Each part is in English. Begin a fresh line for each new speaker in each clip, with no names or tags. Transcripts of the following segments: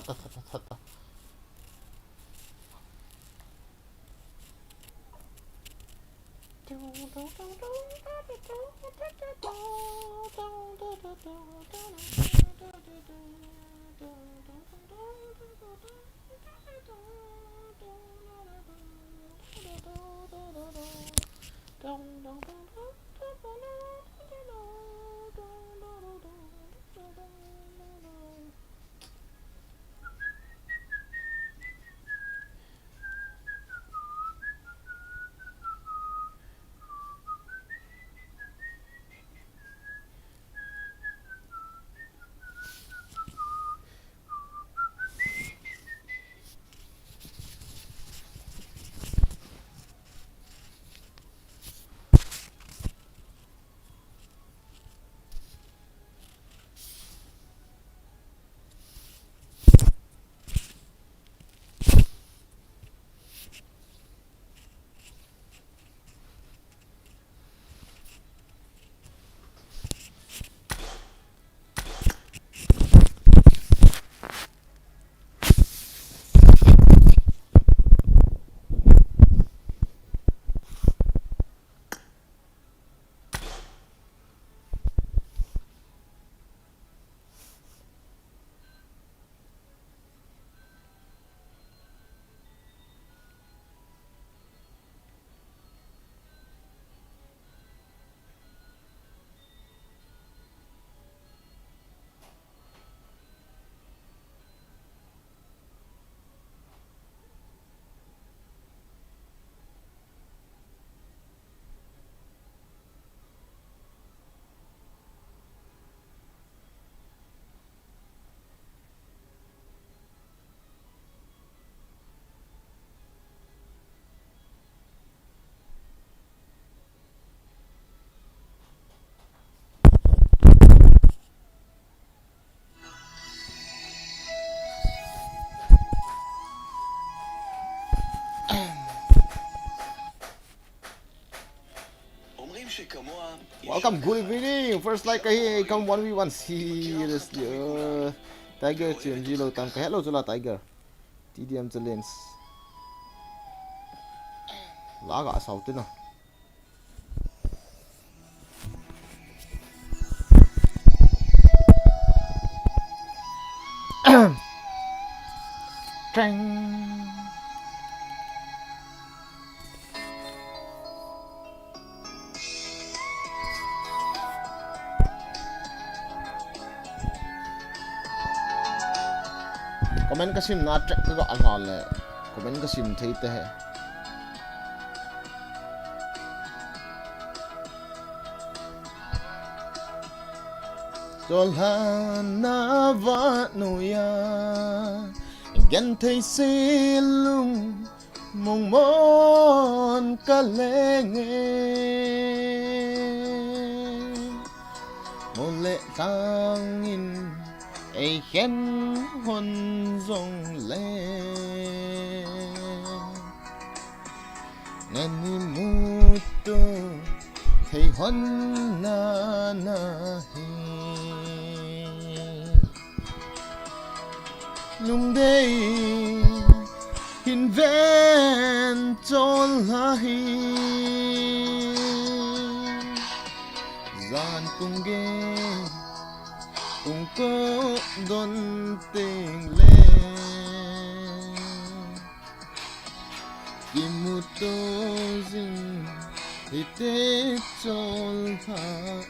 탔다. Welcome, good evening. First like I come 1v1 seriously. Tiger chuyện gì lâu tăng cái hello cho là Tiger. TDM cho lens. Lá gã sau tên nào. Trang. Comment ka sim na track ko alhal le comment ka sim thei te hai Tolhan na va no ya gan thei se lung mong mon ka lenge mon le tangin ai khen hôn rong lên nên mu tu thấy hôn na na hi lung đây hin ven trôn la hi gian cùng ghê cùng có đón tình lên kim một tô dinh thì tết trôn hạ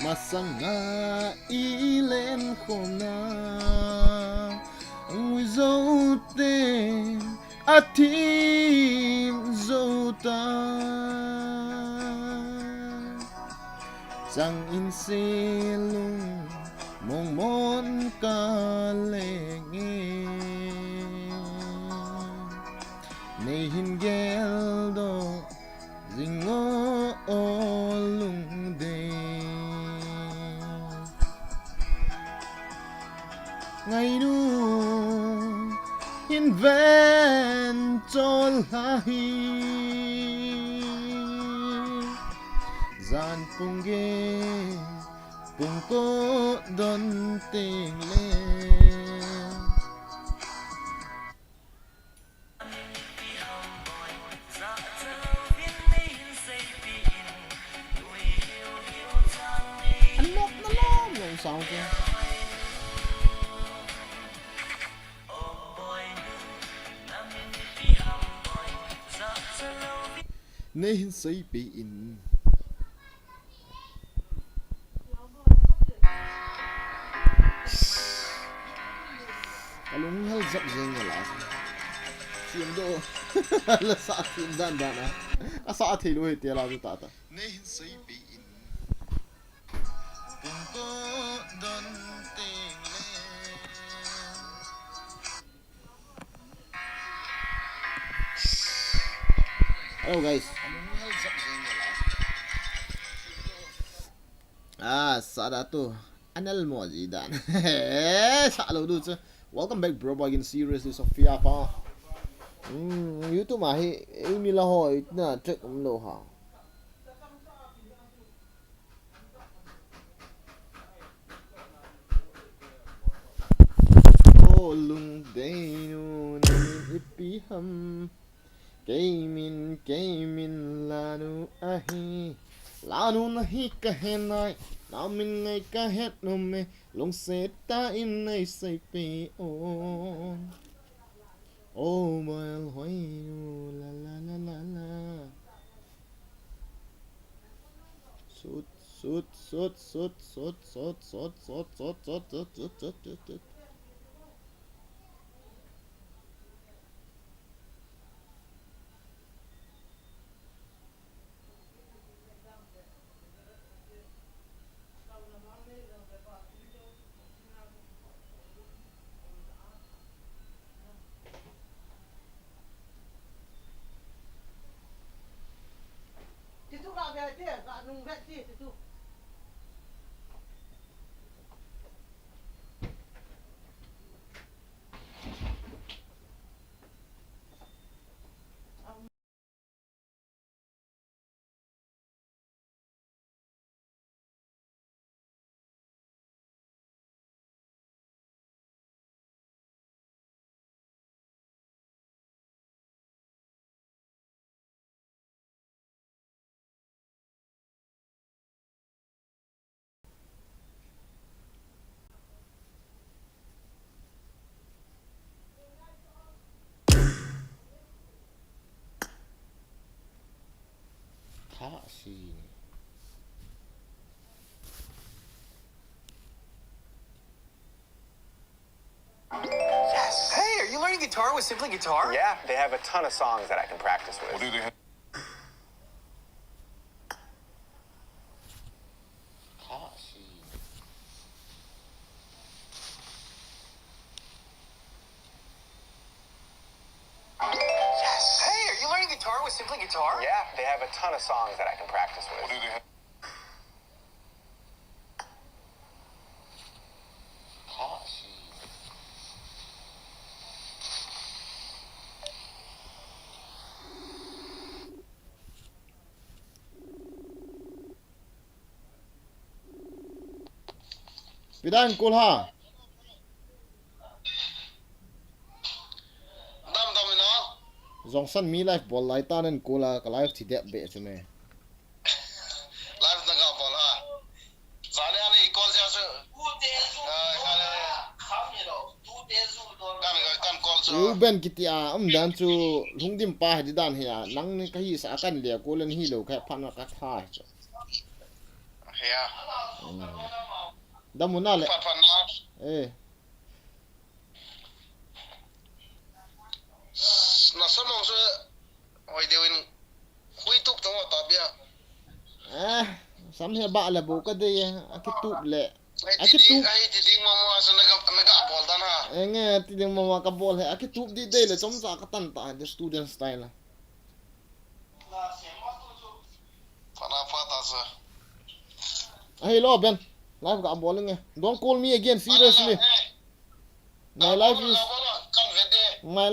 mà sang ngã ý lên khom na người dấu tên a tim dấu ta rằng in xe lung mong món ca lệ nghe này hình ghel đó dinh ngó ô lung đề ngày nu in ven trôn la hi gian Pungge Pungko Don Ting Le Anh nốt nó lom rồi sao kia Nên xây bị in Alung hal zap zeng lah Siam do La sa tim dan dan Asa thi lo he te la ta ta Nên xây bị in Pungko Don Ting Le Hello guys. Sada tu. Anal mo dan. Salo du tu. Welcome back bro again seriously Sophia pa. YouTube mà hi ini lah hoi na check lo ha. Oh lung dei nu ni ipi ham. Kaimin lanu ahi Lanu nahi kahe nai Namin ngay kahet no me Long se ta in nay say pe on Oh boy hoi la la la la la Sut sut sut sut sut sut sut sut sut sut sut sut sut sut Kaki
Yes. Hey, are you learning guitar with Simply Guitar?
Yeah, they have a ton of songs that I can practice with.
What do they have?
Kaki
Yes. Hey, are you learning guitar with Simply Guitar?
Yeah, they have a ton of songs that I can practice with.
What do they have?
Kaki Bidan kul ha Johnson mi life ball lai ta nen kula ka life thi dep be chume
live na ga bol ha zane ani call ja su kan call su
u ben kitia dan chu lungdim pa hi dan hi nang ni ka hi sa kan le ko len hi lo kha phan ka tha chu
ya
damuna le
fan na na samong su oi dewin hui tuk tong ta bia
sam he ba la bo ka de akitup le
ai ti ding mo mo su na ga bol dan ha
nge ti ding mama ka bol he akitup di de le chom sa ka tan ta the student style
fana fata sa
hey lo ben life ga bowling don't call me again seriously my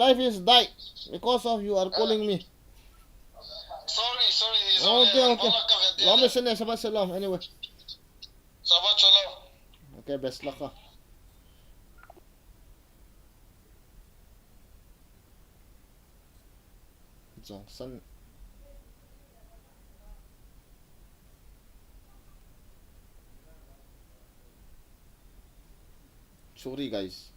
life is die because of you are calling me
sorry
Okay. Lom mission eh, Shabbat Shalom. Anyway.
Shabbat Shalom.
Okay, best luck ha. Johnson. Sorry guys.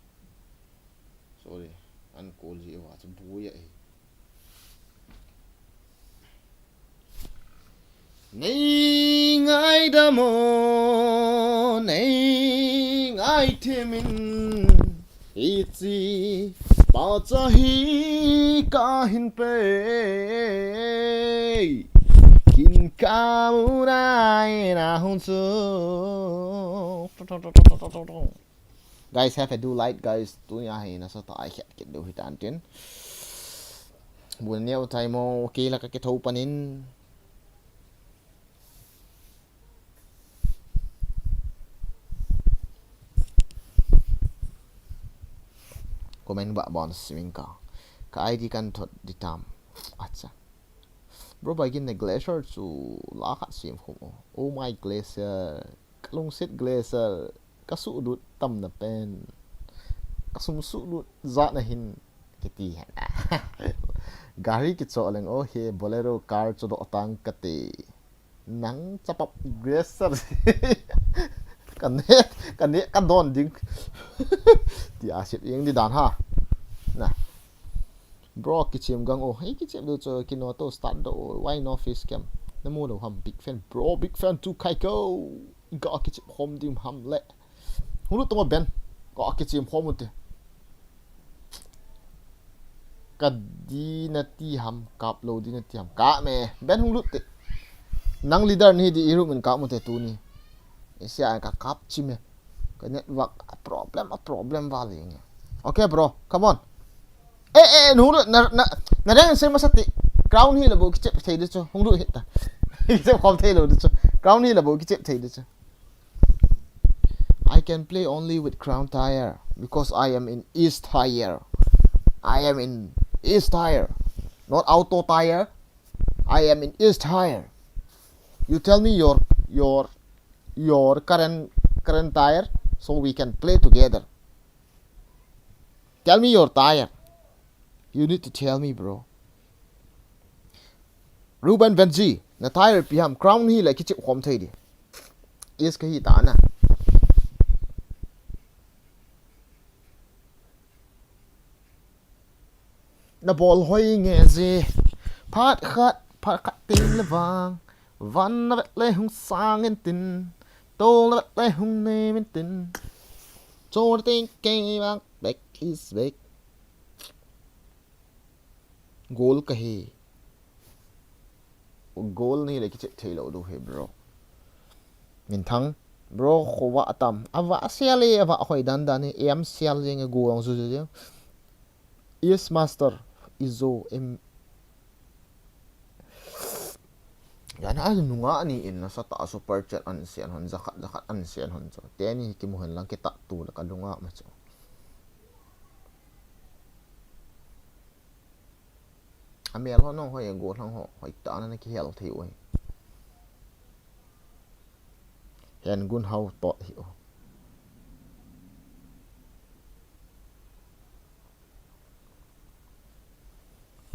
Sorry. Anh call gì vậy? Chứ bùi vậy. Này ngài đã mô, này ngài thêm mình, ít gì bao giờ hi cả hin pe, kinh ca mu nai na hôn su. Guys, have a do light guys. Tu nhà hay na sa ta ai khét kít do hitan tin. Buồn nhiều thay mo okay là cái thâu panin. Comment ba bon swimming ka ID kan thot ditam acha bro bagin na glacier chu la khat sim khum oh my glacier kalung set glacier kasu dut tam na pen kasum su dut za na hin kiti gari ki cho leng oh he bolero car chu do tang kati nang chapap glacier kan don ding ti asip yeng di dan ha na bro kichim gang oh hey kichim do cho kino to start do why no face cam namo do ham big fan bro big fan to kai go ga kichim home dim ham le hulu to ben ga kichim home te kadi na ti ham kap lo di na ti ham ka me ben hulu te nang leader ni di iru men ka mo te tu ni sia ka kap chime cái network problem valley nha. Okay bro, come on. Nu na đang xem masati. Ground hi là bộ cái chép thấy được chưa? Không được hiện ta. Chép không thấy được chưa? Ground hi là bộ cái chép thấy được chưa? I can play only with crown tire because I am in east tire. I am in east tire, not auto tire. I am in east tire. You tell me your current tire. So we can play together. Tell me your tire. You need to tell me, bro. Ruben Benji, na tire piham crown hi la kichip khom thei di. Is ka hi ta na. Na ball hoi nge je. Phat khat tin la wang. Van na le hung sang en tin. Tô là đây hung nê bên tình cho tên cây bác back is back goal kahi goal ni like che thelo do he bro min thang bro khowa tam awa siali awa khoi dan dan em sial jeng go ang zu yes master izo em yan ay nunga ni in nasa ta super chat an sian hon zakat an sian hon so teni kimuhan lang kita tu la kalunga ma so amel ho no hoi go thang ho hoi ta na ki hel thi oi hen gun hau to hi o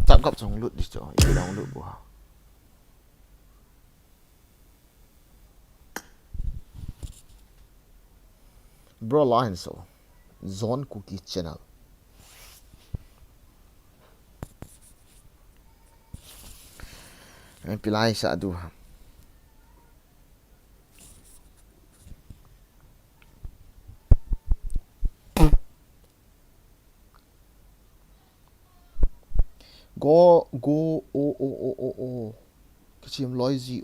tạm cấp trong lụt đi cho ý đâu lụt của bro line so zone cookie channel em pilai sa du go oh cái chim loi gì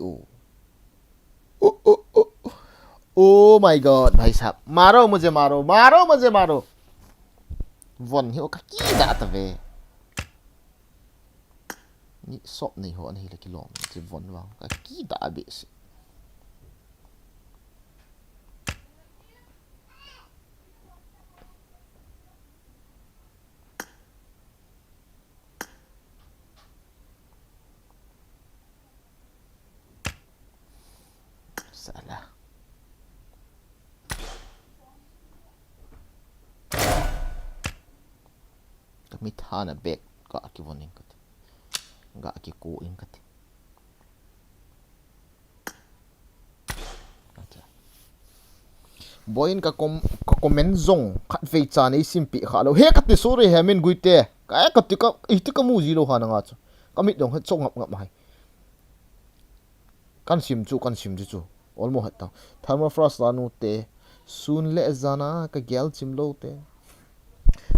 oh my god भाई साहब मारो मुझे मारो one ही का की दात वे ni sop ni ho ni la ki lom ti von wa ka ki da be se Salah. Kami thana bek ka ki voning kat. Ga ki ko in kat. Boyin ka comment zong khat fei cha nei simpi kha lo he kat ti sore he min guite ka kat ti ka iti ka mu zilo ha na nga chu kamit dong het chong ngap mai kan sim chu olmo hat ta thermofrost lanu te sun le zana ka gel chim lo te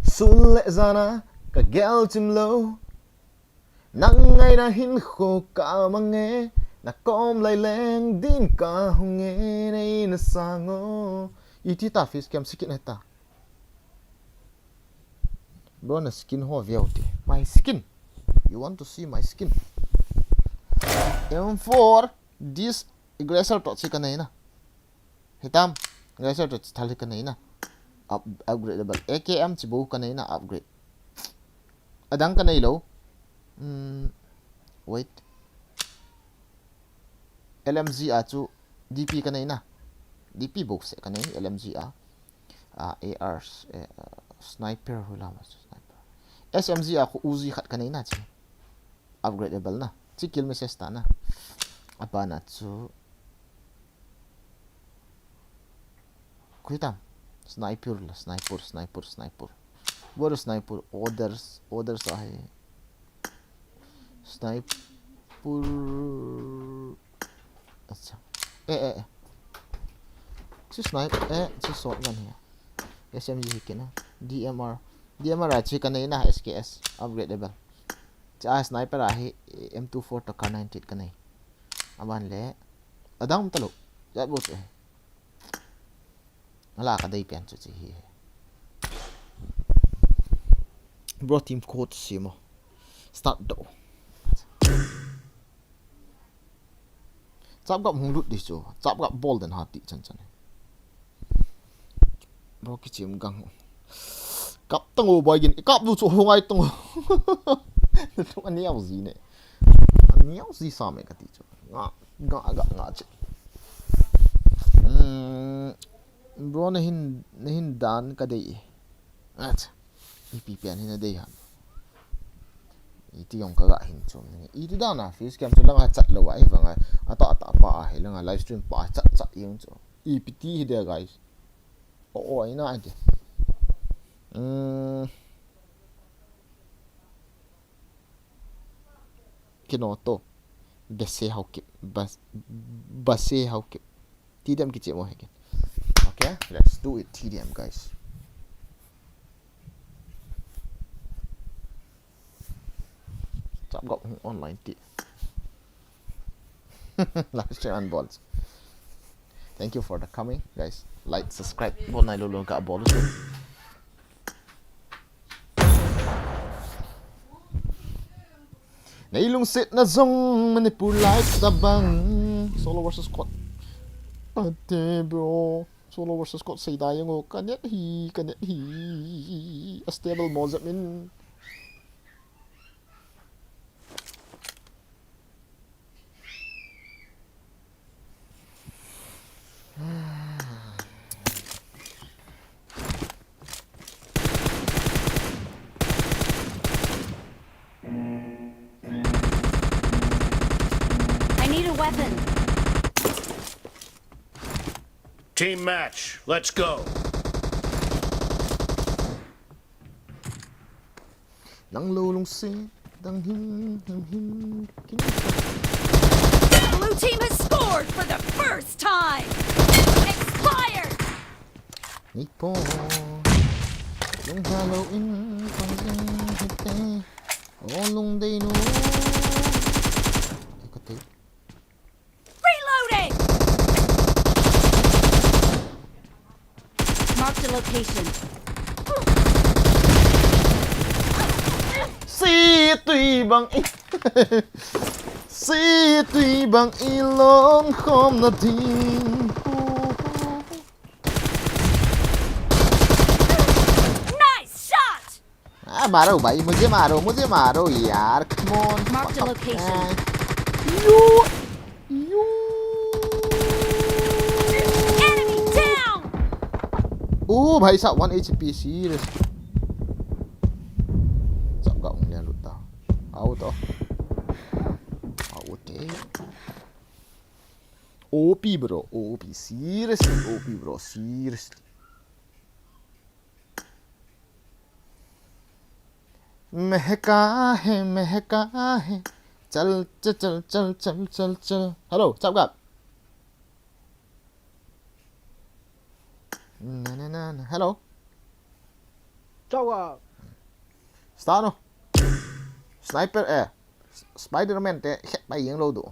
sun le zana ka gel chim lo nang ngai na hin kho ka mange na kom lai leng din ka hunge nei na sango iti ta face cam skin heta bro na skin ho viauti my skin you want to see my skin M4 this aggressor to si kanai na hitam aggressor to thali kanai na upgradable AKM chibu kanai na upgrade adang kanai lo wait LMG achu DP kanai na DP box kanai LMG ARs sniper hula mas sniper SMG aku Uzi khat kanai na chi upgradable na chi kill message ta na apa na chu kuitam sniper boru sniper orders ahe sniper अच्छा ची snipe ची shotgun है SMG है ना DMR अच्छी का नहीं ना SKS अपग्रेडेबल चा स्नाइपर आहे M24 तो Kar98 का नहीं अबान ले अदाम तलो जब वो है अला का दई पेन चुची है bro team code simo start do chap gap hung lut di chu chap gap ball den hati chan bro ki chim gang kap tango boy gin kap du chu hongai tango tu an yaw zi ne an yaw zi sa me ka ti chu nga che bro na hin dan ka dei acha pi pian hin dei han iti yong kaga hin chom ni iti da na face cam chulang a chat lo ai wanga ata pa a helanga live stream pa chat yung chu EPT hi there guys ina ante kino to base how keep TDM ki chemo heke okay let's do it TDM guys got online tea. Live stream and balls. Thank you for the coming, guys. Like, subscribe. Bol na lolo ka balls. Nailong sit na zong manipur like tabang solo versus squad. Ate bro. Solo versus squad say dayang o kanyat hi a stable mozat min.
I need a weapon.
Team match, let's go.
Nang lulong si dang hin
Blue team has scored for the first time. Expired.
Nipo yung Halloween pang hite olong day no
Reloading. Marked a location.
si tùy bằng ilon không na tin
Nice shot.
मारो भाई मुझे मारो यार come on.
Marked a location.
you ओ भाई साहब 1 HP serious सब का उंगलियां लुटता आओ तो आओ ते OP bro OP seriously OP bro seriously महका है चल चल चल चल चल चल चल hello what's up na hello
Ciao ạ.
start no sniper Spider-Man te hét bay yang lâu đủ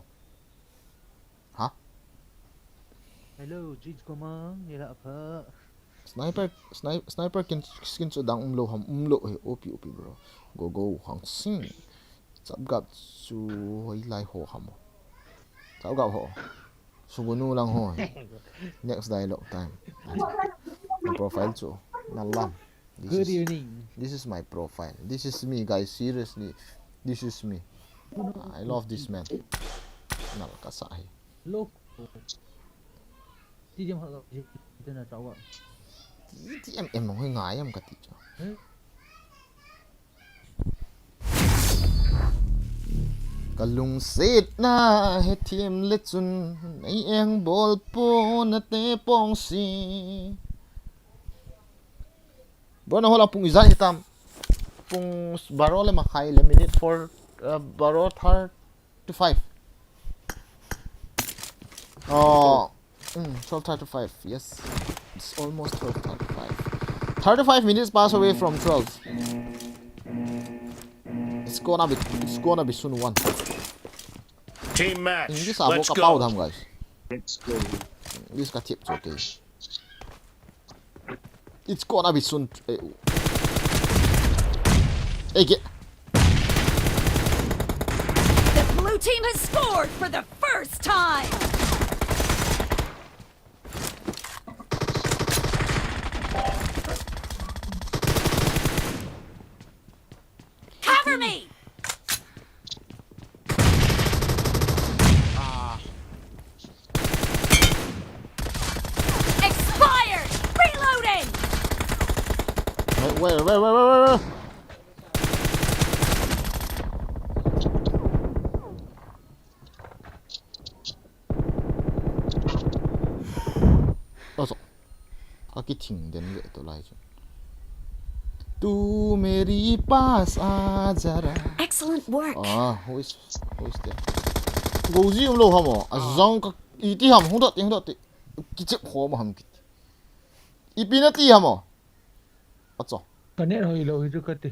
hả
Hello, Jeans ko mang nila pa.
sniper skin so dang lo ham lo he op bro go hang sing sab gap su hoi lai ho ham sab gap ho su gunu lang ho next dialogue time my profile so nalam
Good evening.
this is my profile this is me guys seriously this is me I love this man nal kasai
Look. Đi điểm họ gặp gì? Tên là cháu ạ.
em hơi ngại em cả tí cho kalung set na he thiam le chun nei eng bol po na te pong si bona hola pung izan hitam pung baro le makai le minute for baro 35 oh 12:35 yes it's almost 12:35 35 minutes pass away from 12 it's gonna be soon one
Team match.
this
Let's
abo kapau
go.
tham guys
Let's go.
this ka tip okay it's gonna be soon hey get
The blue team has scored for the first time. Cover me. Expired. Reloading.
wait also kaki thing den le to lai chu tu meri paas aa jara
Excellent work.
who is there goji lo hamo azong ka iti ham hung dot ti kichep ho ma ham ki ipina ti hamo acho
Cái này hơi lâu chứ cái gì.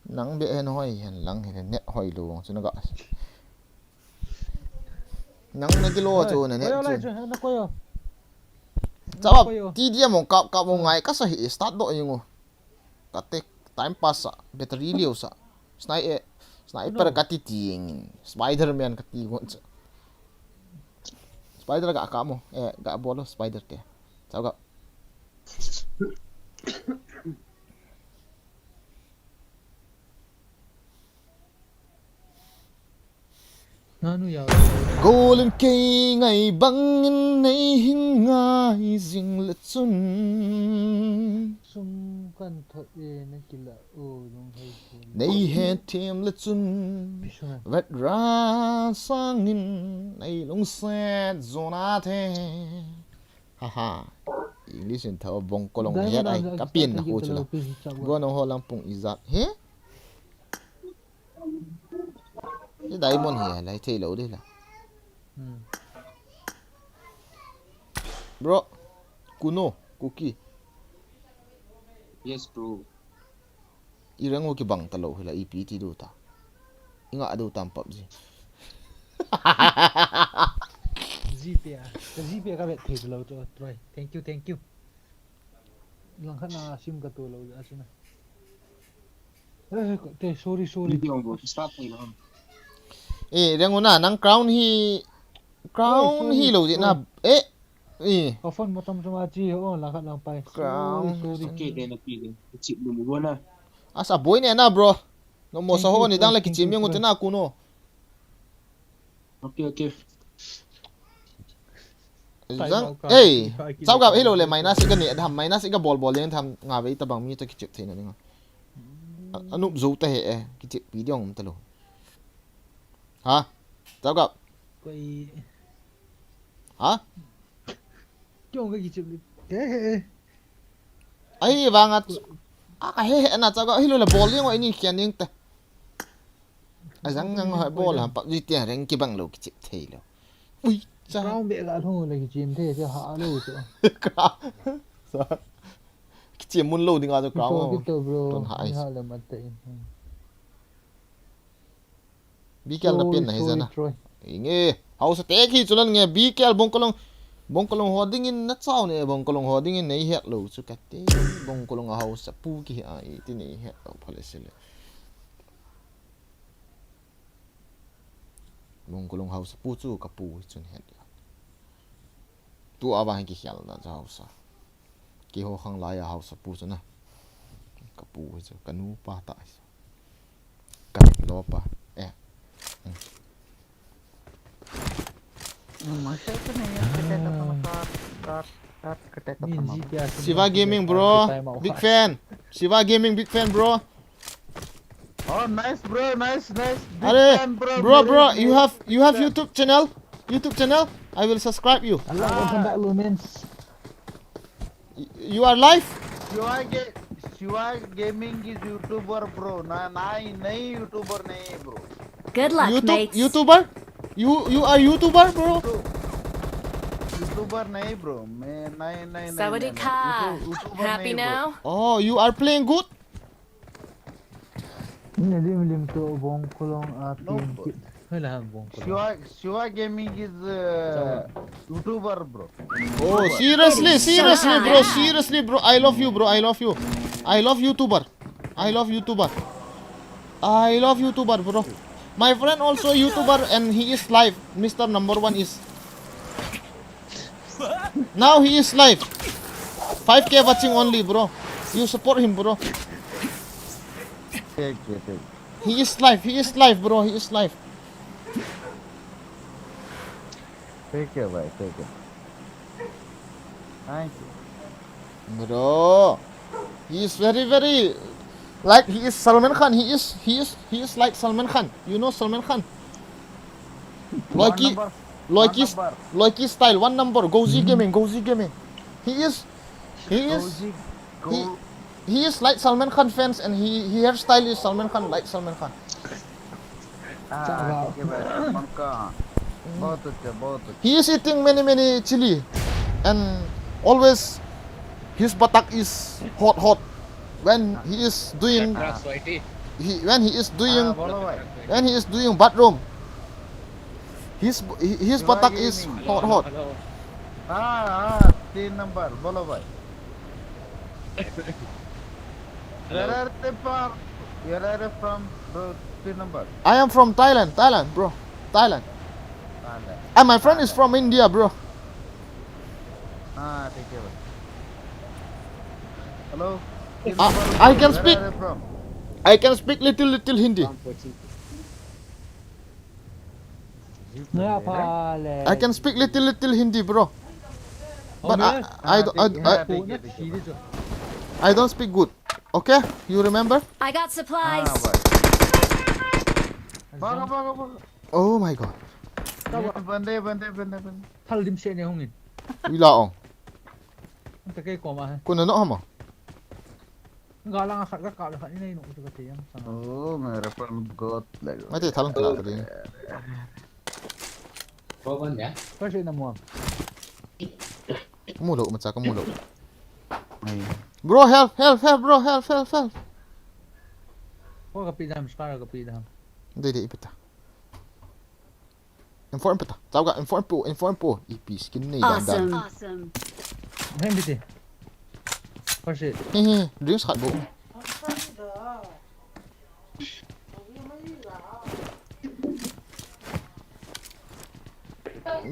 nang be en hoi hen lang hen net hoi lo chu na ga nang na kilo chu na net
Quay lại
chu
chứ, nó quay à.
chawap ti dia mo ka mo ngai ka sa hi start do yingo ka te time pass sa battery liu sa sniper ka ti ting Spider-Man ka ti gon sa spider ga ka mo ga bolo spider te chao ga
Nó nu yao.
golden kay ngay bangin nay hingay jing le chun
Sum kan thọ nó chỉ là đúng hay.
nay he thêm le chun
Bishman.
vet ra sangin nay long set zona the haha English in thao bong kolong he ai kapin na ho chula go no ho lampung izat he cái diamond he lại thay lỗ đi là bro kuno cookie
Yes, bro.
irang mo ki bang talo hila EPT do ta inga ado tam PUBG
GPA. Cái GPA các bạn thấy lâu cho rồi. Thank you. Lang khăn là sim cả tổ lâu ra xin này. Sorry.
Hindi ako, bro. Stop mo lang.
rang na nang crown hi lo di na
Often mo tam sama chi lang khăn lang pai. Sorry.
Okay, then napili. Chip mo na.
asa boy ne na bro no mo sa ho ni dang la ki chim yung na kuno
Okay.
Zang, eh, sao gặp hello le minus cái này thầm minus cái ball lên thầm ngà với tao bằng mi tôi cái chụp thế này nè. Anh núp dấu tay hệ cái chụp video không tao luôn. Hả? Sao gặp?
Cái
Hả?
chung cái gì chụp cái
Ấy vàng à hệ na sao gặp hello là ball lên ngoài này kia nên ta. À Zang ngang hỏi ball là bắt gì tiền rèn cái bằng lô cái chụp thế luôn. Ui, sao?
Không biết là thôi là cái chuyện thế chứ hạ lâu chứ.
Sao? Cái chụp muốn lâu thì ngồi cho cáo.
Cái tờ bro.
Tuần hại.
Hạ là mặt tệ.
Bikel na pin na hizana. Inge, house te khi chulan nge bikel bongkolong hoding in na chaw ne bongkolong hoding in nei het lo chu katte bongkolong house pu ki a I ti nei het lo phale sele. Bongkolong house pu chu ka pu chun het. Tu awa ki hial na cha house. Ki ho khang la ya house pu chu na. Ka pu chu kanu pa ta. Ka lo pa. Shiva Gaming bro, big fan. Shiva Gaming big fan bro.
Oh nice bro, nice.
Are bro, you have YouTube channel? YouTube channel? I will subscribe you.
Allah welcome back Lumens.
You are live?
Shiva Gaming is YouTuber bro. नहीं YouTuber नहीं bro.
Good luck, mates.
YouTuber? You are YouTuber bro?
YouTuber नहीं bro. मैं नहीं.
Sawadee ka. Happy now?
Oh, you are playing good?
Ini lim tu bongkolong atin. Hơi là bongkolong.
Shiva Gaming is YouTuber bro.
Oh, seriously bro. I love you bro. I love YouTuber. I love YouTuber bro. My friend also YouTuber and he is live. Mr. Number 1 is. Now he is live. 5K watching only bro. You support him bro.
Take.
He is live bro. He is live.
Take it bhai, take it. Thank you.
Bro. He is very like he is Salman Khan. He is like Salman Khan. You know Salman Khan? Loiki style, one number. Gozi Gaming. He is like Salman Khan fans and he hairstyle is Salman Khan like Salman Khan.
ठीक है भाई पक्का बहुत अच्छा
He is eating many chili and always his batak is hot when he is doing when he is doing bathroom. His batak is hot.
हाँ 3 number बोलो भाई Where are you from bro 3 number
I am from Thailand bro. Thailand. And my friend is from India bro.
हाँ ठीक है भाई hello
I can speak little Hindi. I can speak little Hindi bro. But I don't speak good. Okay? You remember?
I got supplies.
Oh my god.
बंदे
Thal dim se ne hongin.
Wila ong.
Ang kay ko ma.
Kun ano hama?
Galang akhat ka ka khat ni no to ka tiyang sana.
oh मेरे पर गोत लगा
Mati thalang tala tadi.
Ko se na mo.
Mulo maca ka mulo. Bro help bro help.
Ko ka pidam skara ka pidam.
Dede ipita. Inform pita. Tao ga inform po. Ipi skin ni dan.
Awesome.
Hen bite. Ko se
Drinks khat bu.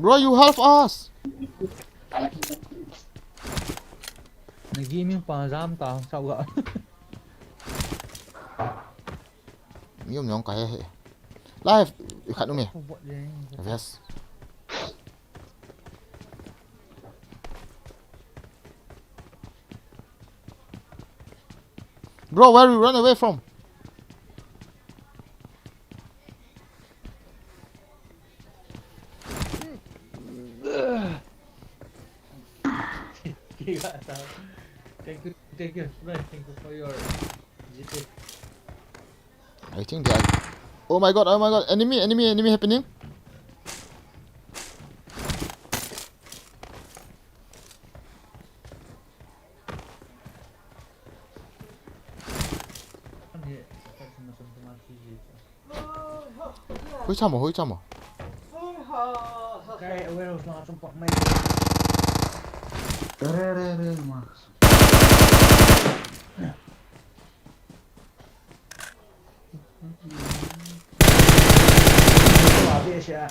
Bro you help us.
nagiming pa jam ta sao ga.
Miom nyong kai he. Live khat no me. Yes. Bro, where you run away from?
Thank you, bro. Thank you for your GP.
I think they are. Oh my god, enemy happening. Hối chăm à?
Cái warehouse nó trong quặng mây.
Re, Max.
Quả bia sẽ.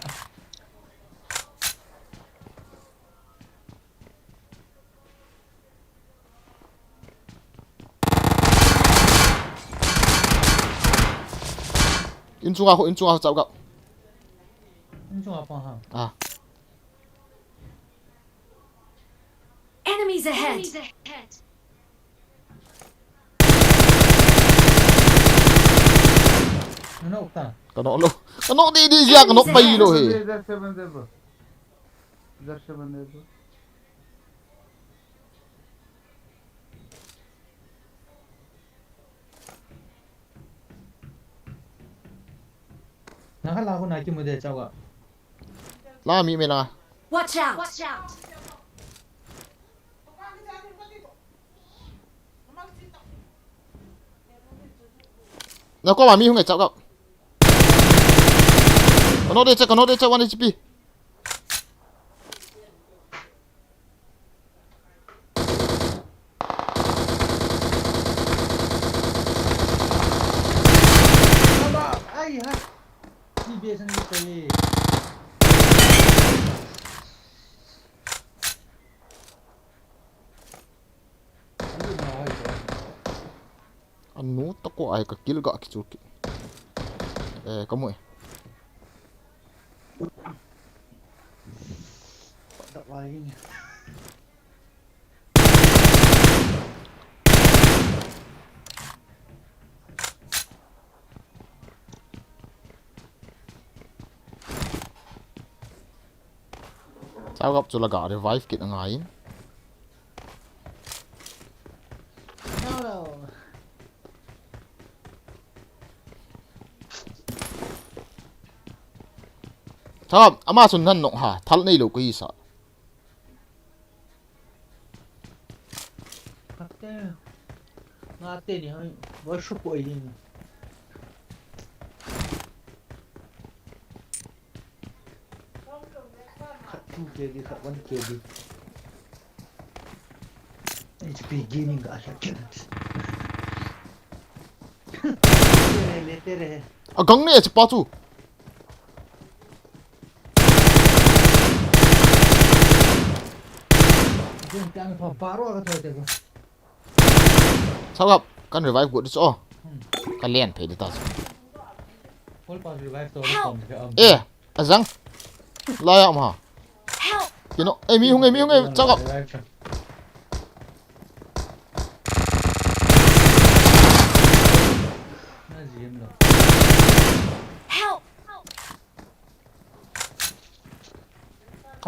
In chung à chào cậu.
Chung à phong hằng.
À.
Enemies ahead!
Nó ta.
Cái nó đi ra cái nó bay rồi.
इधर से बंदे bro. इधर से बंदे bro.
Nó là con này chứ mới để cháu ạ.
La mi mày na.
Watch out!
Nó có bà mi không phải chào cậu. Còn nó đây chơi 1 HP.
Ai hả? Đi bia sang đi chơi.
Anu tak ko ay ka kill ga kichuki. Kamu eh.
Đọc lại nhỉ.
Sao gặp cho là gã revive kit ngai.
No.
Sao ama sun nan nok ha thal nei lo ko isa.
Ngate ni hai. Wa shu ko yin. Khatu ke di khawan ke di. HP gaming ga sakit. Leter hai.
Gang ne pa chu.
Jangan paru ka thôi thế.
Sao gặp kan revive của cho. Kan len phe đi ta.
Full pass revive to còn cái âm.
Azang. La ya ma.
Help!
You know, mi hung sao gặp.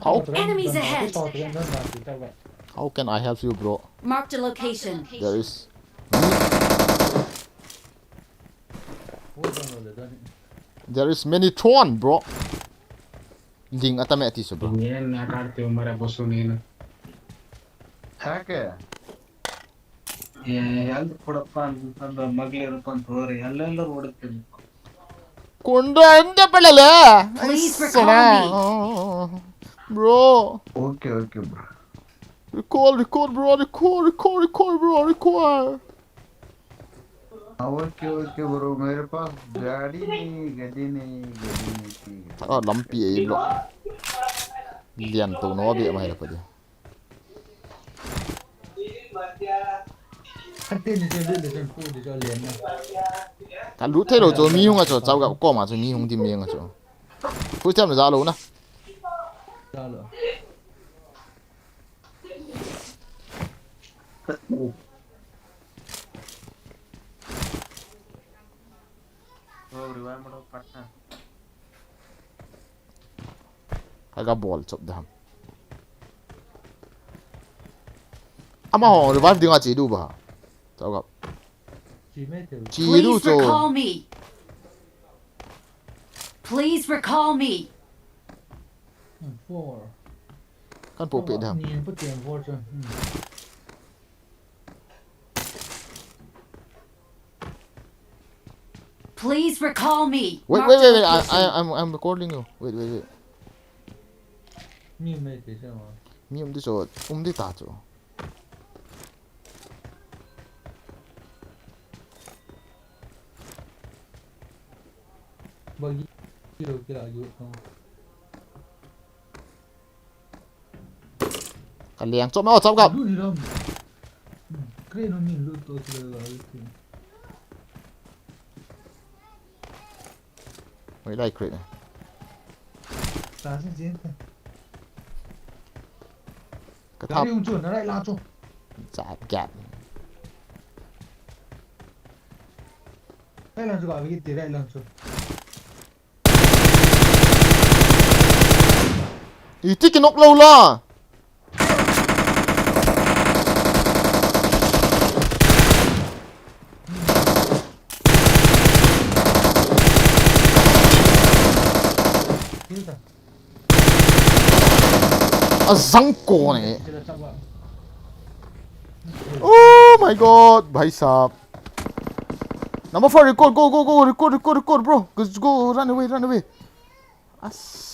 Help! Enemies ahead!
How can I help you, bro?
Marked a location.
There is. There is many thorn, bro. Ding atame ati so, bro.
Yan nakarte umara bosunino.
ಯಾಕೆ
ಎಲ್ಲಿ ಕೊಡಪ್ಪ ಅಂತಂದ ಮಗ್ಲಿರು ಅಂತ ಹೋರಿ ಅಲ್ಲೆಲ್ಲರೂ ಓಡುತ್ತೀನಿ
Kunda ende palale.
Please recall
Bro.
Okay bro.
Record, bro. Record, bro. Record.
Okay bro. मेरे पास गाड़ी नहीं गड्डी नहीं
Lampi ay lo. Lian to no bi mai la padi.
Tin thì lên phu thì cho liền nha.
Kan lu thay lo cho mi hung a cho chao ga ko ma cho mi hung di mieng a cho. Fu cham za lo na.
Ra rồi.
Kaga ball chop dam. Ama ho revive dinga chi du ba. Chao gặp.
Chỉ mấy từ.
Chi du
Please
cho.
recall me. Please recall me.
4
Kan po pe dam.
Nhìn có tiền 4 rồi.
Please recall me.
Wait,
Marked
wait,
a
wait, wait.
location.
I'm recording you. Wait, wait, wait.
Nhìn mấy từ sao mà.
Mi đi cho, đi ta cho.
Bagi kilo kilo aja không.
Kan liang chop ma chop gặp.
Lu đi đâu. Cái nó nhìn lu tôi kilo rồi.
Wait, like crate.
Ta xin xin.
Cái
Nó
tháp
đi không chuẩn nó lại lao chung.
chạm gap.
Đây là gọi cái tỷ lệ lần chung.
Ý thích cái nóc lâu la. Răng cổ này. Oh my god, भाई साहब. Number 4, record, record, bro. Go, run away. As.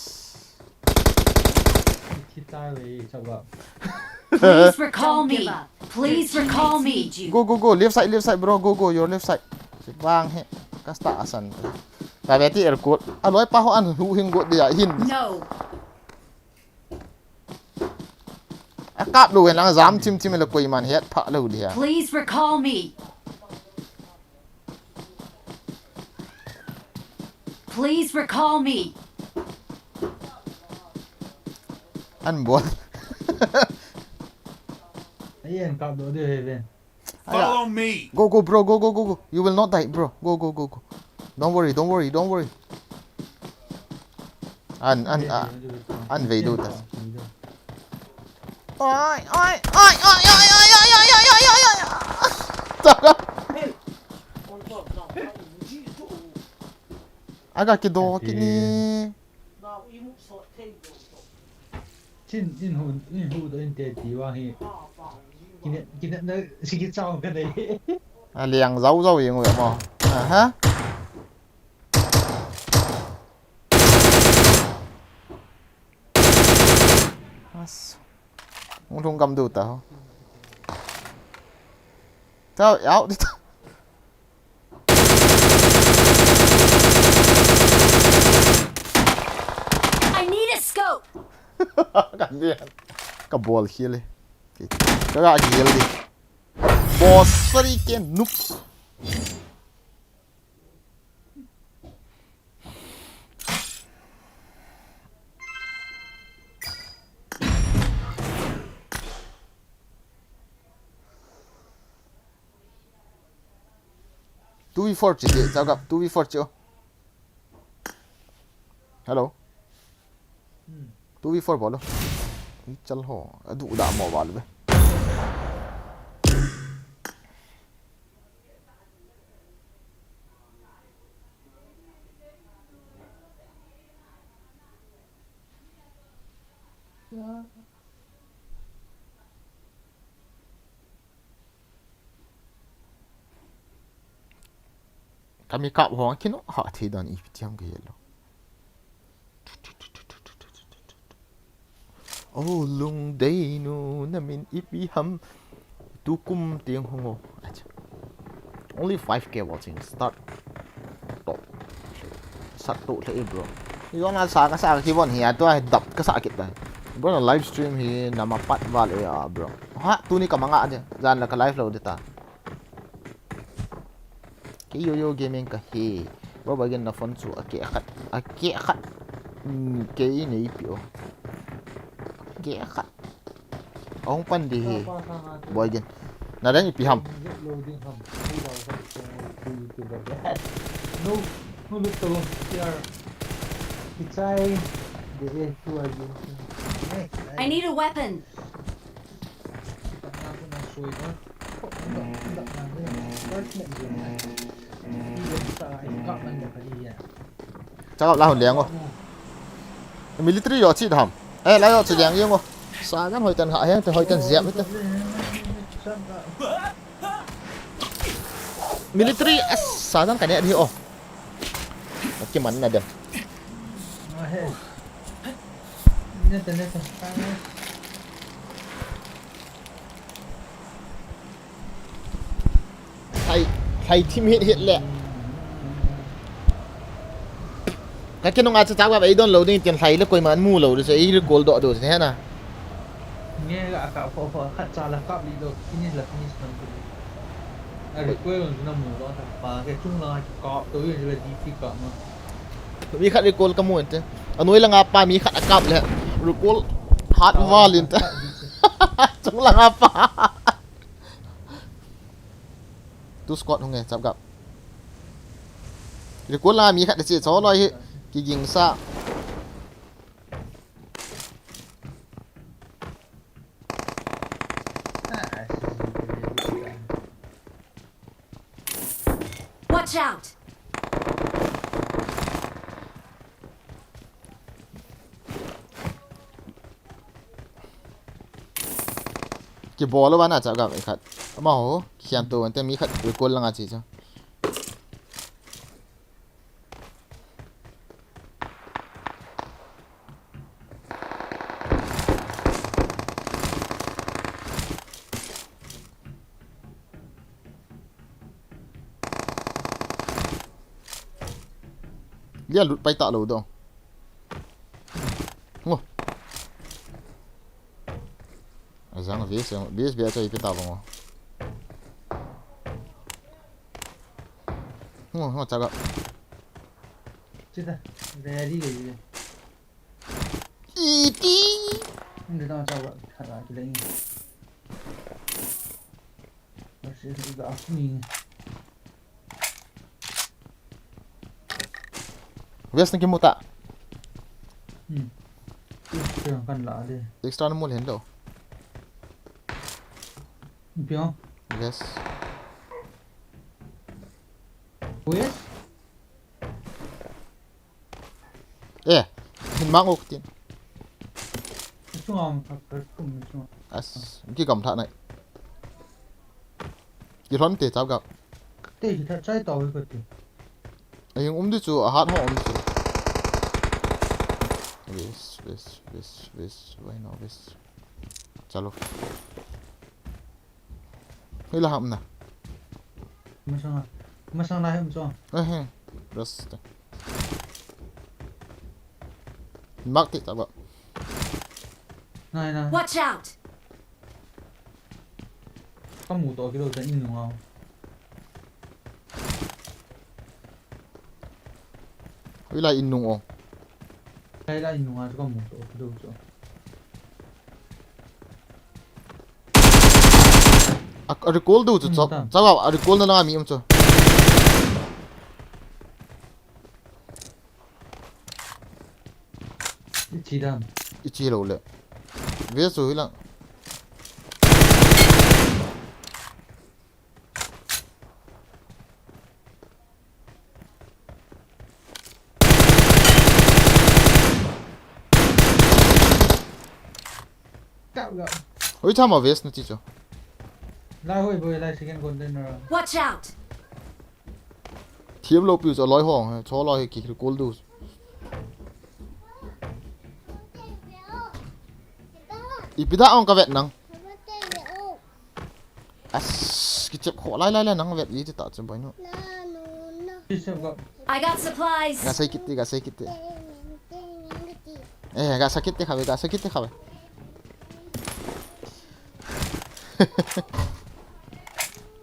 Please recall me. Please recall me.
Go, left side, bro. Go, your left side. Vang he. Kasta asan. Tại vì tí record. Nói pa ho an hu hing god dia hin.
No.
Cáp luôn lang dám chim là quỳ màn hết phạ lâu đi à.
Please recall me. Please recall me.
Ăn buồn.
Ấy anh cặp đồ đi về.
Follow me.
Go, bro, go. You will not die, bro. Go. Don't worry. Ăn về đâu ta. Ôi. Agak cái đồ cái này.
In hồn in tiền tỷ vang hi. Kinh nó xin cái sau cái này.
Liang giấu gì người mà. Hả? Không thông cầm đủ tao. Tao áo đi.
I need a scope.
Cảm biết. Cái ball kia đi. Cái gã kia đi. Boss đi cái noob. Two v four chị sao gặp 2v4 chưa? Hello. 2v4 bỏ luôn. Chal ho, đủ đã mò vào rồi. Kami cặp hoa kino họ thì đàn ít tiếng cái lo. Oh lung day no namin ipiham tukum tiếng hongo. Only 5k watching start. Top. Satu le bro. Yung nasa ka sa kibon hiya to ay dap ka sa akit ba. Bro na live stream hi na mapat vale ya bro. Ha tuni ka mga aja. Jan la ka live lo dita. Yo gaming ka he. Bro bagian na phone su ake akat. Ke ini ipio. Ke akat. Ông pan di he. Bagian. Na dan ipiham.
No look to here. It's I
I need a weapon.
chắc gặp la hồn đèn không military rồi chị thầm ê lấy rồi chị đèn yêu không xa lắm hồi tần hại hết hồi tần dẹp hết military xa lắm cả nè đi ô cái mắn là được thầy team hiện lẹ cái nông ăn chắc ấy đón lâu đi tiền thầy là coi mà ăn mua lâu rồi ấy gold đỏ rồi thế nào
nghe gạ cạo phò khát trà là cạo đi được finish là finish làm cái này quên rồi nó mù đó và cái chung là cọ tối là đi cọ mà
mi khát gold kamu ente anoi lang apa mi khát cạo lẹ gold hard wall ente chung lang apa tu squad không nghe chắc gặp gold là mi khát để chỉ cho nói cái giếng sa
Watch out.
cái ball lo bana chắc gặp ấy khát mà hồ khiam tu ente mi khát gold lang achi cho dia lút bay tak lo dong ngô azang vies biasa itu tak bang ngô chắc gặp
chết rồi ready rồi
iti
Hindi na ako harap lang. Kasi iba ako ni.
Vest cái mô tạ
Extra kan la đi.
extra nó mua lên đâu
Pion.
vest
Wes?
hình mang ô tiền
Ito nga ang kakakong ito.
cái cầm thạ này cái thon tiền sao gặp
Te, kita try tao ko ti.
ấy đi chú hát họ chú vest why not vest chalo hay là hầm nè
Masang na him so.
rest mắc thì sao vậy
Nay na.
Watch out!
Kamu to kilo sa inyo nga.
với lại in nung không
Kaya la inyo nga kamu to kilo so.
recall đâu chú sao bảo recall nó làm gì không chú
Chỉ đam.
ichi lâu lệ vest rồi là
Cạo gạo.
ôi sao mà vest nó chỉ cho
La hoy boy la second container.
Watch out!
thiếm lâu piu cho lối hỏng cho lối cái recall đâu ipida ông cái vẹt nắng cái chép khó lại nắng vẹt gì thì tạo cho bao nhiêu
Pisau gạo.
I got supplies.
gak sakit gak sakit khabe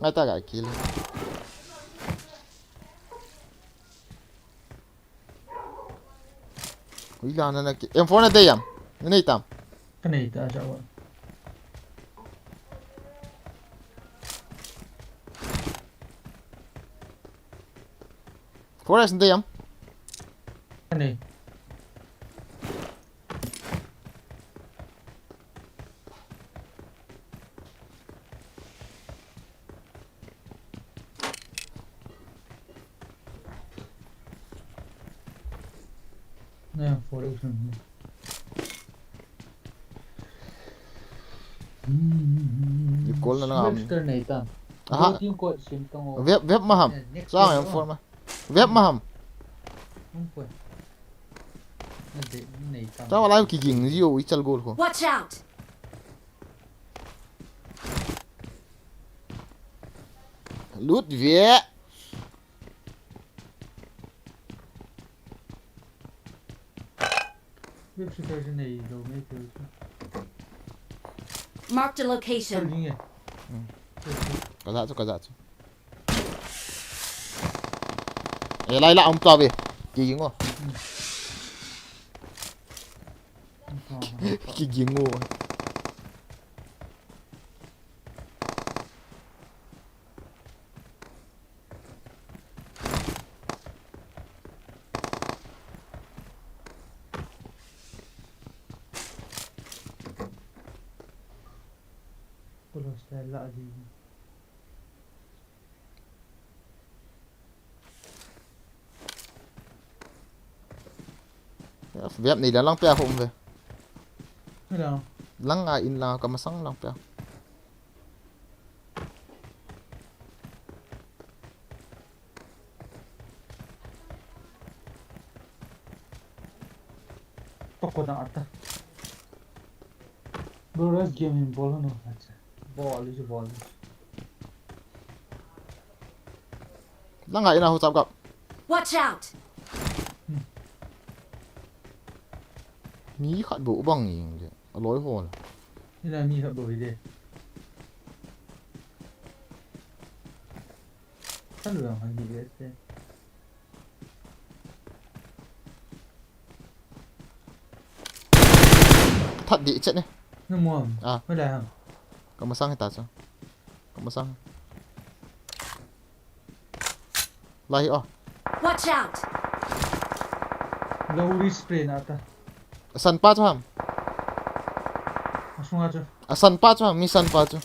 nggak tahu gak kill Wila na M4 na dayam na itam
Kanay ta siya.
Forest na dayam
Kanay. nè forex nè
Di call na lang.
Swiftster này ta
Aha.
tiếng code sim tông
Web maham. Sa yang forma. Web maham.
không phải nó để này ta
Sa wala ki ging zio ichal goal ko.
Watch out!
Lut vie.
Swiftster này rồi mấy thứ
Marked a
sao
location.
đi nghe
Kaza tu. Lai la om ta ve. Ki ging ngo. Ki ging ngo.
kalau style lạ gì
Web ni lang pya home ve.
thế nào
Lang a in la ka masang lang pya.
toko na ata bro game in ball no acha ball is ball
Lang a in a ho chap kap.
Watch out!
Mi khat bu bang ing je. Loi ho la.
thế là mi hợp đổi đi sao được hàng gì đấy thế
That di chat ni.
nó mua
À.
mới là
Ka masang ta sa. Ka masang. Lai oh.
Watch out!
low spray na ata
San pa cho ham.
langsung aja
San pa cho ham, mi san pa cho.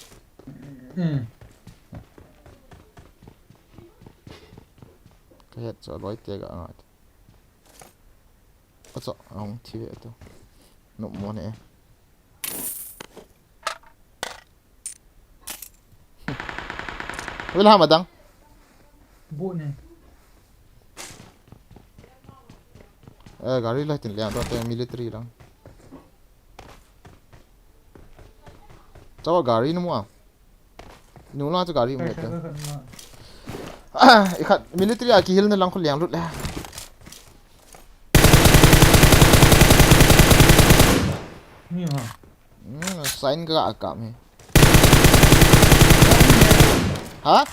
Ka het cho loi te ga ngat. Acho ong thi ve to. No mo ne. Wil ha madang.
bộ này
Gari lah tin liang to te military lang. Chawa gari nu mo. Nu la cho gari mo
cái
te.
cái phần mà
Ikhat military a ki hil na lang ko liang lut la.
nhiều hả
Sign ka akam he. Ha?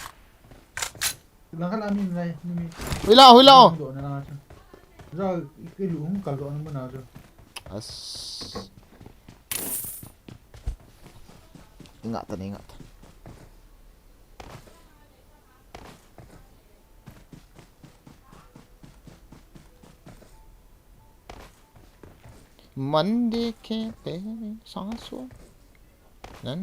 là cái làm mình này mình
Huila.
độ này là ra cái lũ không cả độ nó mới nào rồi
As. Ingat. Monday ke pe sang so. Na.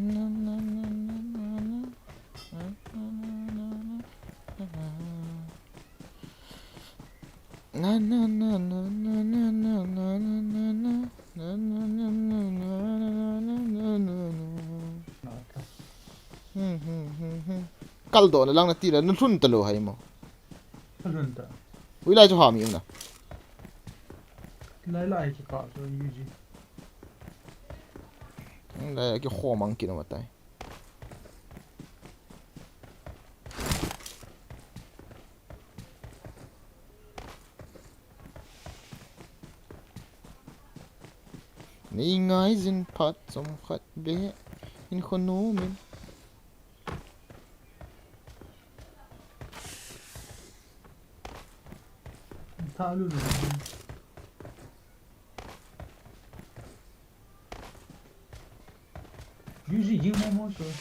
Kaldo na lang na tira na thun talo hay mo.
cái lần ta
Wila cho hami na.
lại cái cả rồi như gì
Lai ki kho mang ki na matai. Ni ngai zin phat som khat be in khono min.
thả luôn rồi như gì như mong rồi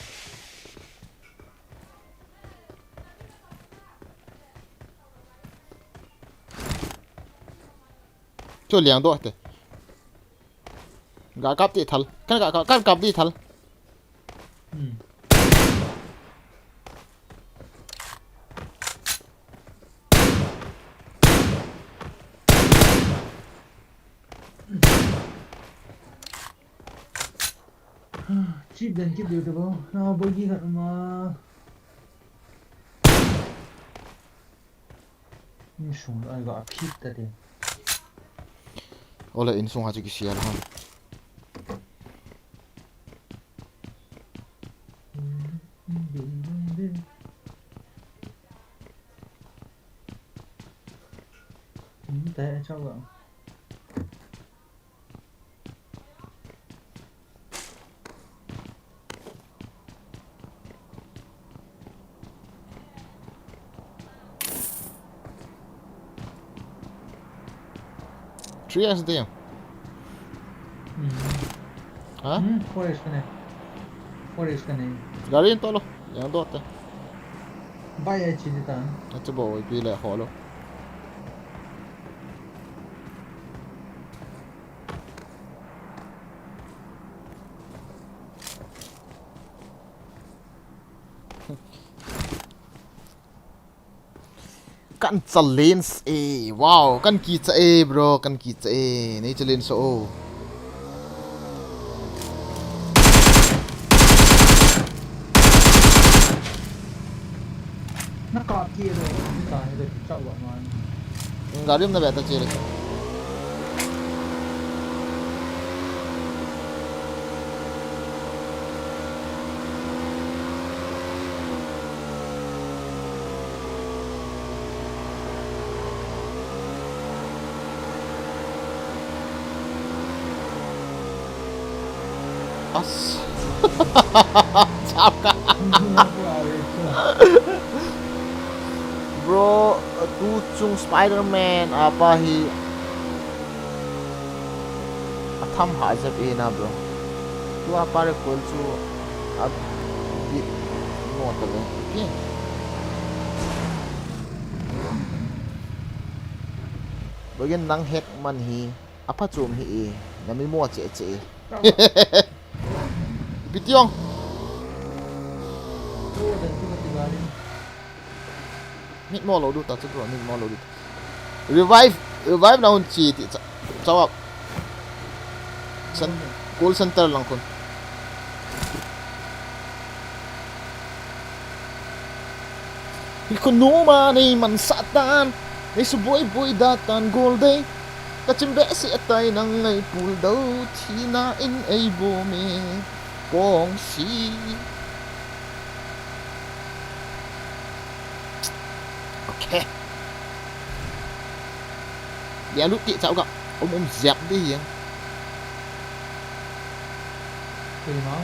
Cho liang do te. Ga kap ti thal. Kan kap ti thal.
chip dan chip dia tu bang. Nah bagi kat rumah. Ni sung ai gak apit tadi.
Ola in sung haji kisial ha.
Tệ cho bạn.
Trias dia. Ha?
Forest ka na. Forest ka na.
Garin to lo. Yang dot ta.
Bayar cerita.
Acha bo pi le ho lo. Kan challenge e wow kan ki cha e bro kan ki cha e nei challenge so o
Nó cọp kia rồi. Tài được chọn bọn nó.
garim na beta chere as chap ka bro tu chung Spider-Man apa hi atham ha jab e na bro tu apa re kol chu ab bit no ta le okay bagian nang hack man hi apa chum hi e nami mo che che bitiong
Tôi dan cuma 3 hari.
nit mo lo du ta chu nit mo lo du revive na hun chi ti chawap san call center lang kun Ikonuma ni man satan ni suboy boy datan golday kachimbe si atay nang ngay pool daw tinain ay bumi pong si okay dia lu ti sao gak dẹp đi vậy
Tôi nói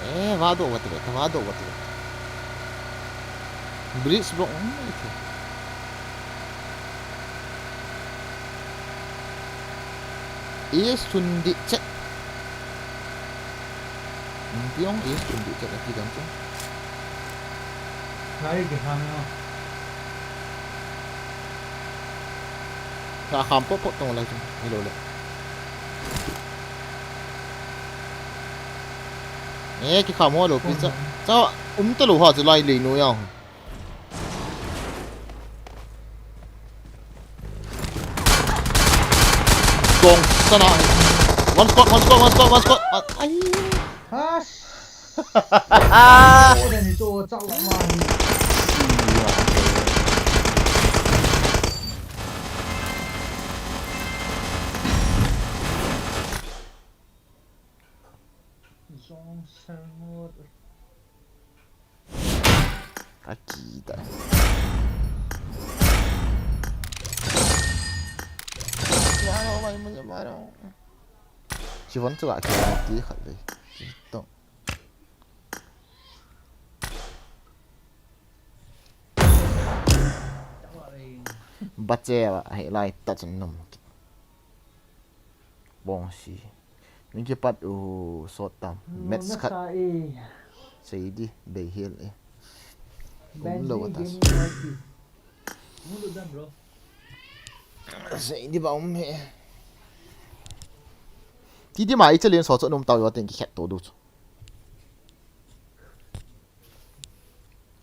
này.
vado Blitz bro Is sundi chat Piong is sundi chat lagi gantung
Hari ke sana.
Ka kampo potong lagi Ilola cái khảo mua đồ pizza sao tao lù họ chỉ lại lì nuôi không gong sao nào one squad ai
Tôi dan itu cak lama.
kaki tak Marah main menyebarang chỉ vẫn cho lại cái tí khẩn đi tổng bắt che và hãy lại tắt chân nằm bong xì mình chỉ bắt u sốt tam mets cut xây đi để hiền ấy lâu atas
Mulut dah bro.
xây đi bảo mẹ tí mà ít liền sốt cho nôm tàu có tiền cái khét tổ đủ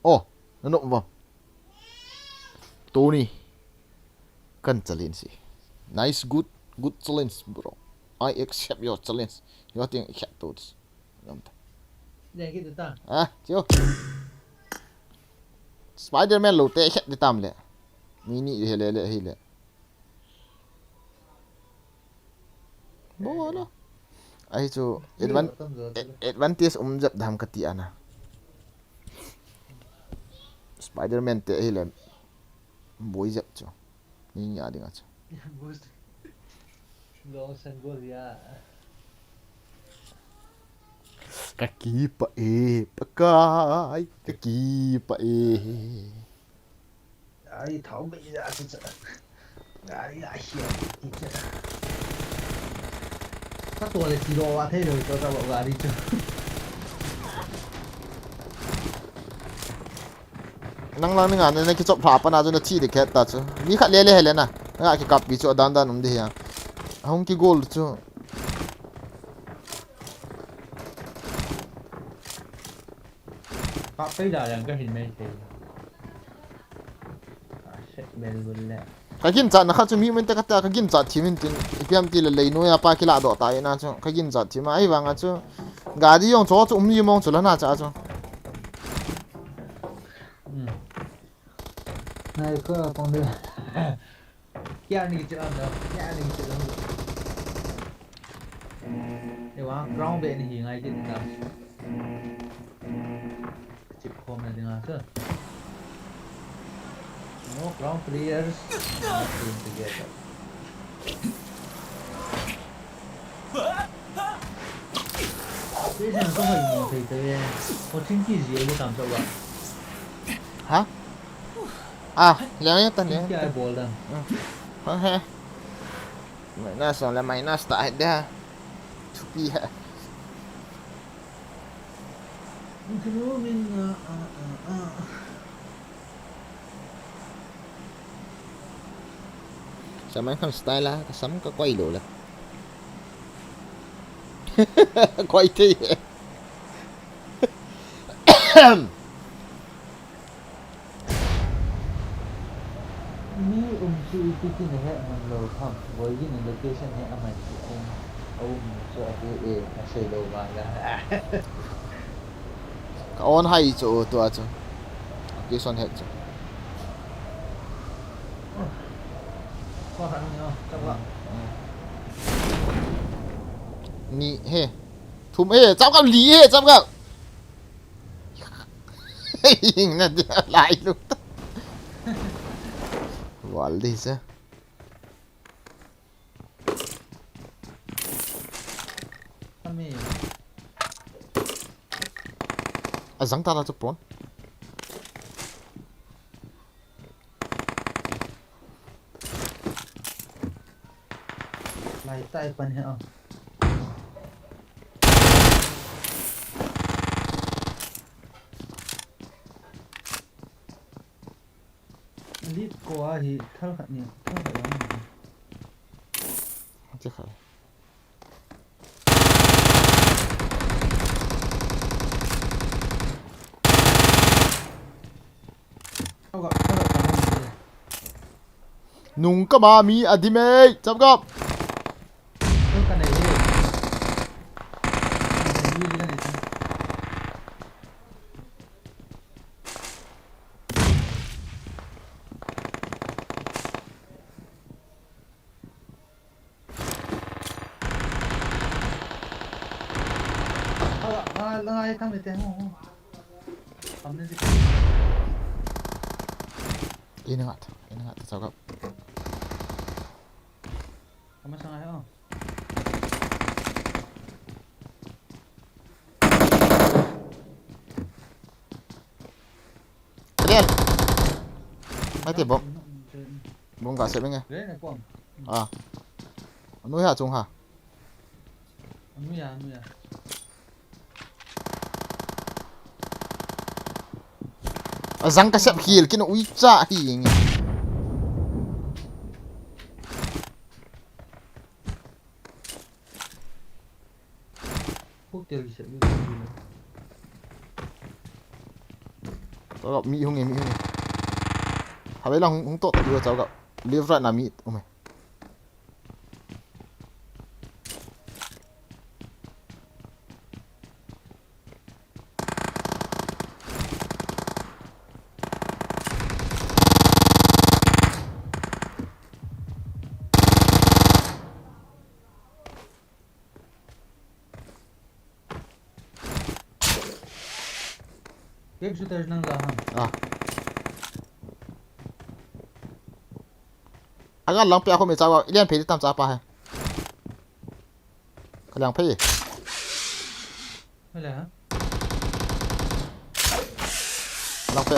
ô nó nộm vào Tony kan challenge nice good challenge bro I accept your challenge. You think accept those.
Đây cái ta.
À, chiếu. Spider-Man lột tệ accept đi tam lệ. Mini hele. Bo đó. Ai chu advantage dập dham kati ana. Spider-Man tệ hele. Boy dập chu. Ni nya dinga chu.
Long san golia.
Kaki pa pakai. Kaki pa
Ai tháo bị ra chứ. Ai hiểu thì chứ. Các tuổi là chỉ đồ thế rồi cho tao bảo gà đi chứ.
Nang lang nga na ki chop phapa na na chi de khet ta chu mi khat le hele na nga ki kap bi chu dan de ya hong ki goal chu
Các cái đà cái hình này thì sẽ bền luôn lẹ.
ka gin cha na kha chu mi men ta ka gin cha thimin tin ipiam ti le no ya pa ki la do ta na chu ka gin cha thi ma ai wanga chu ga di yong chu mi mong chu la na cha chu
Này có con đưa. Kia này chưa ăn đâu, kia này chưa ăn được. Để quá, ground bên thì ngay trên nào. Chip home này dengan tu. No ground players playing together. Bây giờ có phải một thầy tới, một chính kỳ gì cũng làm cho bạn.
hả à lẽ ta lẽ
Cái ball đó.
ha minus la minus tak ada cupi ha sa mấy con style la sắm có quay đồ là quay thi
Ini untuk itu ni man lo ham. Boy ni location ni aman. So aku masih lo bangga.
ka on hai chỗ tua chu cái son hết chu
Có khả năng không? Chắc vậy.
ni he thum he chắp gặp lý he chắp gặp là lại luôn Wal đi chứ
Kami.
azang ta ra chu pon
Lai tai pan he. Lít qua thì thao khả nhiều, thao khả lắm.
chứ không
Thao gặp khả năng.
nung ka ma mi adime chắp gặp
Thao cái này đi. Đi cái này. Lai thằng này tên không? Không nên gì.
ingat chắp gặp
Kamu sangat oh.
Adel mấy tiền bông bông cả sẽ bên nghe
Đấy này con.
à nuôi hả chung hả
Nuôi à.
răng cái sẹp khìa cái nó uy cha thì
Quốc tiêu sẽ bị.
cháu gặp mỹ không nghe hả bây là không tốt đưa cháu gặp live right là mỹ ôi mày
Kep shooter nang lahang.
Agak lang pe ako may sawa. Ilian pe tam sa pa hai. Kalang pe.
Wala ha?
Lang pe.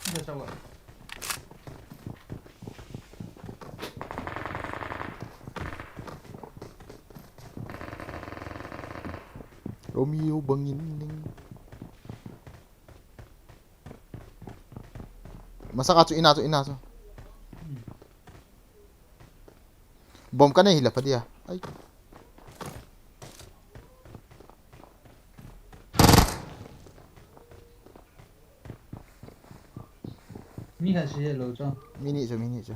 Hindi sawa.
Romeo bangin ning. Masa ka ina so. Bom ka na hila pa dia. Ay.
Mi ha shi lo zhang.
Mini jo.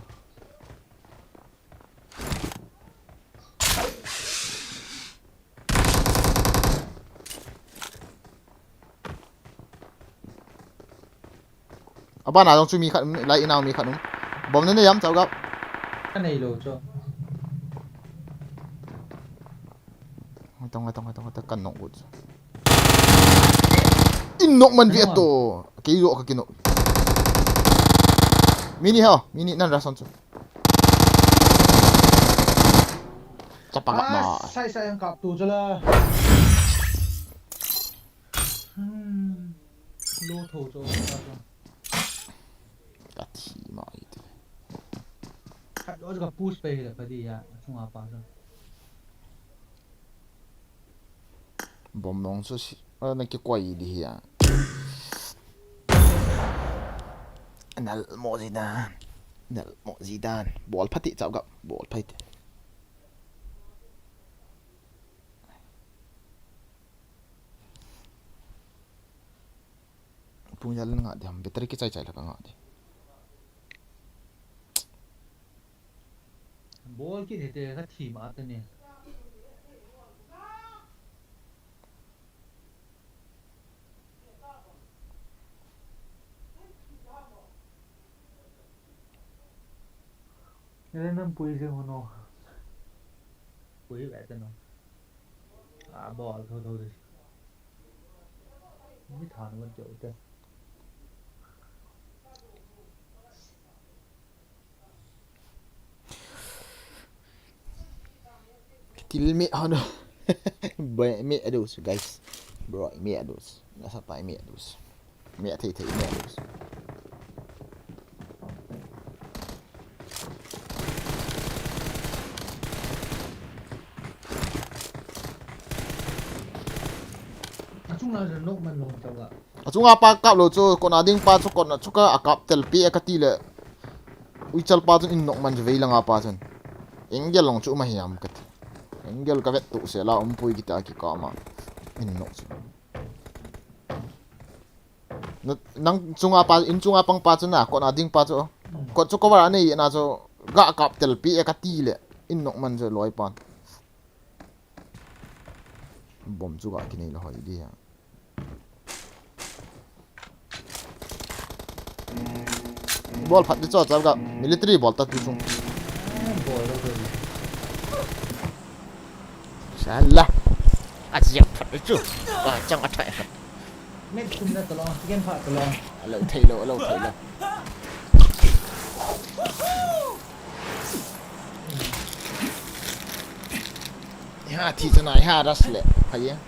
Aba na dong chu mi khat lai inaw mi khat num. Bom na yam chau gap.
Cái này lo zhang.
Tong ta kan nong gut. Innok man vi to. Ki ro ka kinok. Mini ha, mini nan ra son chu. Chapa gap ma.
Sai yang kap tu je lah. Lo thầu cho.
Ka thi ma itu.
Kat đó juga push pe lah tadi ya. Cuma apa je.
Bom nong so si. Na ki kwai di ya. Nal mo Zidane. Ball phati chau gap. Ball phai. Punya len ngak diam. Bateri ki cai la ka ngak di.
Ball ki thế cái team आता नहीं. Nên năm pui se hono. Pui vậy tên nó. Ball thôi đi. Mới thằng vẫn chỗ tên.
Kill me ano. Me adus guys. Bro, me adus. Nasa pa me adus. Me thei me adus.
Chung là nốt mình luôn cháu ạ.
Chung apa kap lo chu kon ading pa chu kon chu ka akap tel pi akati le. Ui chal pa chu in nok man ve lang apa chun. Engel long chu ma hiam kat. Engel ka vet tu se la pui kita ki ka ma. In nok chu. Nang chung apa in chung apang pa chu na kon ading pa chu. Kon chu ko wa nei na chu ga akap tel pi akati le. In nok man chu loi pan. Bom chu ga ki nei la hoi di ha. Ball phát đi cho cháu gặp military ball ta tu chung. Sao la? Asyik phát đi chứ. Chẳng có chạy.
Mấy chung ra tao lo, game phạt tao lo.
Lâu thầy lâu. Ha thì thế này ha das lệ, phải không?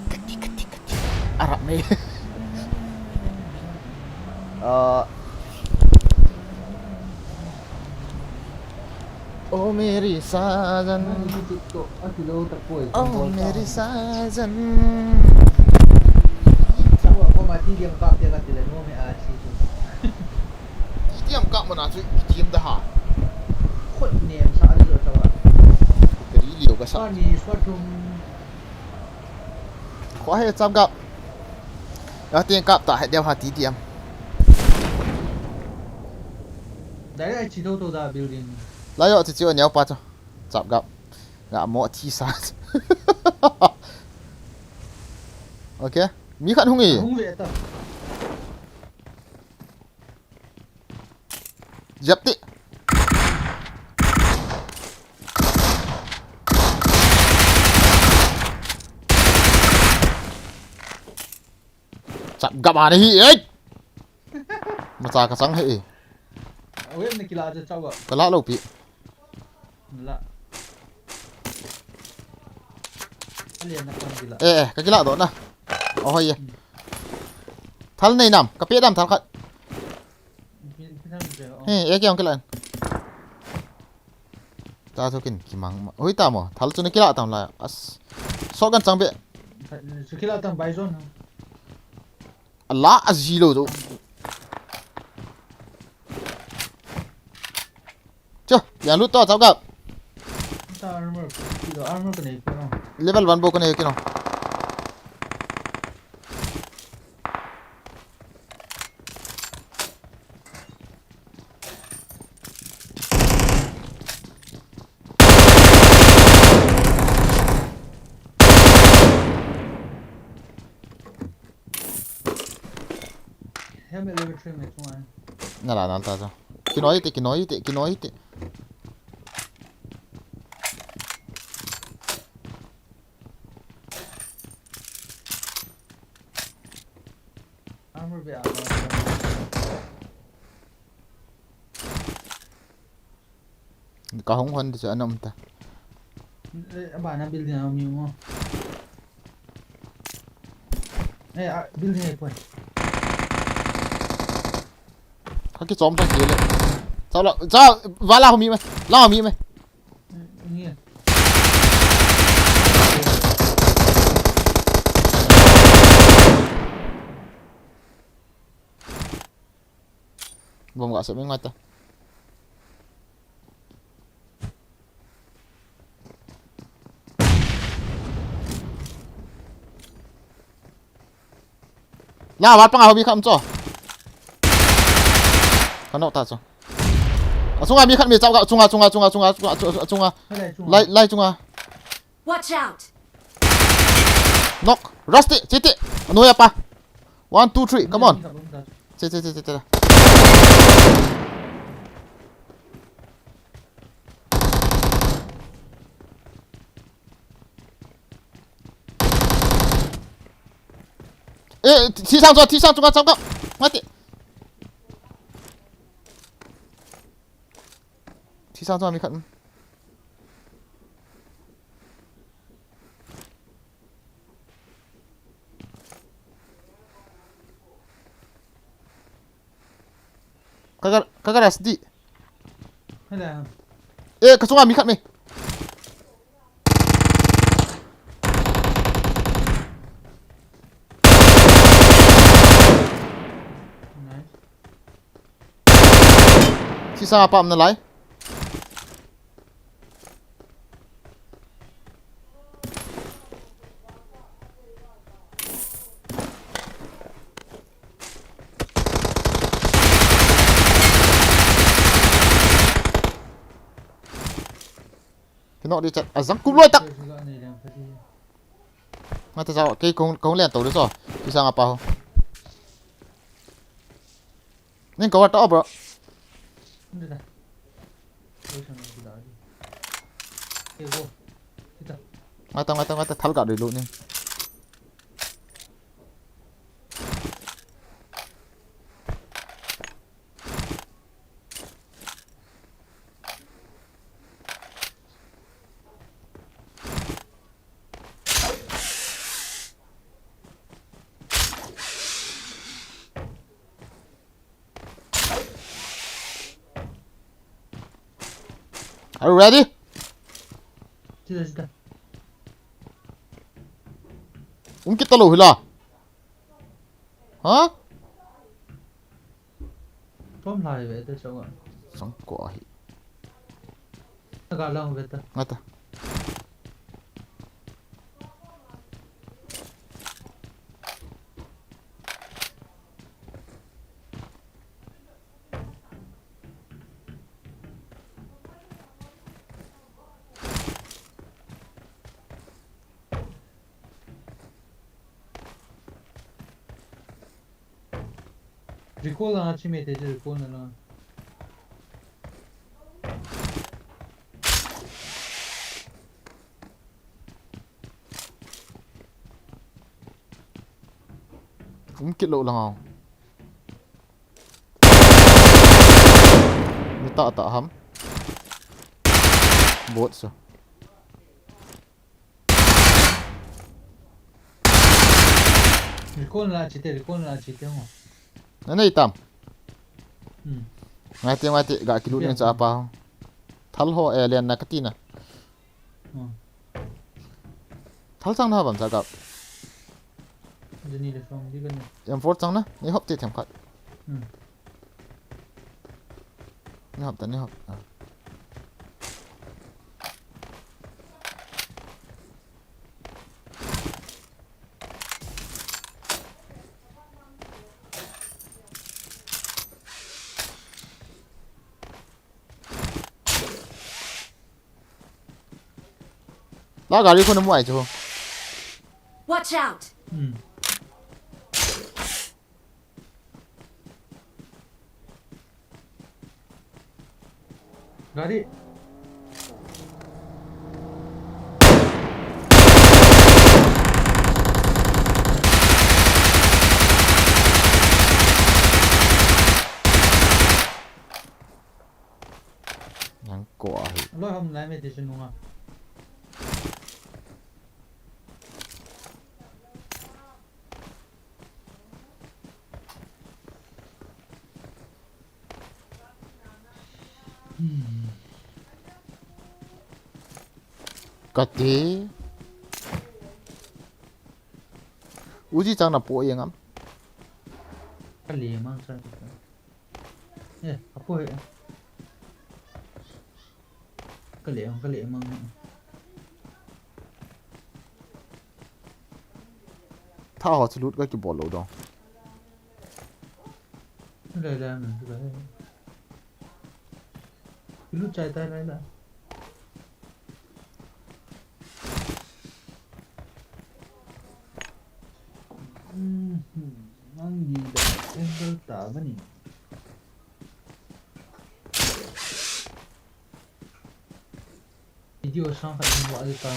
Kati. Arab nih. Oh मेरी साजन Oh मेरी साजन
Tahu aku mati dia kak dia kata dia mau mai aci tu.
Diam kak mana tu diam dah ha.
Kod ni saat itu tahu.
Dari liu ke sa.
Ni suatu
quá hay chăm gặp tiền cặp tại đeo hạt tí điểm
đấy là chỉ đâu tôi ra building
lấy rồi thì chưa nhau pa cho chăm gặp ngã mỏ chi sát ok mi khăn không nghỉ
không về tao
dập đi chạm gặp à này ấy mà sao cả sáng hệ
ôi này kila cho cháu gọi
cái lá lâu bị
là liền là con kila
ê cái lá đó nè ôi thằng này nằm cái phía nằm thằng khác ê cái ông cái lần ta thôi kinh mang ôi ta mà thằng chỗ này cái lá tao là so gan trang bị
kila tao bay zone
Allah azilo rồi chưa nhà lút to cháu gặp
tao armor cái này phải không
level 1 bộ cái này kia nào
helmet level 3 mate one
nè là nó ta sao cái nói tí
armor về
có không hơn thì sẽ ăn ông ta
bạn đang building nào nhiều không ê building này quên
cái xóm thằng kia này sao vá lao mi mày lao mi mày
nghe
vòng gọi sẽ bên ngoài ta lao vào bằng mi khăm cho con nọ ta cho chung mi khăm mi sao gạo chung lai chung
Watch out!
knock rusty chết đi nuôi apa 1 2 3 come on chết ê thi sang chung gạo mati thi sang cho mi khăm kagak SD
hay là
cái chung mi khăm mi thi sang apa am nalai cái nọ đi chặt à răng cúm lôi tắc mà tại sao cái công liền tổ đấy rồi thì sao apa nên có to bro ngay ta tháo cả đời luôn đi Are you ready?
Chưa.
Kita lo hila. Hả?
Tóm lại vậy tôi sao gọi.
Sống quả.
Nó gọi lòng vậy ta.
Ngata.
recall là chỉ mấy thế chứ recall là
cũng kết lộ là hông mi ta hắm bot so
recall là chỉ thế không
này tam
ừ
ngai te ga kilut ni cha pa thal ho alien na katina thal sang na bam cha ga
Jenny le from đi gần
em fort sang na ni hop te them khat
ừ
ni hop ta ni hop la gari ko na mo ai cho
Watch out!
ừ Gari
yang ko ai
lôi hôm nay mấy thế chứ đúng không
ka te uji chang na po yang am
cái lì mang sao nè apa vậy cái lì mang
tha ho chu lut ga ki bol lo do
đây là mình cái lúc chạy tay này là ăn gì đấy em đâu tả với nhỉ video sang phải đi gọi tao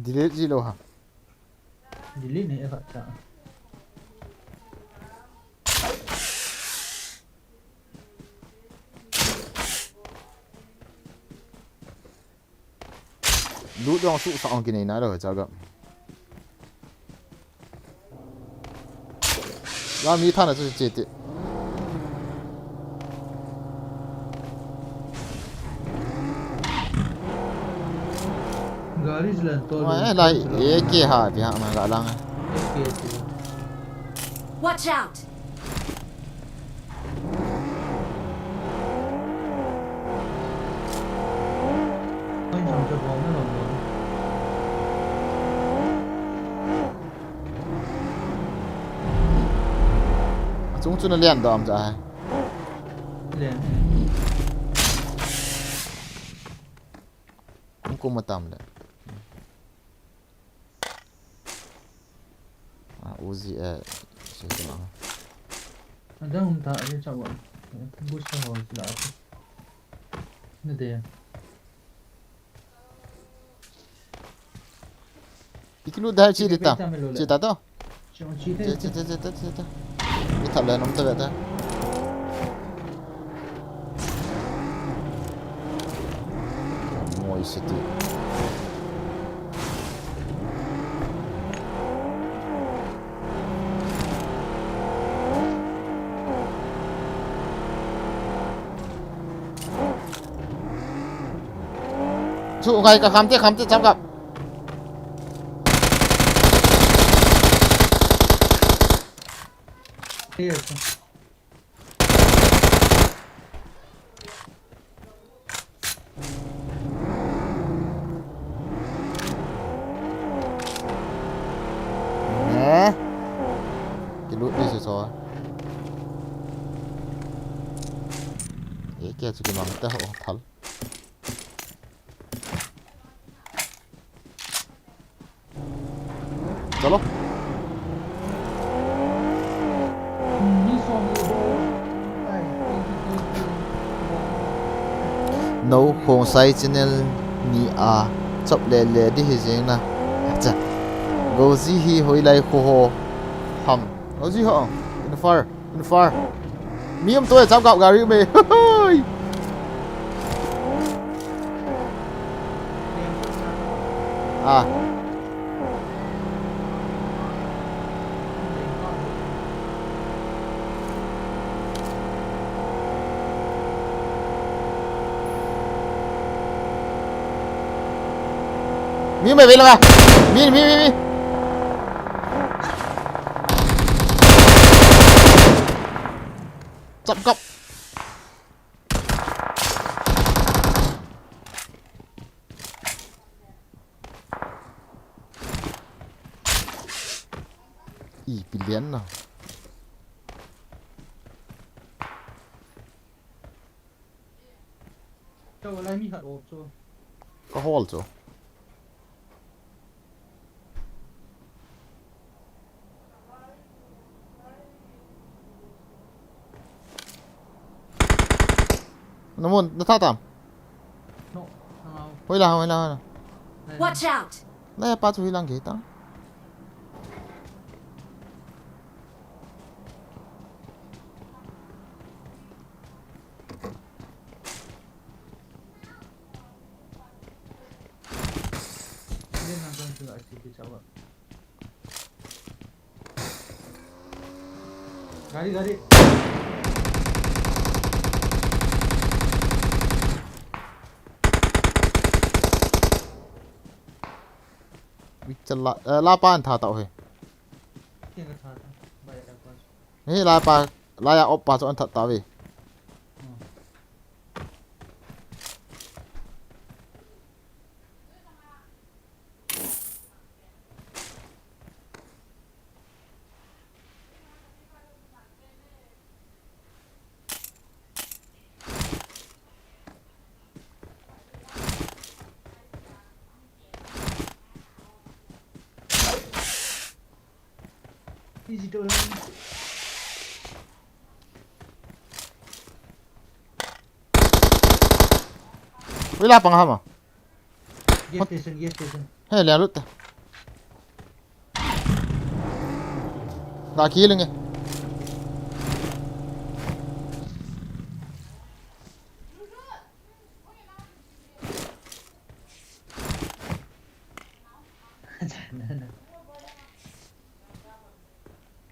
delete ji lo ha
delete này em phải trả
lut dong su sa ong ki nei na ro cha ga la mi ta na zhe jie de
गाड़ी चलान तो
ma lai e ke ha bi ha ma ga lang
Watch out!
anh chồng cho bóng nó lòng
chúng chu na lian dom cha
liền
cũng cũng ma tam le uzi se ma
anh đang không thả đi chào bọn bút sao hồi là như thế
ikilu da chi de ta chi ta to
chồng chi
chi
thế
chi chi chi mi thal le nom ta ga ta moi city chu ngai ka kham te cham gặp
thế
nè cái lút đi rồi ấy kia cái mắm ta hộ thල් चलो nấu khung sai channel ni a chop le đi hi jeng na cha gozi hi hoi lai kho ho ham gozi ho in far miam tôi chắp gạo gà ri me à mi mày về là mi chậm cọc bị liến nào có hole chưa nó muốn nó thắt tạm hoi la
Watch out!
này pa chui lang kita
गाड़ी
challa la pan tha tao he ni la pa la ya op pa cho an that ta ve
digital
wala pang hama
gas station
he le lut da ki lenge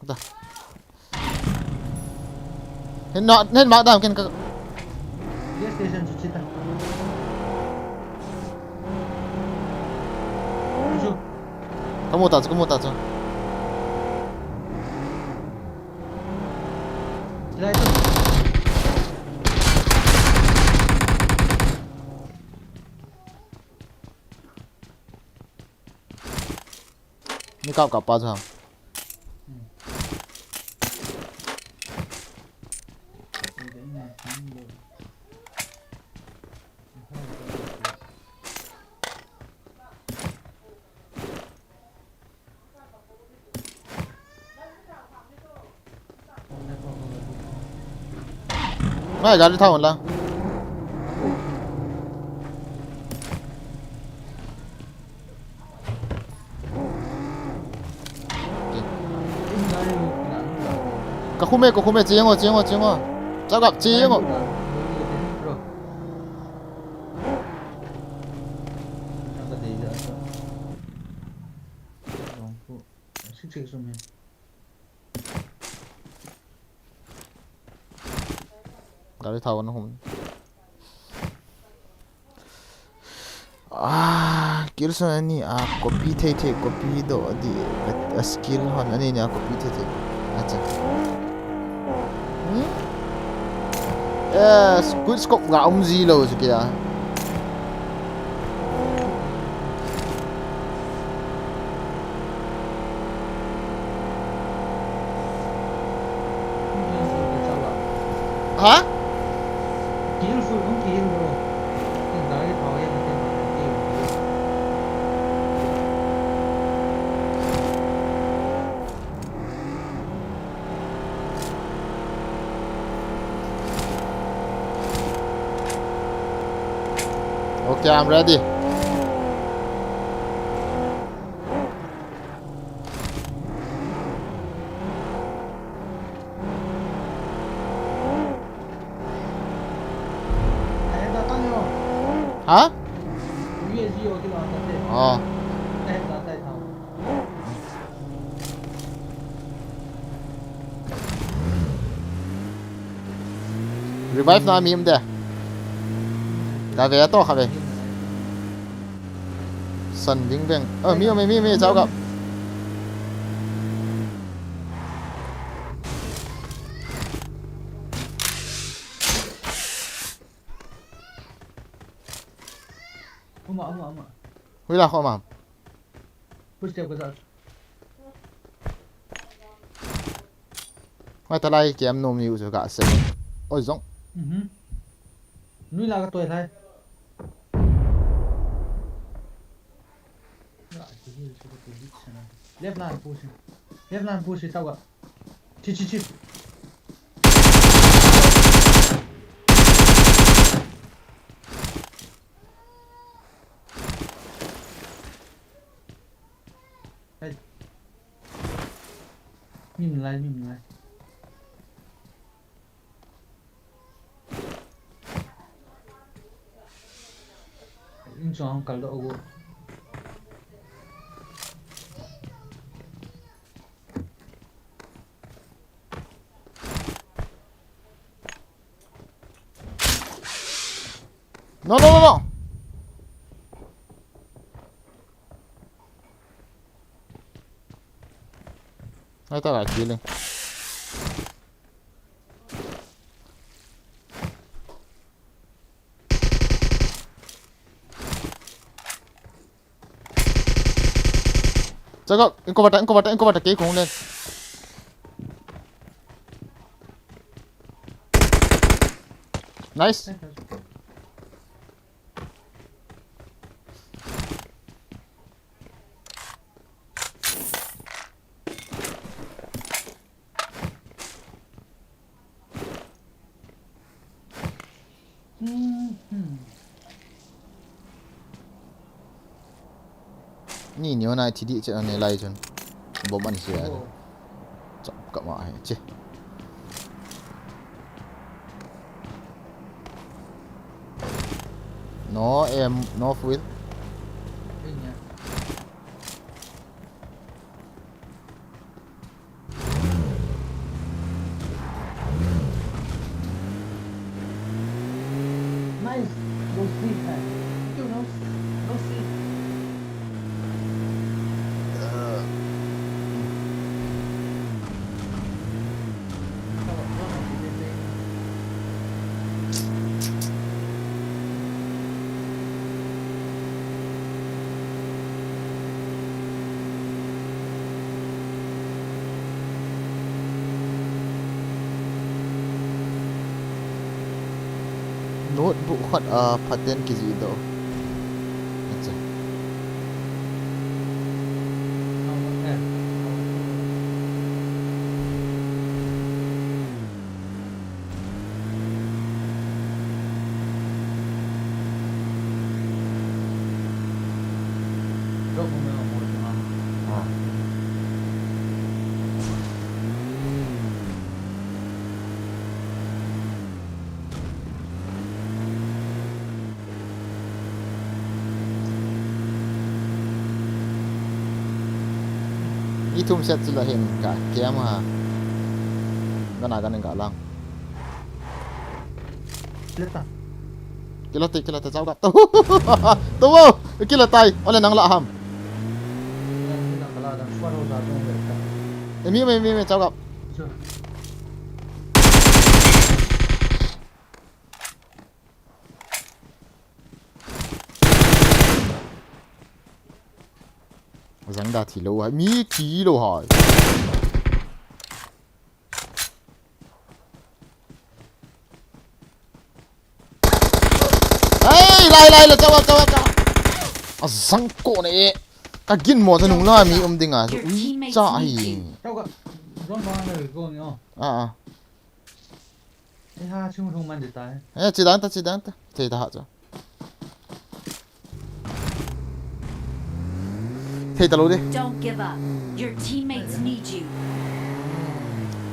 da hen ma da ken ka
gas station cuci
kamu ta cho
Lah itu.
Ni kau kapal sao? Này gắn đi thao là có khu mê chiếng rồi cháu gặp chiếng rồi dari tahun hum kirso ani copy the copy do di skill hon ani ni copy the acha good scope ga gì lo chứ kìa hả Okay, I'm ready.
Anh ta tăng vô.
Hả?
위에 지요 여기로 안 갔대.
Ờ.
anh ta tay thầu.
Revive nó mìm đây. Đã về to hả vậy? Sân vinh vinh. Mi sao gặp?
엄마.
Huy là không mà.
Push cái
Ngoài ta lại kiếm nôm nhiều rồi cả xem. Ôi giống.
Núi là cái tuổi thay. Left line push sao gặp? Chi. Mìm lại. Anh chọn cả độ của.
No. Ngay ta lại killing. Jaga, engkau batak ke kong lên. Nice. Ni nhiều này thì đi chơi này lại chun. Bom ăn xỉa. Chậm cậu mà chứ. No em no food.
Nice. No sleep man. No sleep.
Notebook khat paten ki ji do. Acha. Itum set sila hin ka kaya ma ganagan ka lang. Kilata sao gặp. Tumo, kilatay. Wala nang laham. Mi sao gặp. Rắn đà thì lâu hả? Mi ký lâu hỏi. Ê, lại là cháu. À, rắn cổ này. Ta gin mò cho nung la mi đinh à. Ui, chạy.
Cháu gặp. Rón ba người cô nhỉ?
À.
Ê ha, chung không mang được tay.
Ê, chỉ đán ta. Thì ta hạ cho. Thấy tao luôn đi.
Don't give up. Your teammates need you.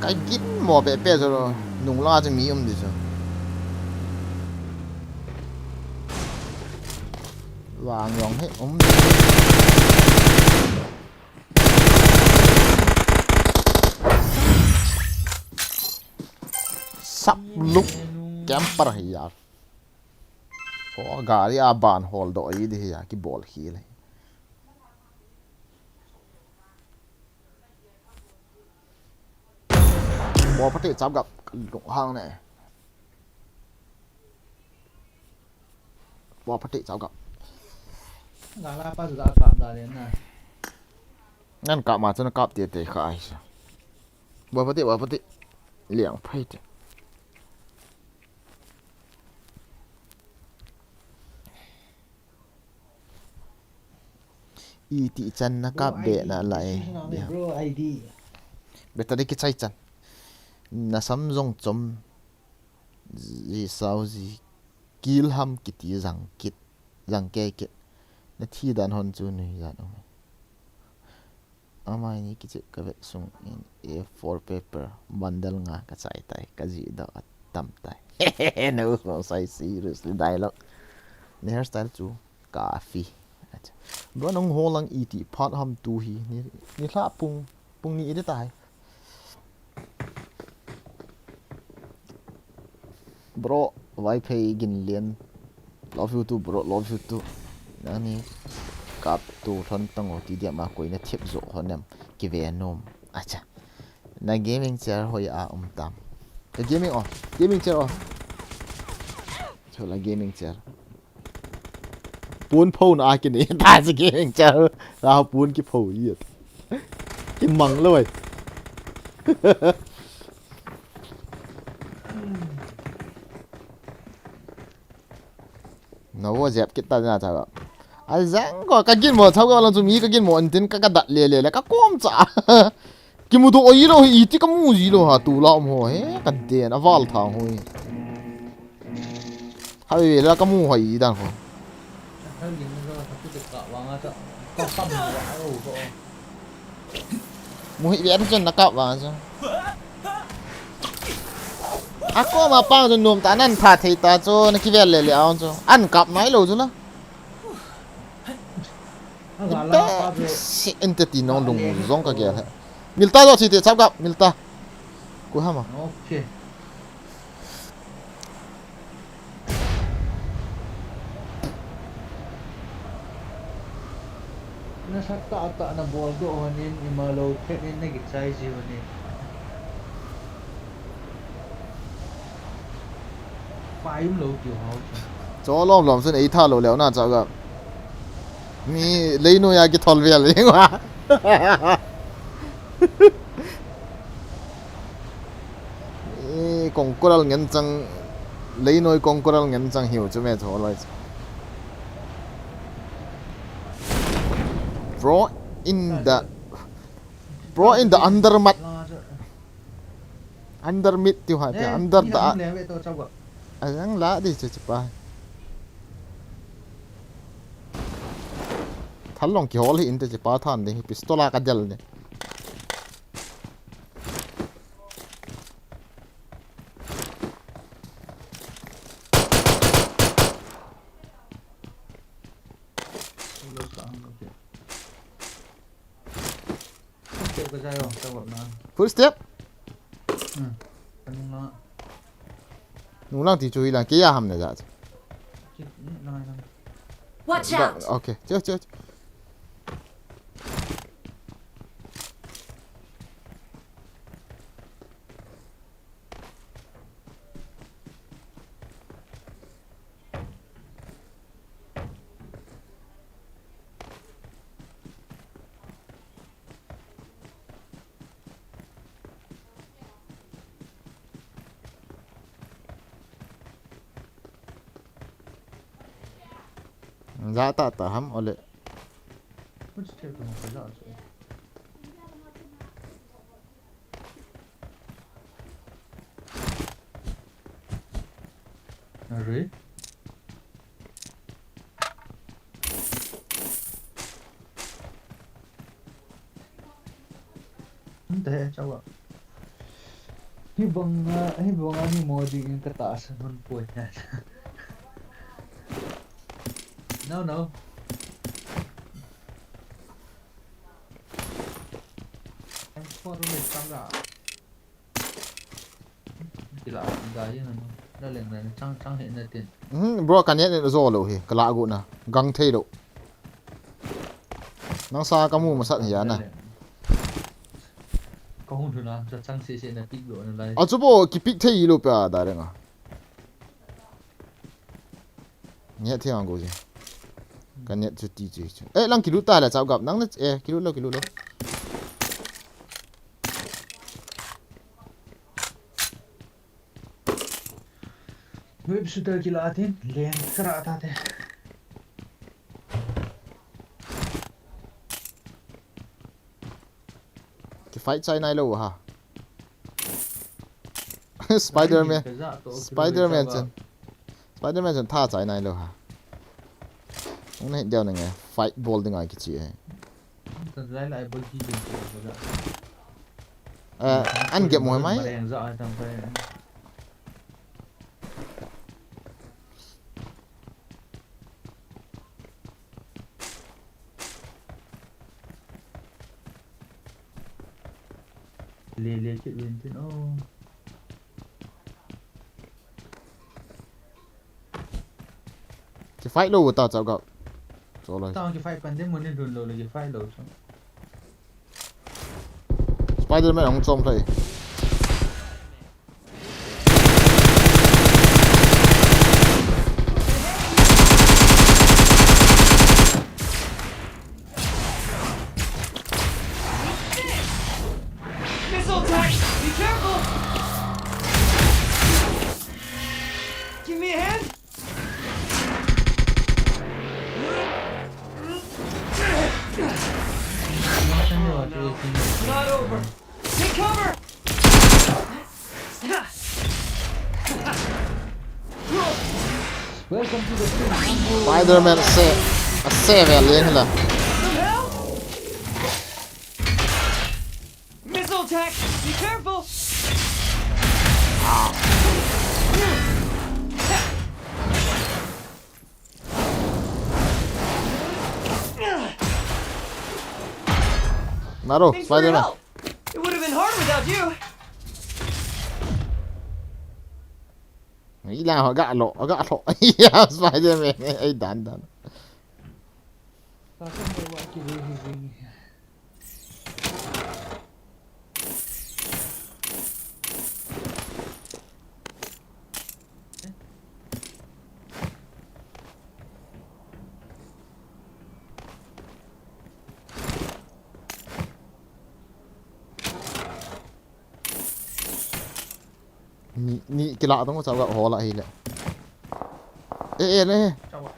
Cái kín mò bẹ bẹ rồi, nung la cho mì đi rồi. Vàng nhọn hết, sắp lúc camper hay यार. Có गाड़ी à bàn hall đó ý đi यार cái ball khí này. Ball phát triển sắp gặp lụng hang này. Ball phát triển sắp gặp.
Gã la pas đã cảm đã đến này.
Ngăn cặp mà cho nó cặp tiệt tiệt khai. Ball phát triển liang phải chứ. Y tị chân nó cặp bẹ nó lại.
Bro ID.
Bây giờ đi cái chạy chân. Na samsung chom gì sao gì kill ham kiti rằng ke kit na thi dan hon chu ni ya no amai ni ki ka ve sung in A4 paper bundle nga ka chai tai ka ji da tam tai no sai seriously dialogue ni hairstyle chu coffee do nong holang iti phat ham tu hi ni hla pung ni de tai bro wifi gin lien love you too bro love you too nani kap tu thon tang ti dia ma koi na thep zo honem ki ve nom acha na gaming chair hoi a tam the gaming chair on chola gaming chair pun phone a ki ni ta se gaming chair ra pun ki pho yi ki mang loi nó vô dẹp kita na cha ai zang ko ka gin mo thau ga lang chu mi ka gin mo an tin ka dat le ka kom cha ki mu do oi lo hi ti ka mu ji lo ha tu la mo he ka de na wal thang hoi ha we la ka mu hoi dan ho
Nó nhìn nó thật sự cả vàng á, có tâm quá rồi cô.
mu hi bien chen na ka wa cha ako ma pa chu nom ta nan tha thei ta chu na ki ve le ao chu an kap mai lo chu la
Nó là pas rồi.
si entity non lung zong ka ge milta do chi te chap gap milta ku ha ma
Ok. Nó sắp tạ nó bol độ nên mà lâu thế nên nó cái size gì vậy? Phải lâu kiểu hậu.
cho lom sun ei tha lo leo na cha ga mi leino ya ki thol vel le wa e kong koral ngen chang leinoi kong koral ngen chang hiu chu me cho lai bro in the under mid tiêu ha te under ta ang la di che pa thalong ki hol hi in te che pa than de pistola ka jal ne full step nung lang ti chui lang kia ham ne ja
Watch out!
okay chưa giá ta ham ole
Rồi. thế cháu ạ hy vọng anh mua đi cái tạ sản hơn cuối nha no em có rồi mình xong rồi chỉ là cái gì nữa đó là trăng hiện ra tiền
bro kan yet zo lo hi kala gu na gang thei lo nang sa kamu masat hiya na
có hôn thuyền nào cho trăng sẽ là tích độ này
a chu bo ki pik thei lo pa da renga nhẹ theo anh cô gì kan yet chu ti chu e lang ki lu ta la chao gap nang na e ki lu lo
web sudah gila tin leng kerat tadi
ki fight chai nai lo ha Spider-Man chen tha chai nai lo ha ông này đeo này nghe fight ball dengan cái chị ấy
Tadi lại bagi jemput
anh game mau main
yang zak sampai lele cik bentin
cái fight lo của tao chao gạo rồi rồi
tao cái fight pandai mana dulu lagi fight lo
Spider-Man ông trông thấy
Missile attack! Be careful! Give me a hand! Not over! Take cover!
welcome to the stream
Spider-Man xe về liền là
Some help! Missile attack! Be careful!
nào đâu
Thanks for your
Spider-Man
help! It would have been hard without you!
nghĩ là họ gạ lộ Spider-Man ấy đàn
tao không biết what to do here
ni cái lọ tao có chao gạo hồ lại lại ê này
cháu ạ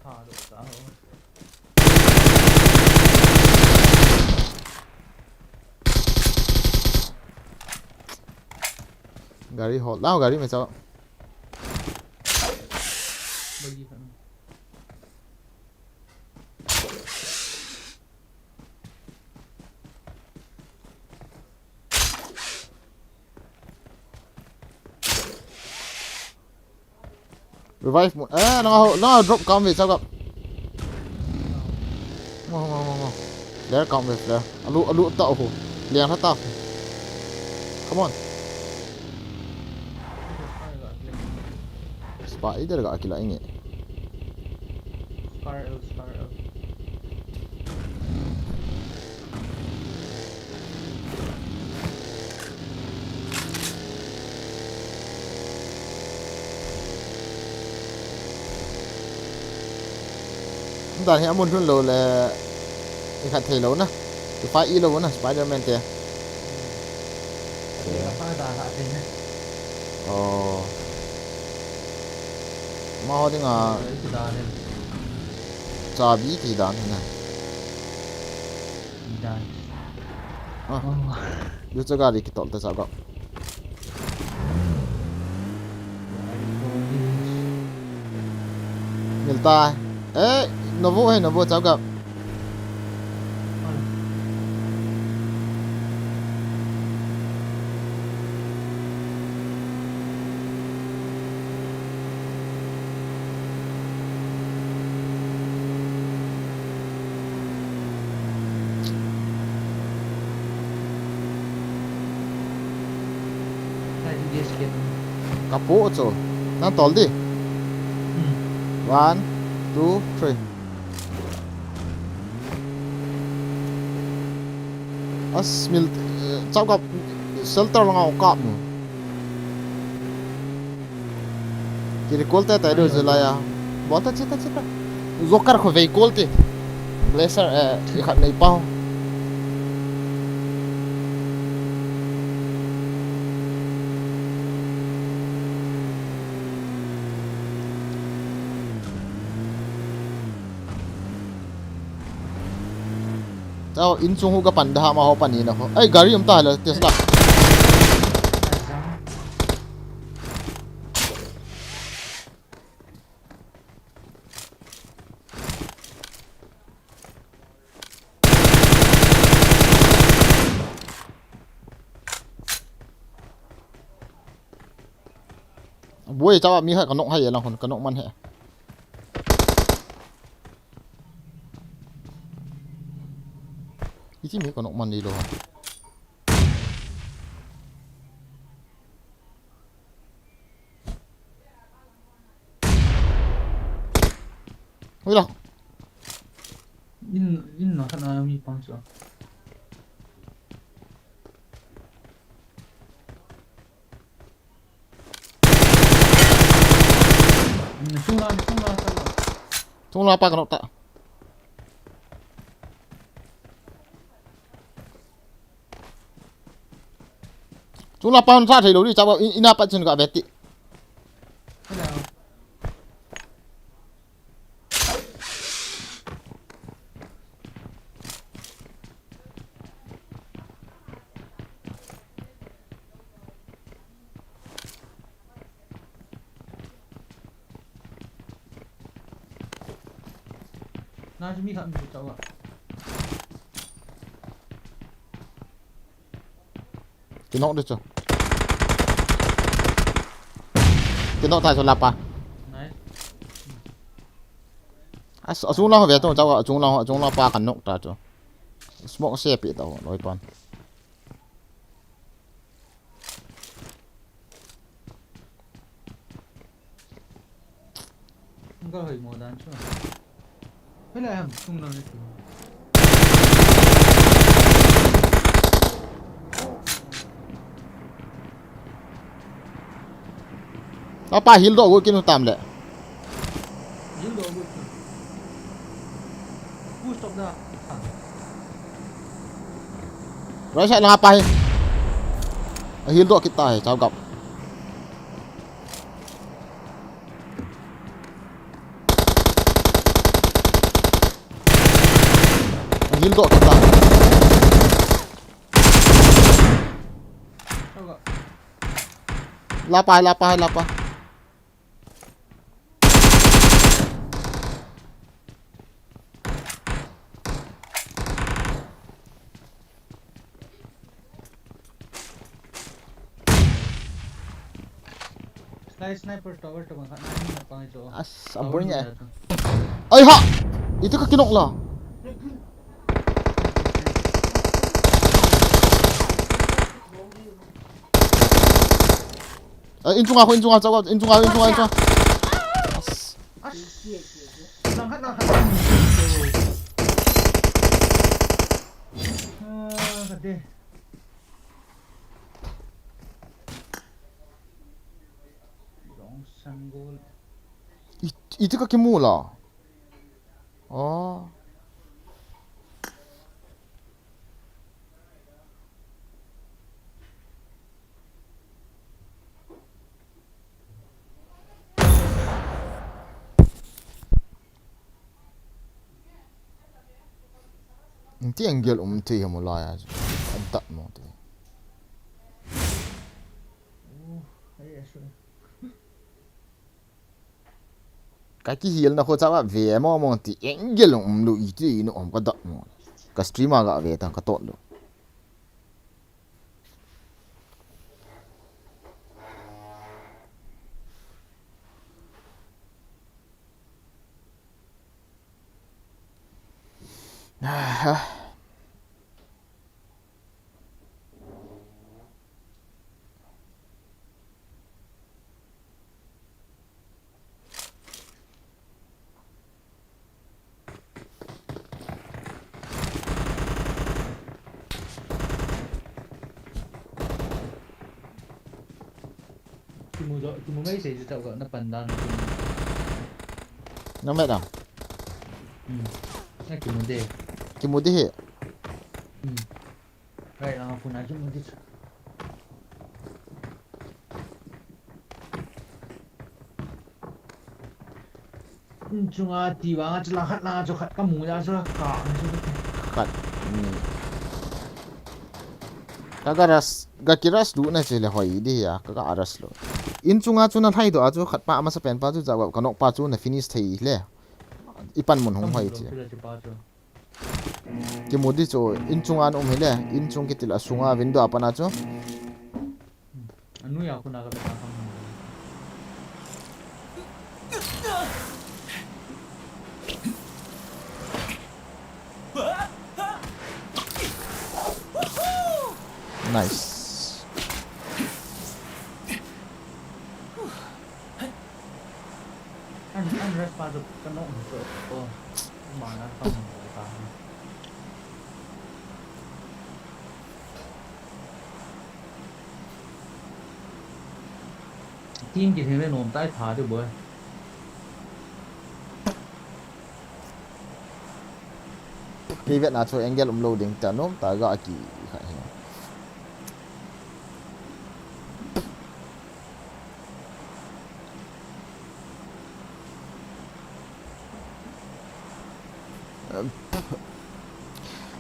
thả độ xã hội
gari hồ lao gari mày sao
bagi kan
revive một nó drop con về sao gặp mau để con về để alu tao hồ liền hết tao come on Spider gak kila ini
Scar L
dan hi amun thun lo le ikhat thei lo na cái fight i lo na Spider-Man te
thì apa dah tak ada
oh mau đi ngà
sudah ada
cha bi thì dan na
chán.
Đưa cho gà đi cái tọt tại sao gặp. Người ta. Ê, nó vô cháu gặp. Kaput so. Nang tol di. 1, 2, 3. As mil cháu gặp shelter lang ako kap mo. Kiri kolte tayo do zulaya. Bota chita. Zokar ko vei kolte. Blazer ikhat na ipaw. Tao in chung hu ka pandaha ma ho panin ako. Ay gari ta hala Tesla. Buổi cháu mi hay kanok hay lang hon kanok man he. Iti mi kanok man dilo. Ui lah.
In nó khăn mi pang so.
Tung la pa kanok ta. Tung la pa sa thầy đâu đi cháu ina pa chen ka beti.
Na mi khăn mi cháu ạ.
Kinok đi cho. Kinok ta cho la pa.
Đấy.
Asung la ho ve to cháu chung la pa kanok ta cho. Smoke xe pi tao loi pan.
Không có hơi màu đen chứ. Thế là em không nói được.
Apa hil do go kinu tam le.
Dính đồ bụi. Push stop ra.
Rồi sẽ là apa hi. Hil do kita hai cháu gặp. Hil do kita. Lapa.
Sniper tower to bangka na pang ito.
Sabornya. Ay ha. Itu ka kinok la. Injung ako cháu injung.
Nangkat. Gede. Sanggol.
Itu ka kimula. Oh. ti angle ti mo la ya da mo te kaki hiel na ko cha wa ve mo mo ti angle lu I ti no ka da mo ka streamer ga ve ta ka to lo
Cuma mấy sẽ cho gọi nó phần đàn
no me da
cái cuma deh
ki mo de he
right lah pun aja mungkin cuma tiba aja lah cho khát kamu aja lah kak
kat kagaras gakiras du na chile hoi di ya kaga aras lo in chunga chuna thai do aju khat pa ma sa pen pa chu jawa kanok pa chu na finish thei le ipan mun hong hoi chi ki modi cho in chunga no hele in chung ki til asunga window apana chu
anu ya aku nak kamu
nice
anh rest pa được cái nón rồi mà nó không phải team chỉ thấy nôm tay thả được bơi
ki vet na cho angle loading ta nom ta ga ki khai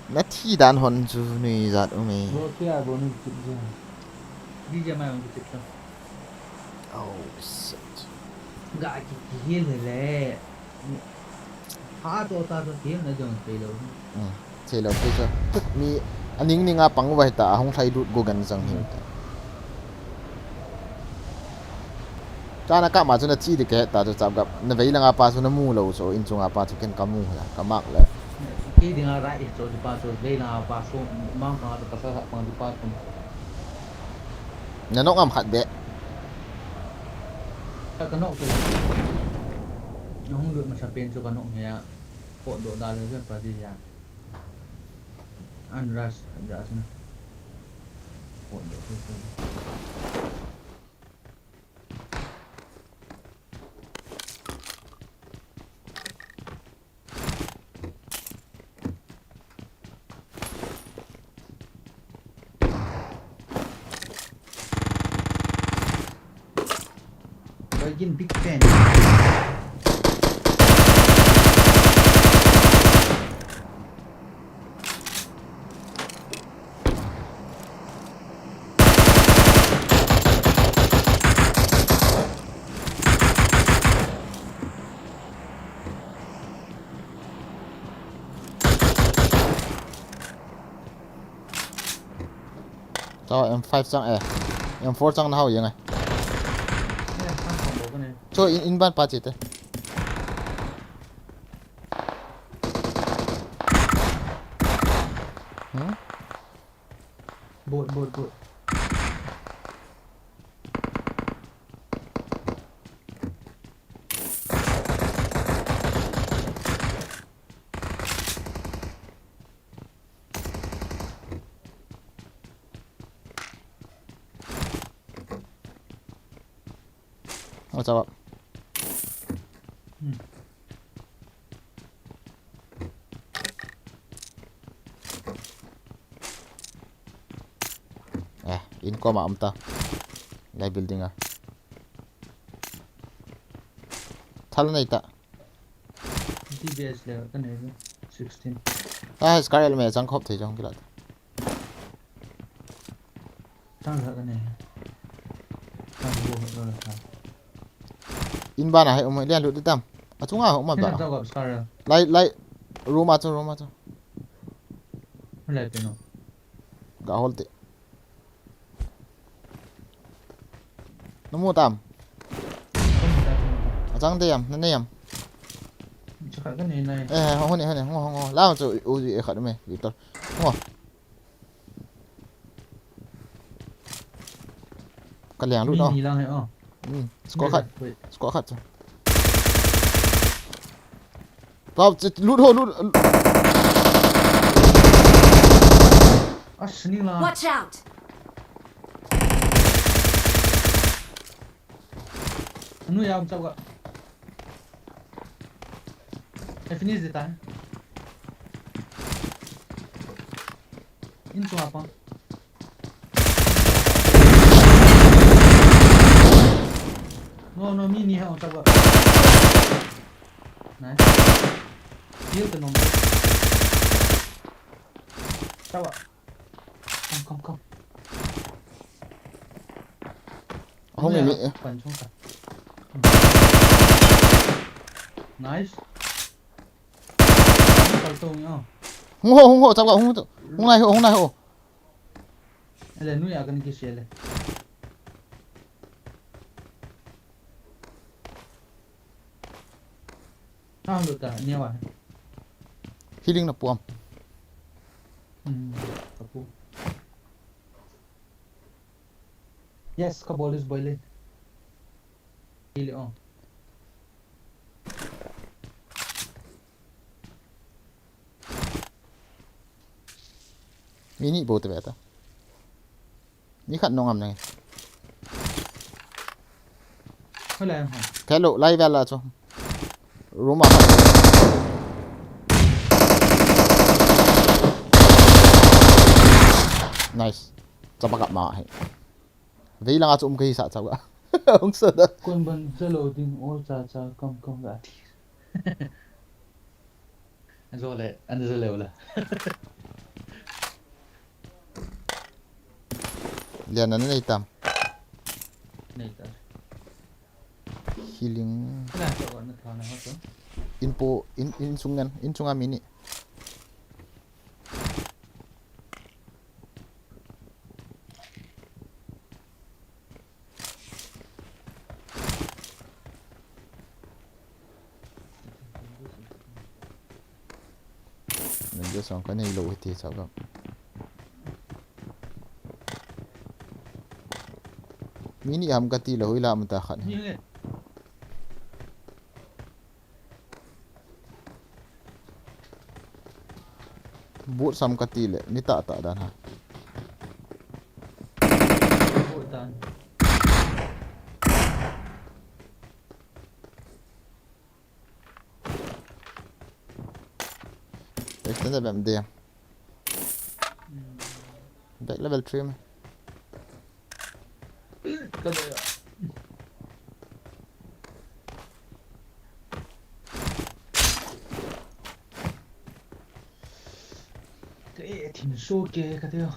na thi dan hon chu ni zat o me
bro kia bro ni chụp ra đi ra mà chụp ra
oh shit
gạ chỉ hiên rồi lẹ phá to ta cho tiếng nó dùng tùy đâu
thế là bây giờ mi anh nín nín bằng vậy ta không thay đút gần rằng hiểu cha nó cả mà cho nó chi thì cái ta cho chạm gặp nó vậy là ngã pa cho nó mua lâu rồi in chung ngã pa cho cái cam mua là cam mắc lại
khi đi ngã ra ít rồi pa cho đây là pa số mang ngã cho ta học bằng pa cho
nó ngầm hạt bé
cái nọ cái nó không được mà sắp bên cho cái nọ này cột độ đa lên rất là gì à ăn ra xem cột độ Virgin Big Fan
cho em 5 trang em 4 trang nào vậy này cho in ban pa chete
bột
sao ạ in qua mà ông ta lại building à thal này ta
TBS là cái này 16
scar element chẳng khóc thì trong cái lật
sang thật cái này sang bộ rồi là sao
in ba này ông ấy liên lụt đi tầm à chúng à ông mà
thế làm
bảo
sao gặp scar rồi
lại room à cho
lại cái nó
gã hole tị nó mua tầm à chẳng đây em nó em
chắc cái này
không lao rồi u gì khát mày Victor không cái lẻng lụt đó
mini lang hay
score khát rồi vào lụt hole lụt
sneak lang
Watch out!
nuôi ông sao vậy finish देता है इनको आप no mini है उनका nice heal the number sao ạ không
không nghĩ
phần xuống cả nice
không hộ sao không này hộ
ele nuôi akan kisi ele không được cả nhiều à
healing là buông
kapu yes ka ball is boiling heal on
mini bộ tự vệ ta ní khẩn nông ngầm này
hơi là em hả
cái lộ lay về là cho rúm mà nice cho bác gặp mà vì là chúng cái sao sao cả không sợ đâu
quân bắn sơ lô tin ô cha công gà rồi lại ăn sơ lều là
liền nó này tầm
này ta
healing
cái này cho nó thằng này hết
info in sungan mini mình just cái này lỗi thì sao không mini ham ka ti lỗi làm ta khẩn
như
bút sam ka ti le ni ta dan ha
hội tàn
extend bam de back level 3 mà
cái này cái thỉnh số kia cái theo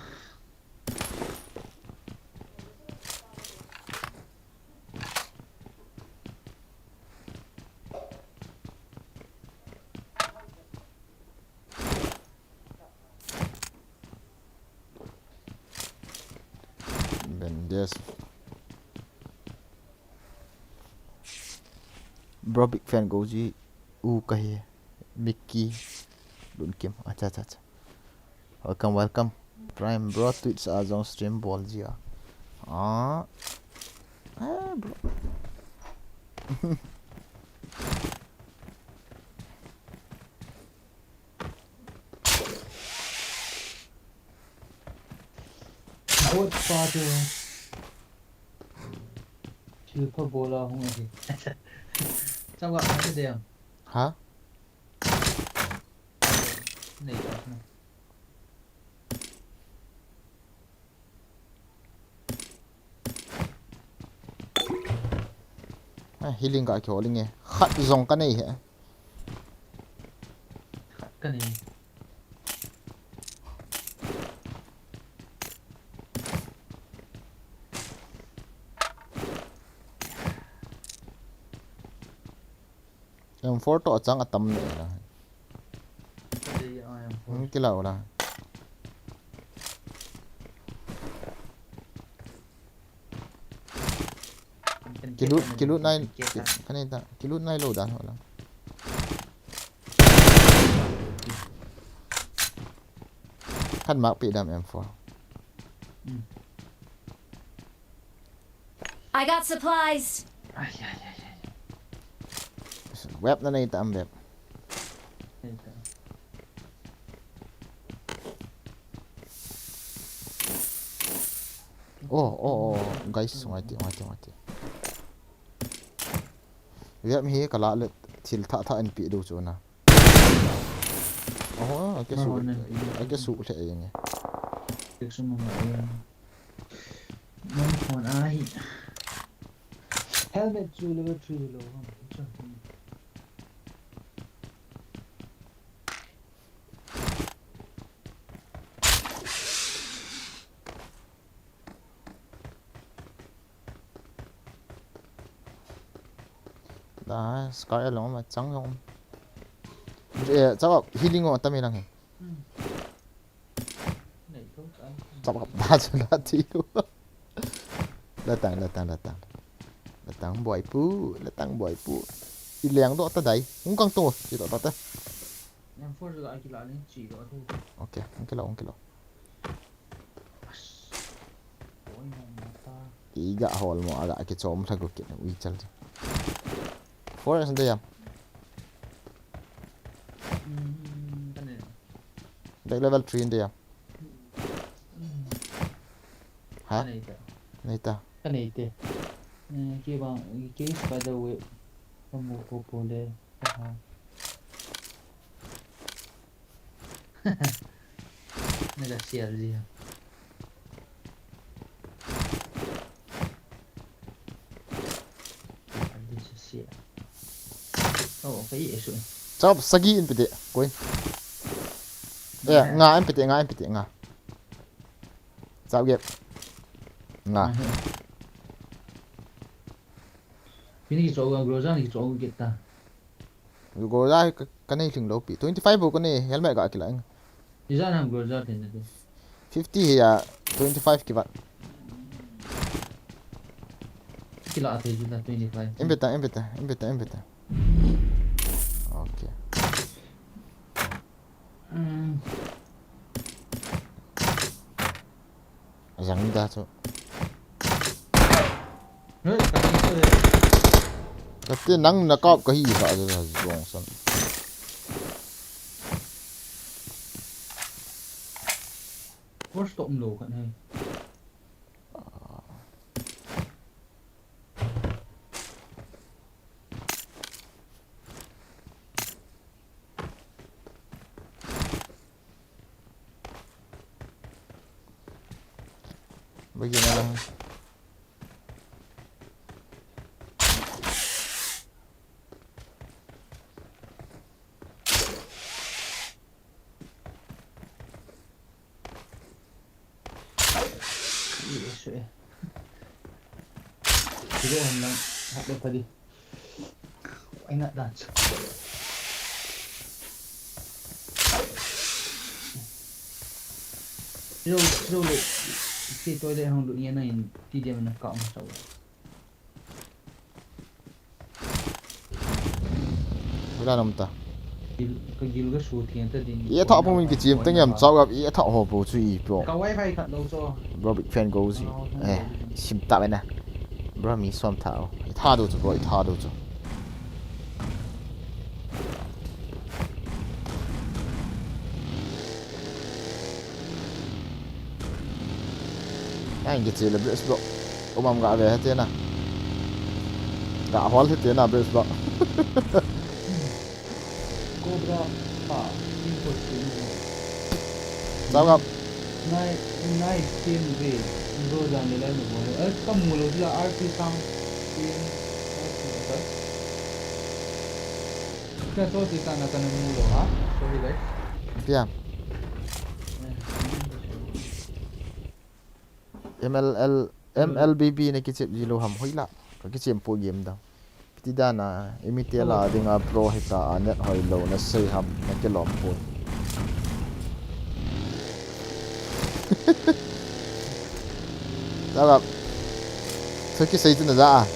ben yes bro big fan go ji u kahi Mickey đun kim acha welcome prime bro tweets as on stream ball ji bro
बहुत बात है शिल्पा बोला हूँ अभी सब आप कैसे दे हम
hả
नहीं करना
healing cả kiểu linh nghe khát dòng cái này hả
cái cái này
M4 to chang atam ne la
đây em
ki lo la kilut nai kan ta kilut nai lo dan hola kan mak pi dam M4
I got supplies.
ai ai ai
web na nei tam web oh guys ngai ti web hi kala le thil tha an pi do chuna cái sụ thế này
được xong rồi mong còn ai helmet chu level 3 lo
đó sky long mà trắng không chắc là healing ngon tâm lang chắc là ba chân là thiếu datang boy pu ilang do ta dai cũng căng to chỉ đó ta
em phô ra cái lá này chỉ đó thôi
ok ông cái lo ý gạ hol mo gạ cái chom thằng cái uy chal forest đây à đây level 3 đây à hả này ta
cái này thì kia bằng cái spider web không một popo đây này là share gì cái gì vậy
chắc sagi in pite coi nga in pite nga sao ghép nga
ini chỗ groza này chỗ kita
go ra cái này thừng lâu pi 25 bộ cái này helmet gạ kila
đi ra làm groza thì
50 ya 25 ki wat
kila thì chúng ta 25
em beta ok rằng ta cho cái tiền năng là có cái gì vậy là dùng xong
first tụm lồ cận hay
bây giờ là
Siguro hanggang haplo pa di. Why not dance? Slowly. Khi tôi đây không được như này thì điểm nó cộng sâu.
ra làm ta
Cái gì cái số tiền tới đi.
ý thọ phong mình cái chim tiếng nhầm cháu gặp ý thọ hồ bổ chú ý bro
Có wifi thật đâu cho.
bro big fan goes chim tạ bên này bro mi xóm thảo tha đồ cho bro tha đồ cho anh cái gì là biết bro ông gạ về hết tiền à gạ hóa hết tiền à biết bro
Cobra pa impossível.
sao gặp
Nai team về rồi ra để lên một cái cầm một lối là RP sang team cái số thì ta là cần mua ha sorry guys
piam MLBB ne kichep jilo ham hoila ka kichem po game da tidana imitela dinga pro hita anet hoilo na sei ham na kelom po Tara Turkey sei tuna da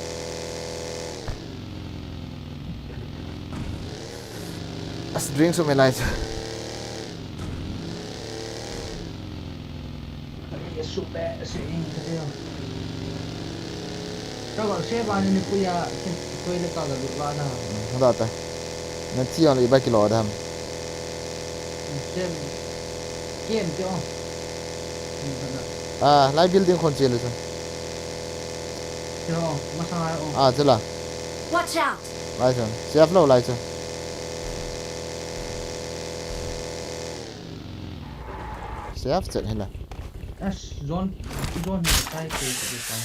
as drinks so me light
super sing dia kalau saya bani ni punya koi le ka ga lurwa na
da ta na ti on iba kilo da
sem game jo
lai building khon chele sa
jo masang
chela
Watch out!
lai sa chef lo lai sa chef chet hela
zone sai ke sa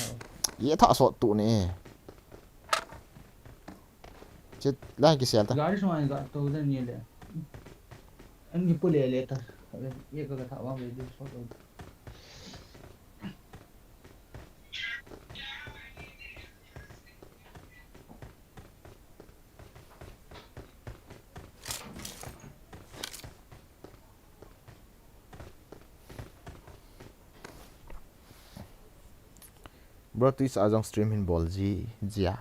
ye tha so tu ne chet lai ki sel ta
गाड़ी समाने का तो उधर नहीं ले अन्य पुले लेता ये का था वहां पे जो सो
bro tu is ajong stream in ball ji jia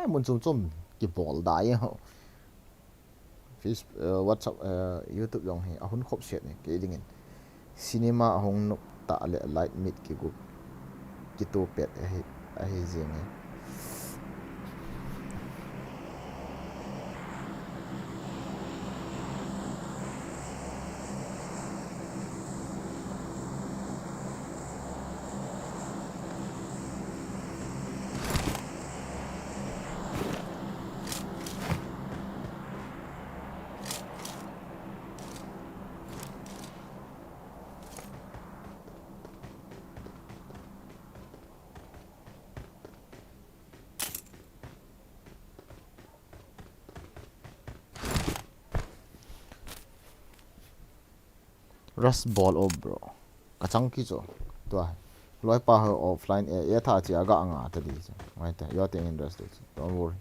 mun chum ki ball da ye ho face whatsapp youtube jong he ahun khop set ne ke dingin cinema hong no ta le light mid ki gu ki to pet a he jeng Rust ball oh bro kachang ki cho to loi pa her offline e tha chi aga anga ta di right you are taking interested don't worry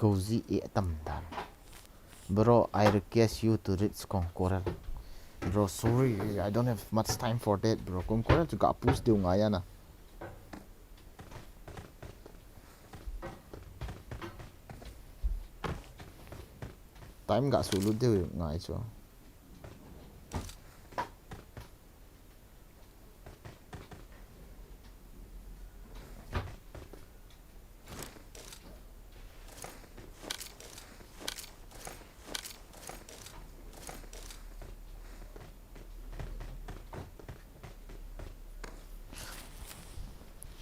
Gozi Edam Nah. Bro, I request you to read Concorel. Bro, sorry, I don't have much time for that, bro. Concorel juga push dia ngaya na. Time gak sulut dia ngai cho.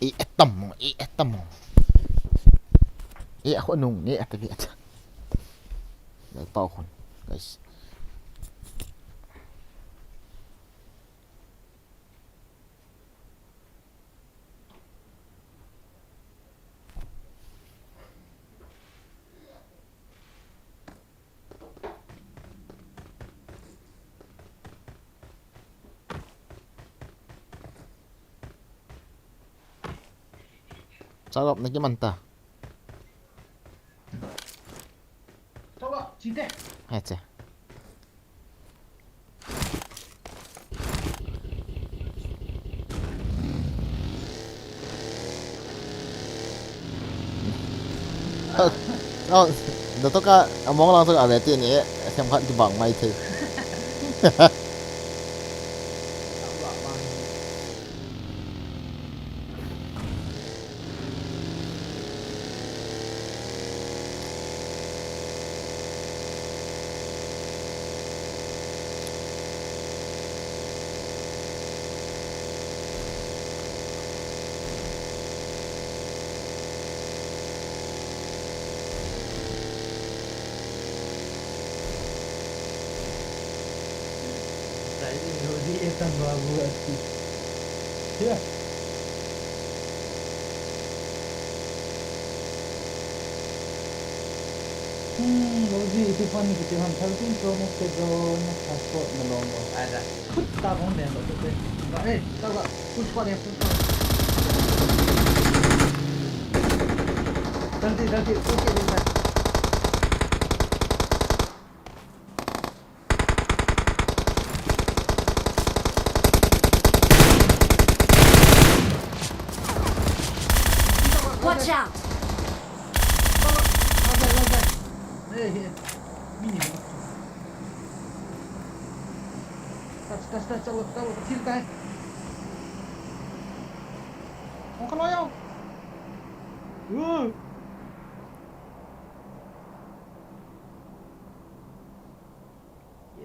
Edam ako nung tapi at nagpao ko guys Sarap na kimanta.
Coba, cinta.
Acha. Dato ka among lang to avete ni xem khat ki bang mai the.
Rosie Edam Babu ati. Ya. Rosie itu funny kita ham 13 Pro Max ke drone passport melongo ada. Tak boleh deh lo tu. Tahu tak? Push kau. Nanti okey deh.
Watch out!
Mini. Tas, tahu kecil kan? Oh kalau yang.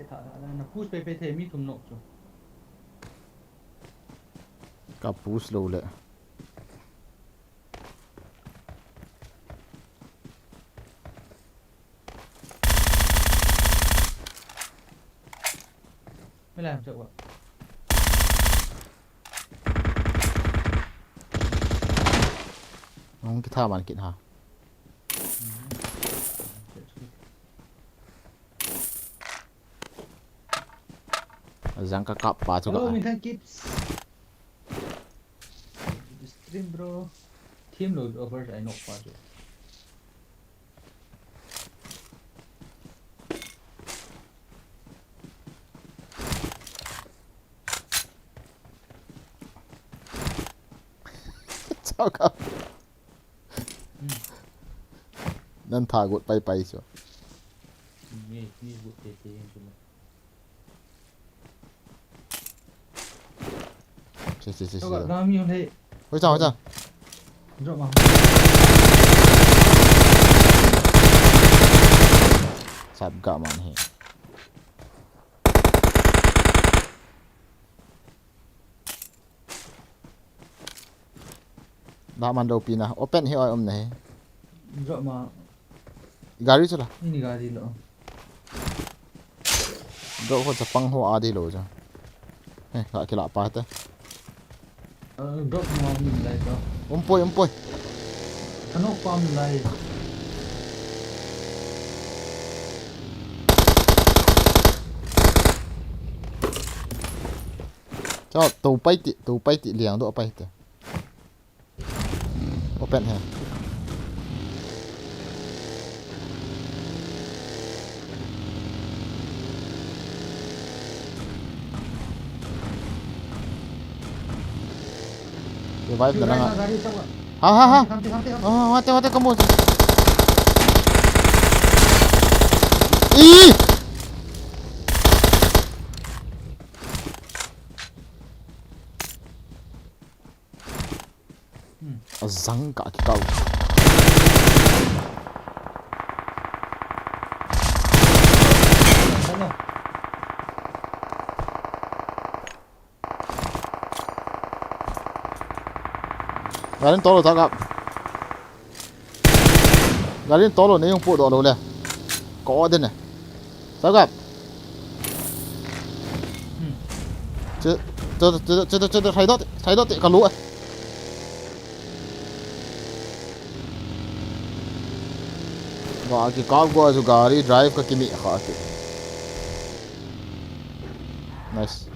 Tak ada. Push PPT mi tum nok tu.
Kapus lo le.
Mới làm chậu ạ.
Không cái thao bàn kiện hả? Giang ka kap pa juga.
Hello, Mintan Kids. Stream bro. Team load offers I know pa tu.
Sao ka? Nan thagot pai cho.
Ni buat PT yang cuma.
Cik.
Kau kat Rami on hai.
Hoi chang.
Drop mah.
Sab ga man he. Dah man do pina. Open he oi ne.
Drop mah.
Gari chala.
Ini gadi lo.
Do ho chapang ho adi lo cha. Ka kila pa ta.
Drop mah min lai tu.
Umpoi.
Ano pam lai.
Cho tàu bay ti liang do pai ta. Open he. Revive na nga.
Gadi cakap.
Ha.
Hanti.
Oh, mati kamu. Ih! Azang kaki kau.
Sana.
Galing tolo tagap. Galing tolo ni yung puto lo le. Ko din eh. Tagap. Chứ thay đó cả lũ. Và cái car qua जो गाड़ी drive का किमी खाते. Nice.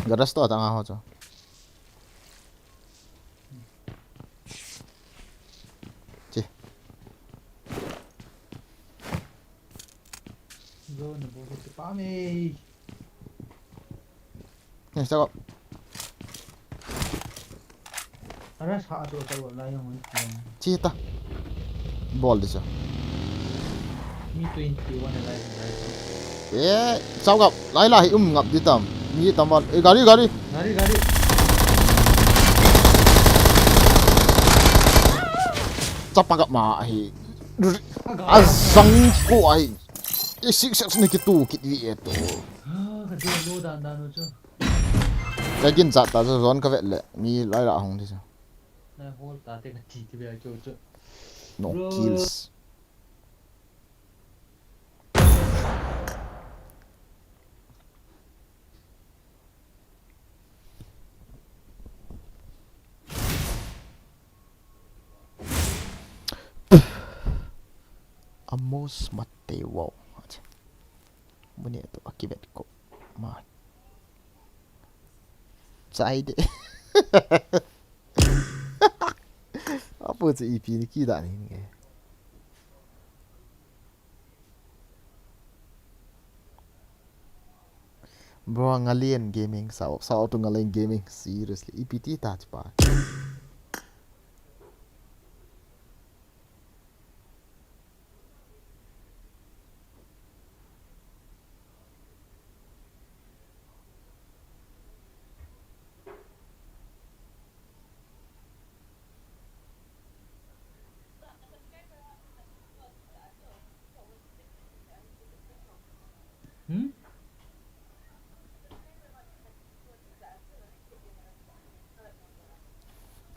Garas to tanga ho cho. Chi.
Go na bo tu pa me.
Nè sao?
Aras ha tu tahu lai yang ni.
Chi ta. Ball đi cho.
Mi 21 lai.
Eh, sao gặp? Lại lại ngập đi tầm. Ni tầm vào. Gari.
Gadi.
Chapa gặp mà hi. Azang ko ai. Six ni kitu kit vi eto.
Kedua lo dan tu.
Lagin zat ta zon ka vet le. Mi lại lại hong đi cho.
Na hol ta te ka ti ti bia cho.
No kills. Smatte wow. Bunyi tu akibat kok. Ma. Cai deh. Apa tu EP ni kita ni? Bro ngalian gaming sao tu ngalian gaming seriously EPT tak cepat.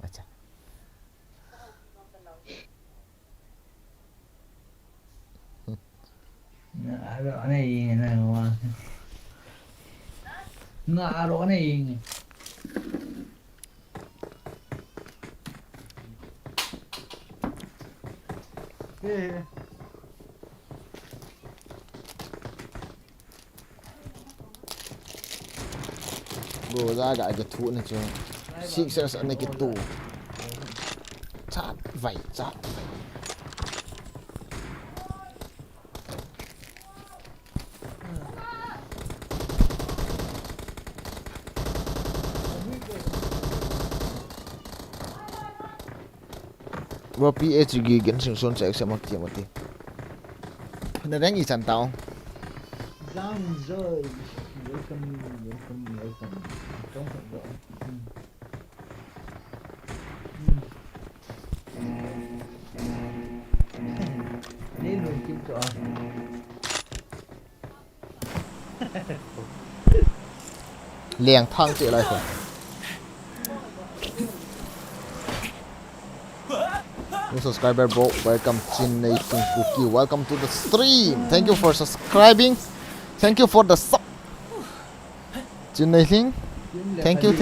Acha.
Nggak ada ini nama. Nggak ada ini.
Bro ra gãi cái thú này chứ. Xịn sẽ này cái tủ. Chát vậy chát. Bro PH ghi gần sinh son chạy sẽ mất tiền. Nó đánh gì chẳng tao.
Giang rơi. Welcome. Don't forget. Ini luôn kim cho.
Liang thang chạy lại rồi. New subscriber bro, welcome Chin Nathan Cookie, welcome to the stream. Thank you for subscribing. Thank you for the sub. Chin Nathan, thank you.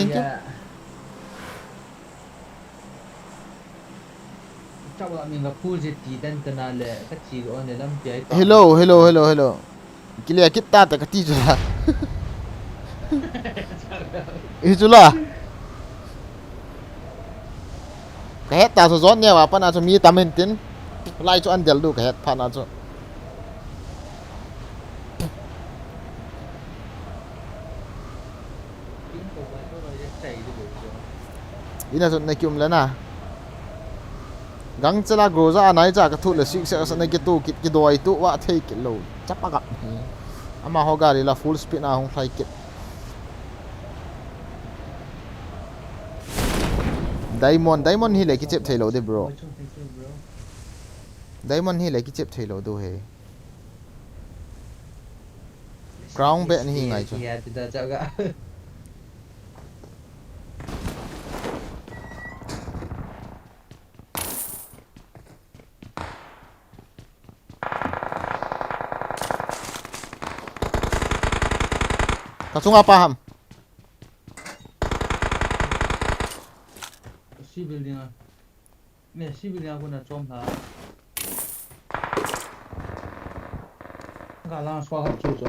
Hello. Kili kita tak kati juga. Itulah. Kahet ta so zon nya wa pana so mi tamentin. Lai cho an del du kahet pana so. Ina so na kyum lana. Gang chala groza anai cha ka thu le sik se na ki tu kit ki doi tu wa thei ki lo. Chapa ga. Ama hoga ri la full speed na hong thai kit. Diamond hi le ki chep thei lo de bro. Diamond hi le ki chep thei lo do he. Crown bet ni ngai cho. Kasung apa ham?
Si building ah. Ni si building aku nak com ha. Galang swag chu chu.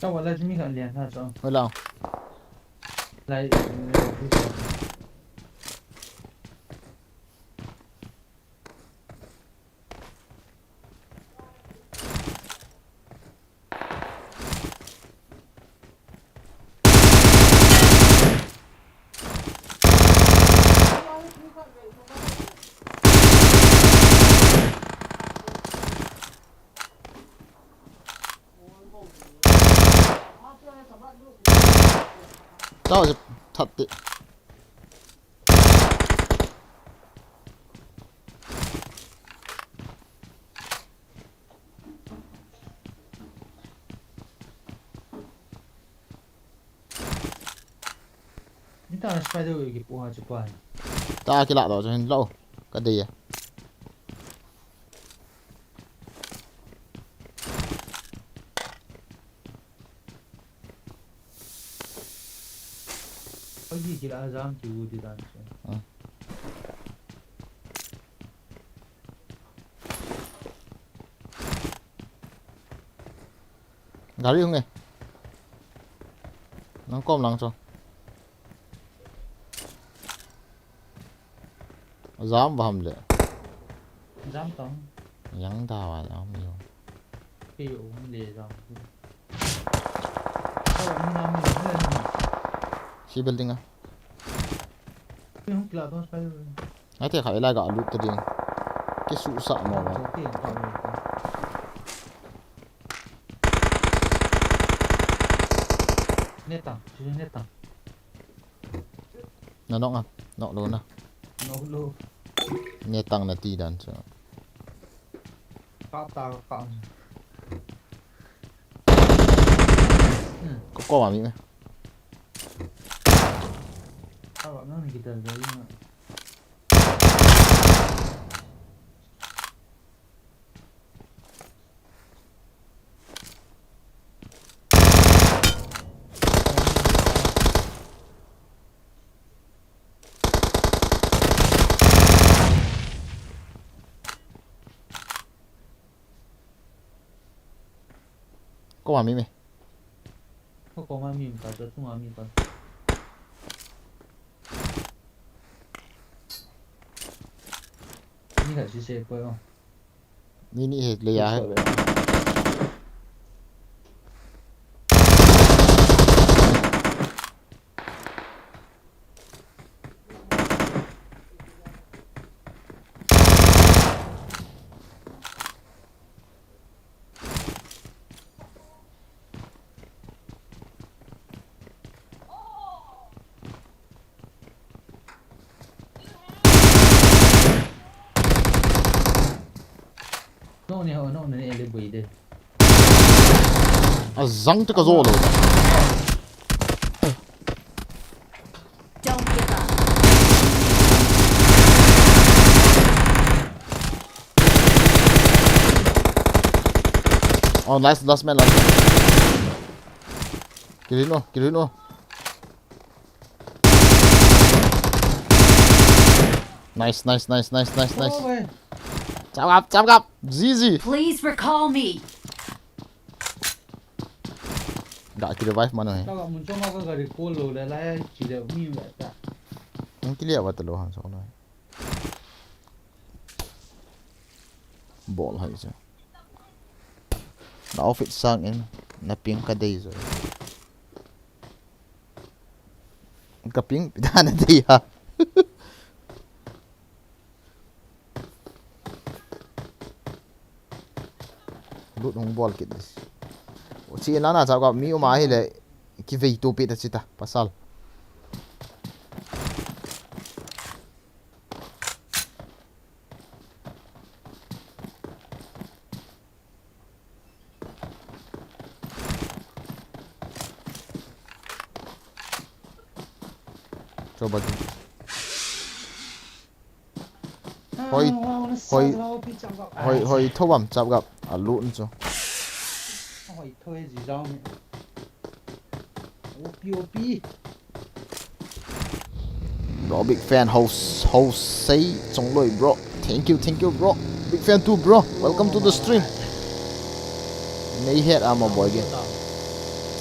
Sao vậy? Chúng mình liền ha sao?
Hồi nào?
Lại
sao sẽ thật tị
Kita nak spider lagi puas cepat.
ta cái lạ đó cho nên lâu cái gì à
Pagi kira azam tu di dalam.
gari không nghe nó com lăng cho dám vào hầm lệ
Azam tong.
nhắn tao à nó nhiều
Kêu để azam. Kalau ni nama ni.
khi building à
Không kira tu spider.
ấy thì phải lại gọi lụt từ đi cái sụ sợ màu mà
Okey, tak boleh. Netang, sini netang.
nó nọng à nọng luôn à
No lu.
nghe tăng là ti đàn cho
Kau tahu kau.
có mà mình
Awak mana kita dari mana?
có mà mình
Kau mami kau tu mami kau. Ni kat sisi apa oh?
ni hết lìa hết
No ni ele bui dia.
à răng cho cái rô rồi
Don't give up.
oh last man kiri luôn nice chào gặp gì
Please recall me.
đã cái device mana này
Kau muncul kau gari kolo dah lah tidak mi tak.
không cái liệu vào từ lâu hàng sáu này bỏ hay chứ nó outfit sang in na pink cái đây rồi cái pink đã là gì hả lút không ball kit this chị nó là sao gặp mi mà hay là cái vị tu pita chị ta pasal coba dulu hồi thâu bẩm chào gặp à lụn cho
Hỏi thôi gì đâu. Opi.
bro big fan host say trong lời bro thank you bro big fan too bro welcome to the stream này hết à mà boy again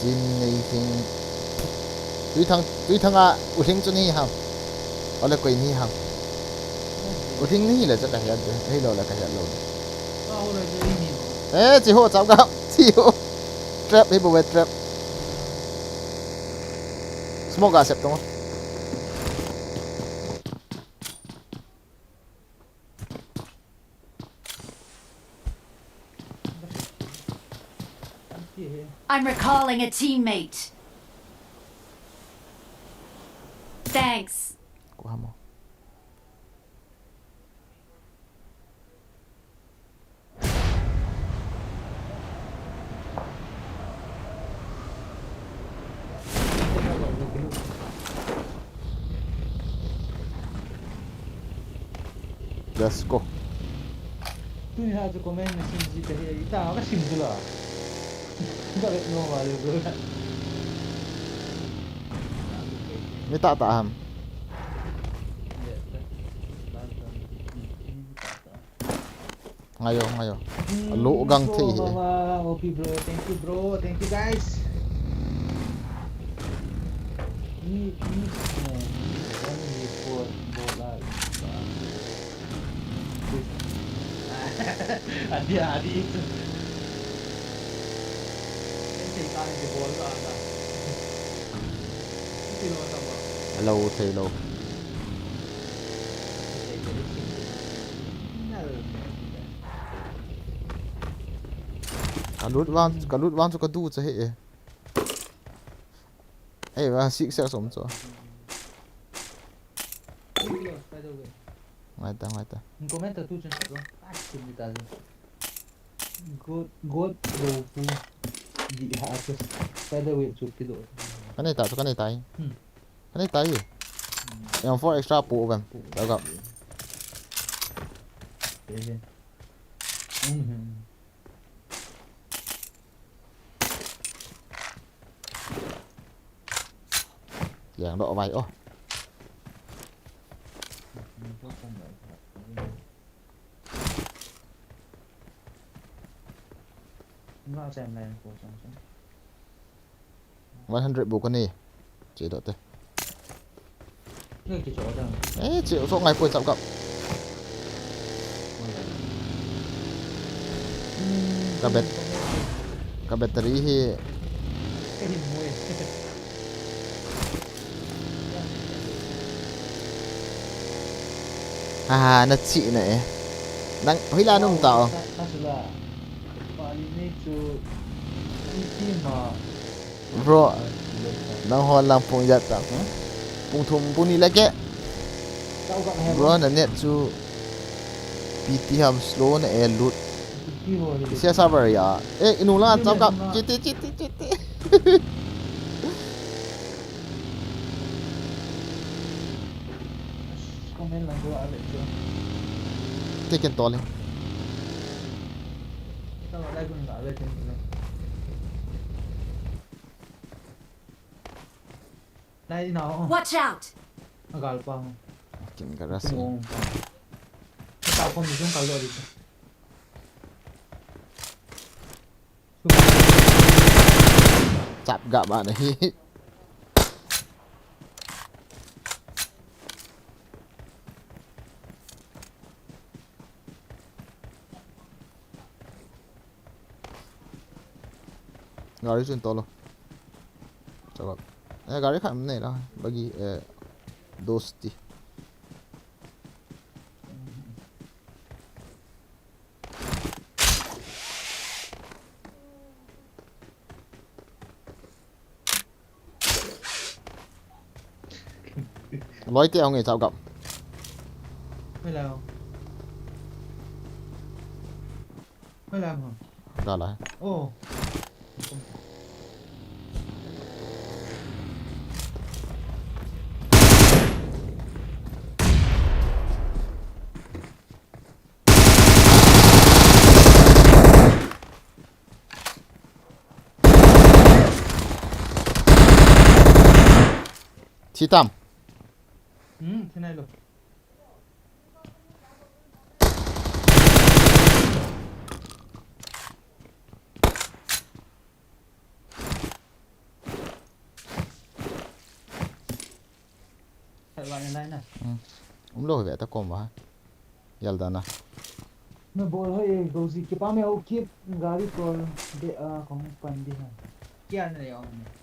xin này thing tuy thằng à u thing cho ni ham ở là quay ni ham u thing ni là rất là hết hay đâu là cái hết luôn ê chị hồ chào gặp chị hồ trap hay bộ trap smoke accept không
I'm recalling a teammate. Thanks.
của hamo let's go
Tu ni hatu komen mesin jita he ita ka simula. Enggak bet no vale bro.
mi ta ta ham ngayo lu gang thi
Mama, OP bro, thank you bro, thank you guys. Ni report bola. Adi itu. Ini kan di bola ada. Itu lo sama.
lâu thì lâu cả lút van cho cả du cho hệ ấy và sĩ sẽ sống cho ngoài ta
Comenta tu jangan bro. Pasti kita tu. God rofu di atas featherweight cuti tu.
cái này tại cái này tay em for extra bộ vào đâu gặp dạng độ vay ô
Nó xem này của trong
100 bộ con này chỉ độ thôi
cái chỗ đó.
ấy chịu số ngày cuối trọng cộng cả battery thì
Cái gì mùi.
nó chị này đang huy lan không tạo
Nó là ini tu ini mà
bro đang hòn làm phong giật tặng phong thùng phong đi lại kẹ
tao gặp hem.
bro là net chu PT ham slow này loot xe server ya inu la trọng cộng chết
Komen lang gua ada tu.
taken tolling
Tao lại cũng enggak ada tu. Này nào.
Watch out!
Agak lupa.
kin garasi
Tao không dùng kalau itu.
chạm gạ bạn này garis yung tolo coba garis kan này lah bagi dosti nói theo người sao gặp
Mới làm. Mới làm hả?
ra lại
Ồ.
chi tam
Thế này rồi. Phải bạn này nè.
lo vẻ ta kom va yalda na
Nó boy hơi đồ gì cái ba mẹ ô kiếp gari call để không pan đi ha. Kia này ông này.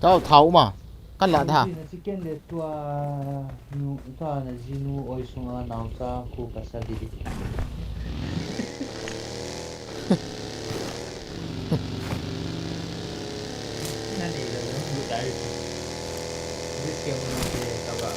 เจ้าเท้ามากันละท่า
chicken le tua nu tua na jinu oi sunga nau sa ku kasa didi nani le bu dai this game ne tawa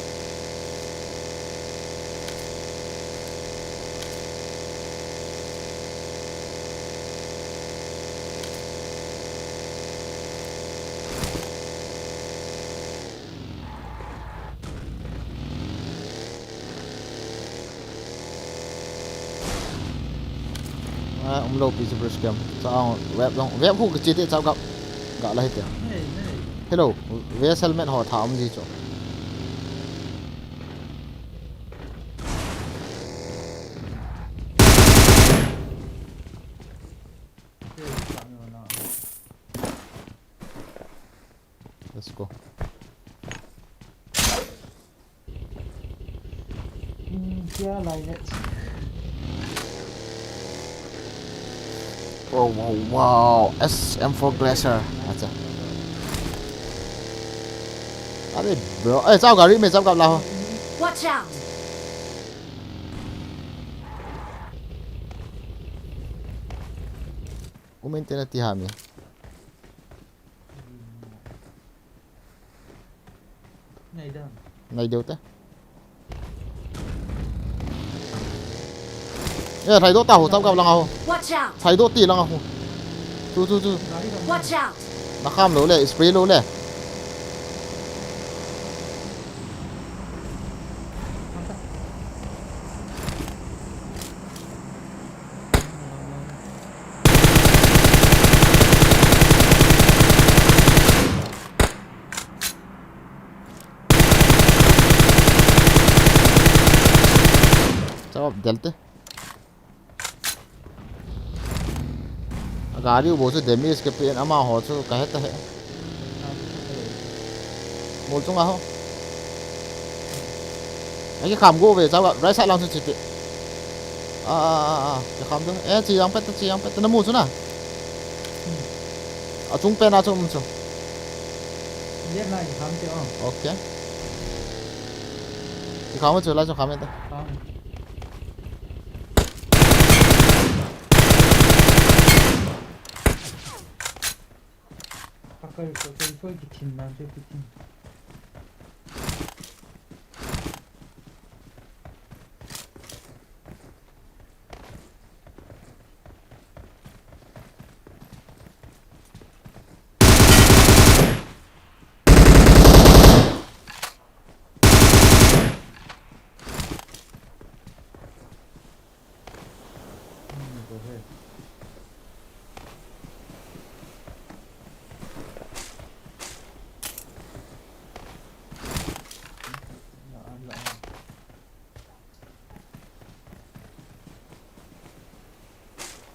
ông lâu bị super scam sao web không cái chi tiết sao gặp gạ lại hết rồi hello web settlement họ thảo gì cho let's go
kia lại net
wow SM4 Glacier 아자 아니 bro sao gà mày sao gặp nào
Watch out!
cũng mình tên là Tihami này đâu thế 야, 다이 뒀다고 땀값 랑하고.
Watch out!
다이 뒀디 랑하고. 주.
Watch out!
나감 로래, 스프레이 로래. 작업 될 때? गाड़ी वो से Demi इसके pen अमा हो तो कहता है बोल दूंगा हो cái khám gỗ về sao ạ right side lang chỉ cái khám đó chỉ yang pet nó mua xuống nào chúng pen chung chung
biết này khám chưa
ok cái khám trở lại cho khám đây
cái thìn nào chơi cái thìn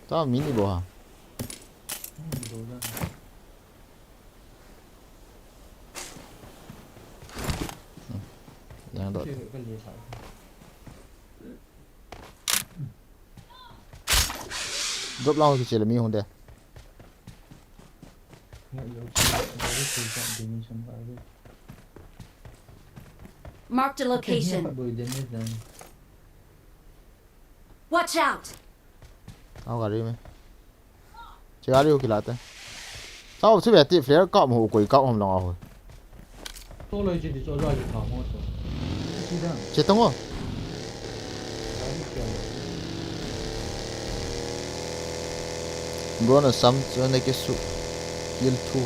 tao mini bộ hả yang đó drop lao thì chỉ là mi hồn đây
Marked a location. Watch out!
tao gaड़ी में chỉ gaड़ी को खिलाते हैं tao suy về tiếp phía cọp hồ quỷ cọp hầm lò rồi
tôi lấy chỉ để cho ra được thảo mốt rồi
chết tông không bro na sam cho này cái su kill two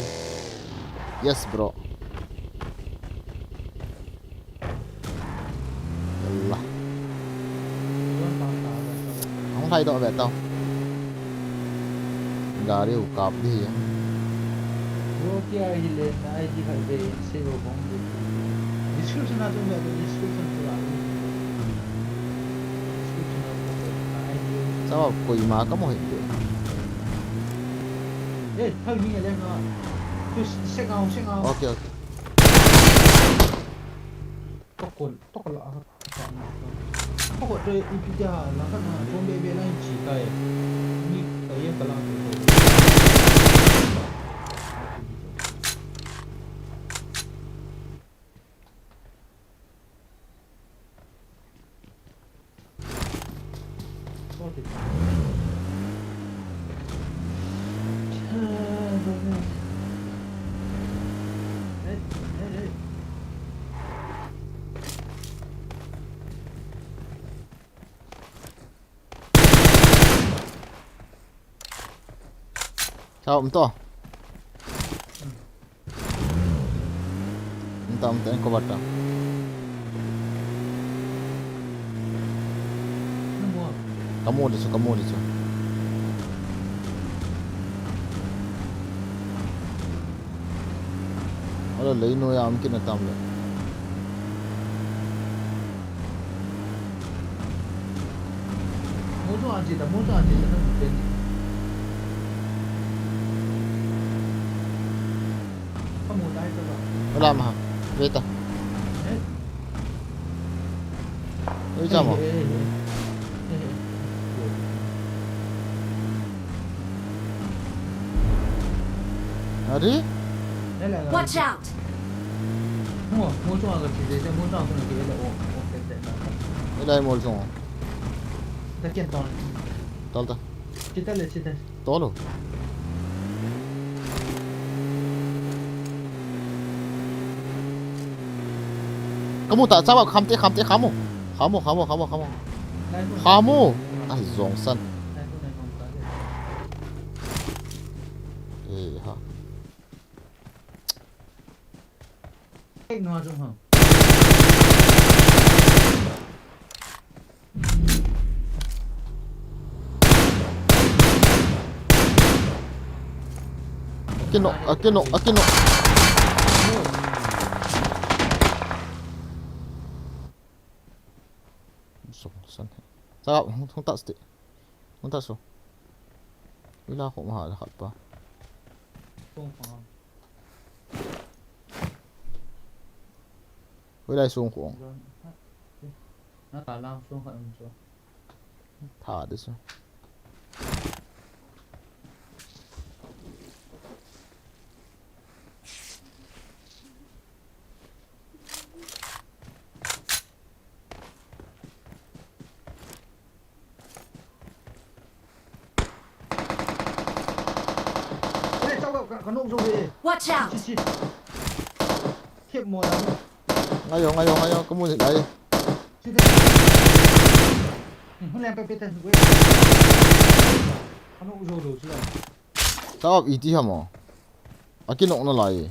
yes bro Allah không thay đổi về tao गाड़ी को काप दी है
वो क्या है ले आई जी कर दे से वो बम डिस्क्रिप्शन आ जाऊंगा तो डिस्क्रिप्शन तो आ
sao mà quỷ mà có một hình tượng
ê thôi như vậy nó tôi sẽ ngầu
ok
tóc lọ tóc của tôi ipi là cái nào trong bê bê này chỉ cái như cái gì cái nào
sao không to tâm tên có vật đâu kamu đi chứ Alo lấy nuôi am kia là tâm rồi
mua cho anh chị ta nó bên có mua đây cho bạn
làm hả về ta Ôi sao mà Ari
Watch out!
mua cho anh chị để mua cho anh cái là
Ở đây một xong
ta kiện toàn
Tol ta
chị ta
To luôn Kamu tak sabar kamu zong san ha
cái nó trong hả
Aquino zong san sao không tắt stick không tắt số Ila kok mahal hot pa
không phải
với lại xuống khuổng
nó tạo lao xuống khỏi xuống
thả đi xuống
con nụ rồi
Watch out!
thiệp mồi lắm
ngay vô có mua gì đây
không làm cái tên quên con nụ rồi đủ chưa
sao ý tí hả mà Aquino nó lại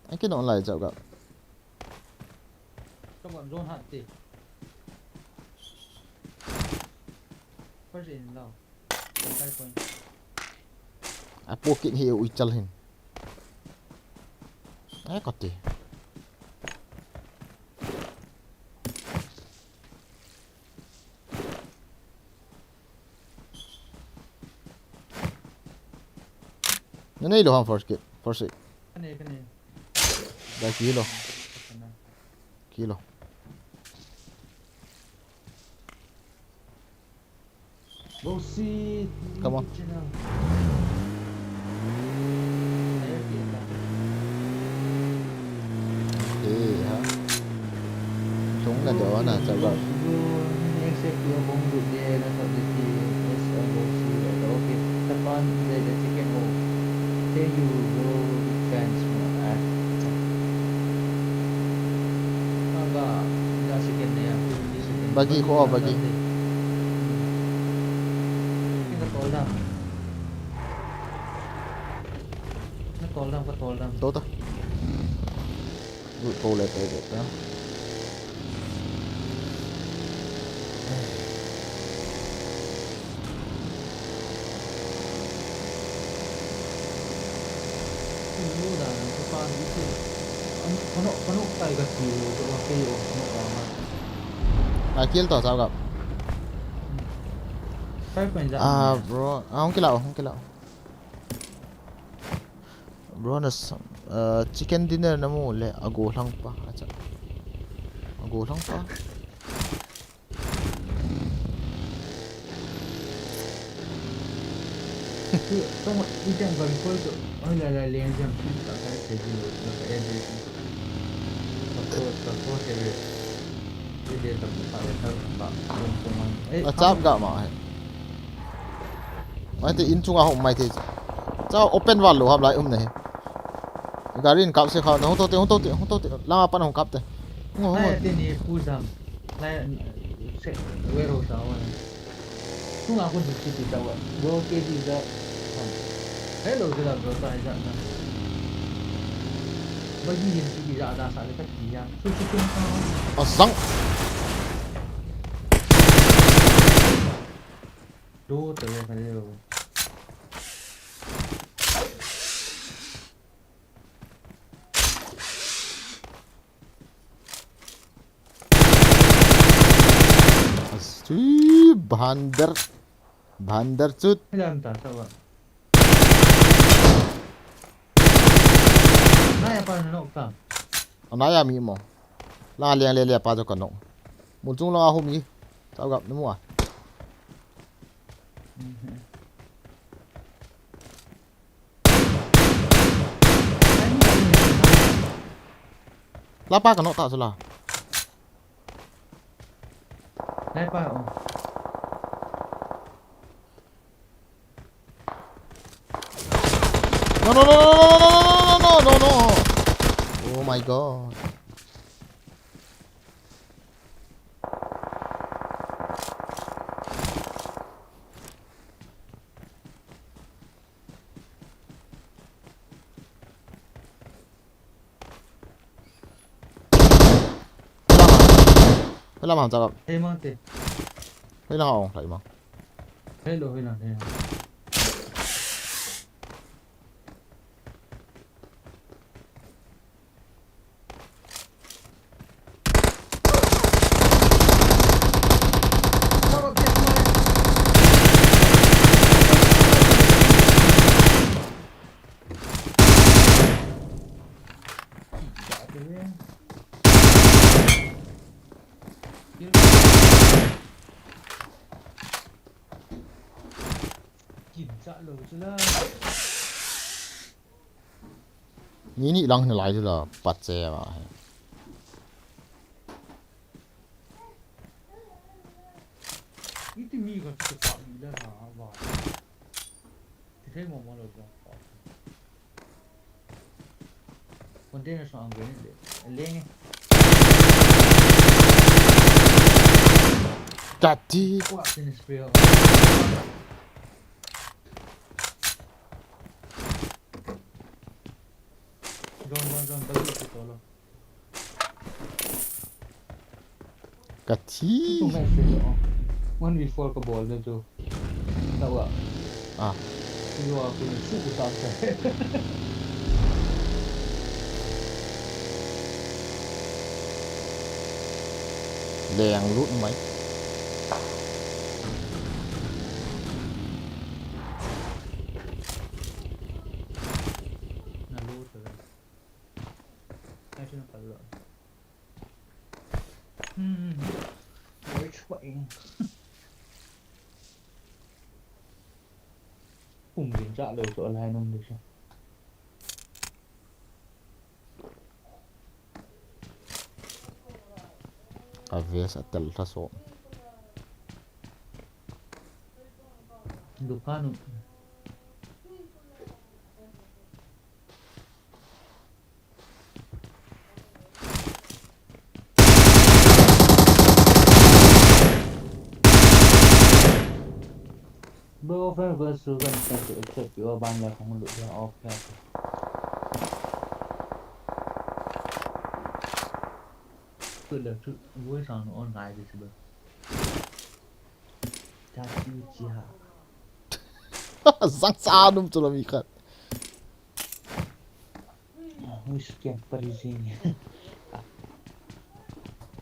anh cái nó lại chậu gặp
các bạn zone hạn tỷ phát triển đâu tay quên
Apo kiện hiệu uy chal hin có tí Ini doang first hit.
cái này
Dah kilo.
Bossy
Come on. Ha. Chúng là đó là sao vậy?
Except your home group there, that's how the is bossy. Okay, the fun, the chicken home. Then you go fans more at. Aga, the chicken there.
Bagi ko bagi.
Nó tol đam. Nó tol đam.
Tốt ta. Gụi cô lại tới được đó.
Lu dah depan itu. Kanu tay kat kilo tu pakai orang.
Kill tỏ sao gặp? Bro, không cái lậu. Bro là chicken dinner na mo le ago lang pa acha. Ago lang pa.
Tông đi chăng gần coi tu. Ôi là liền chăng tak ada segi lu tak ada. Satu cewek. Dia tak tak
Chap gak mà. Mai thì in chung à hộp mày thì cháu open vào lỗ hấp lại này garin cặp sẽ không không tốt làm apa không cặp thế không
này tên này puzam này sẽ warehouse sao này tung aku di situ tahu gua ke di da hello sudah berapa aja nah bagi yang tidak ada salah kaki yang susun
sang
do terus hello
Astri bandar cut
hilang tak tahu nah apa nak kam
anaya mi mo la liang pa cho kanong mun chung la hu mi cháu gặp đúng không ạ la pa kanong ta sala
này pa
no oh my god làm hàng cháu gặp
emang teh
hay là họ lại mà
hello hilang
nhí lăng thì lại là bật xe mà
itu mi kan cepat bila lah awak kita mau malu dah kontainer soal gini leh
jadi
kuat sini spray Don bagi kita tolong.
Kati.
Itu match dia. One before ke ball dia tu. Tahu tak?
Ah.
Itu aku suka tak saya.
Đèn lút mấy
cùng diễn trả lời chỗ này không được sao?
Avias atel taso.
Dukan. Bro, phải vừa sử dụng cái chụp kiểu bằng là không được off ra. Cứ là chút vui sang nó online đi chứ. Kaki chi ha.
Sang sao đúng cho là mi khát.
Miskin Parisinya.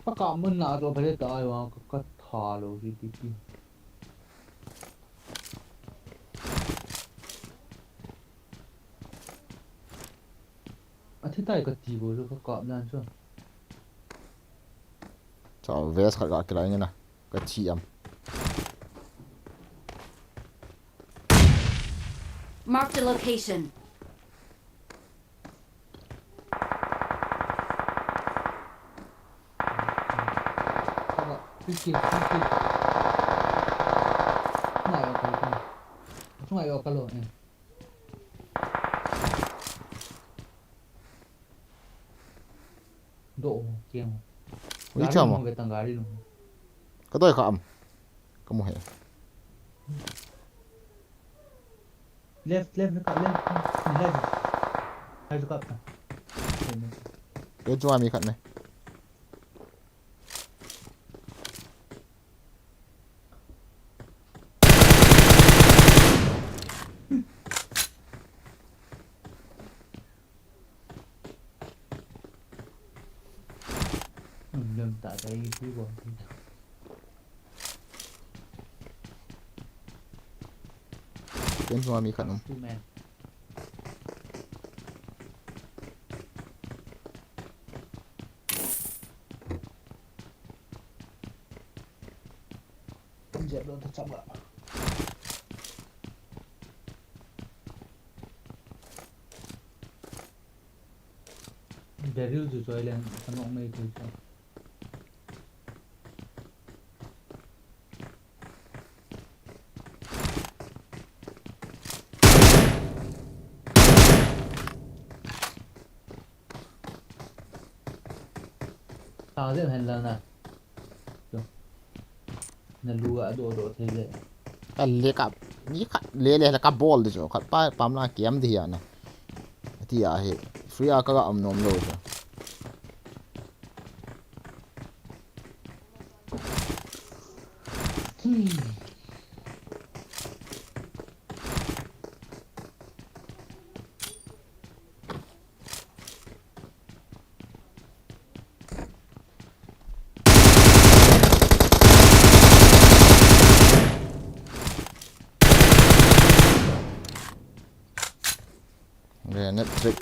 Pak kamu nak tu pada tahu yang kat halu di TV. Ati tay kat TV tu pak kamu lan so.
Cho vest khát cái này nè, cái chi âm.
Marked a location.
Fikir. Sungai kalau ni. độ kiêng
Ui
gái
chào
luôn
mà.
về tầng gái đi luôn
Có tôi khám. Có một hệ.
left với cậu left left hai cậu
Tôi cho mi khẩn này.
đừng tại đây quý buồn
Tôi cho mi khẩn không?
two man dẹp luôn thật chậm lại để rưu rồi lên thằng ông mày thôi tao dễ hình lần này nè lùa độ thế lệ
Cái cặp ní khẩn lê là cặp ball đấy chứ. Khẩn pa pam la kiếm thì à nè. Thì à hệ free à các âm nom rồi chứ. Grenade trick.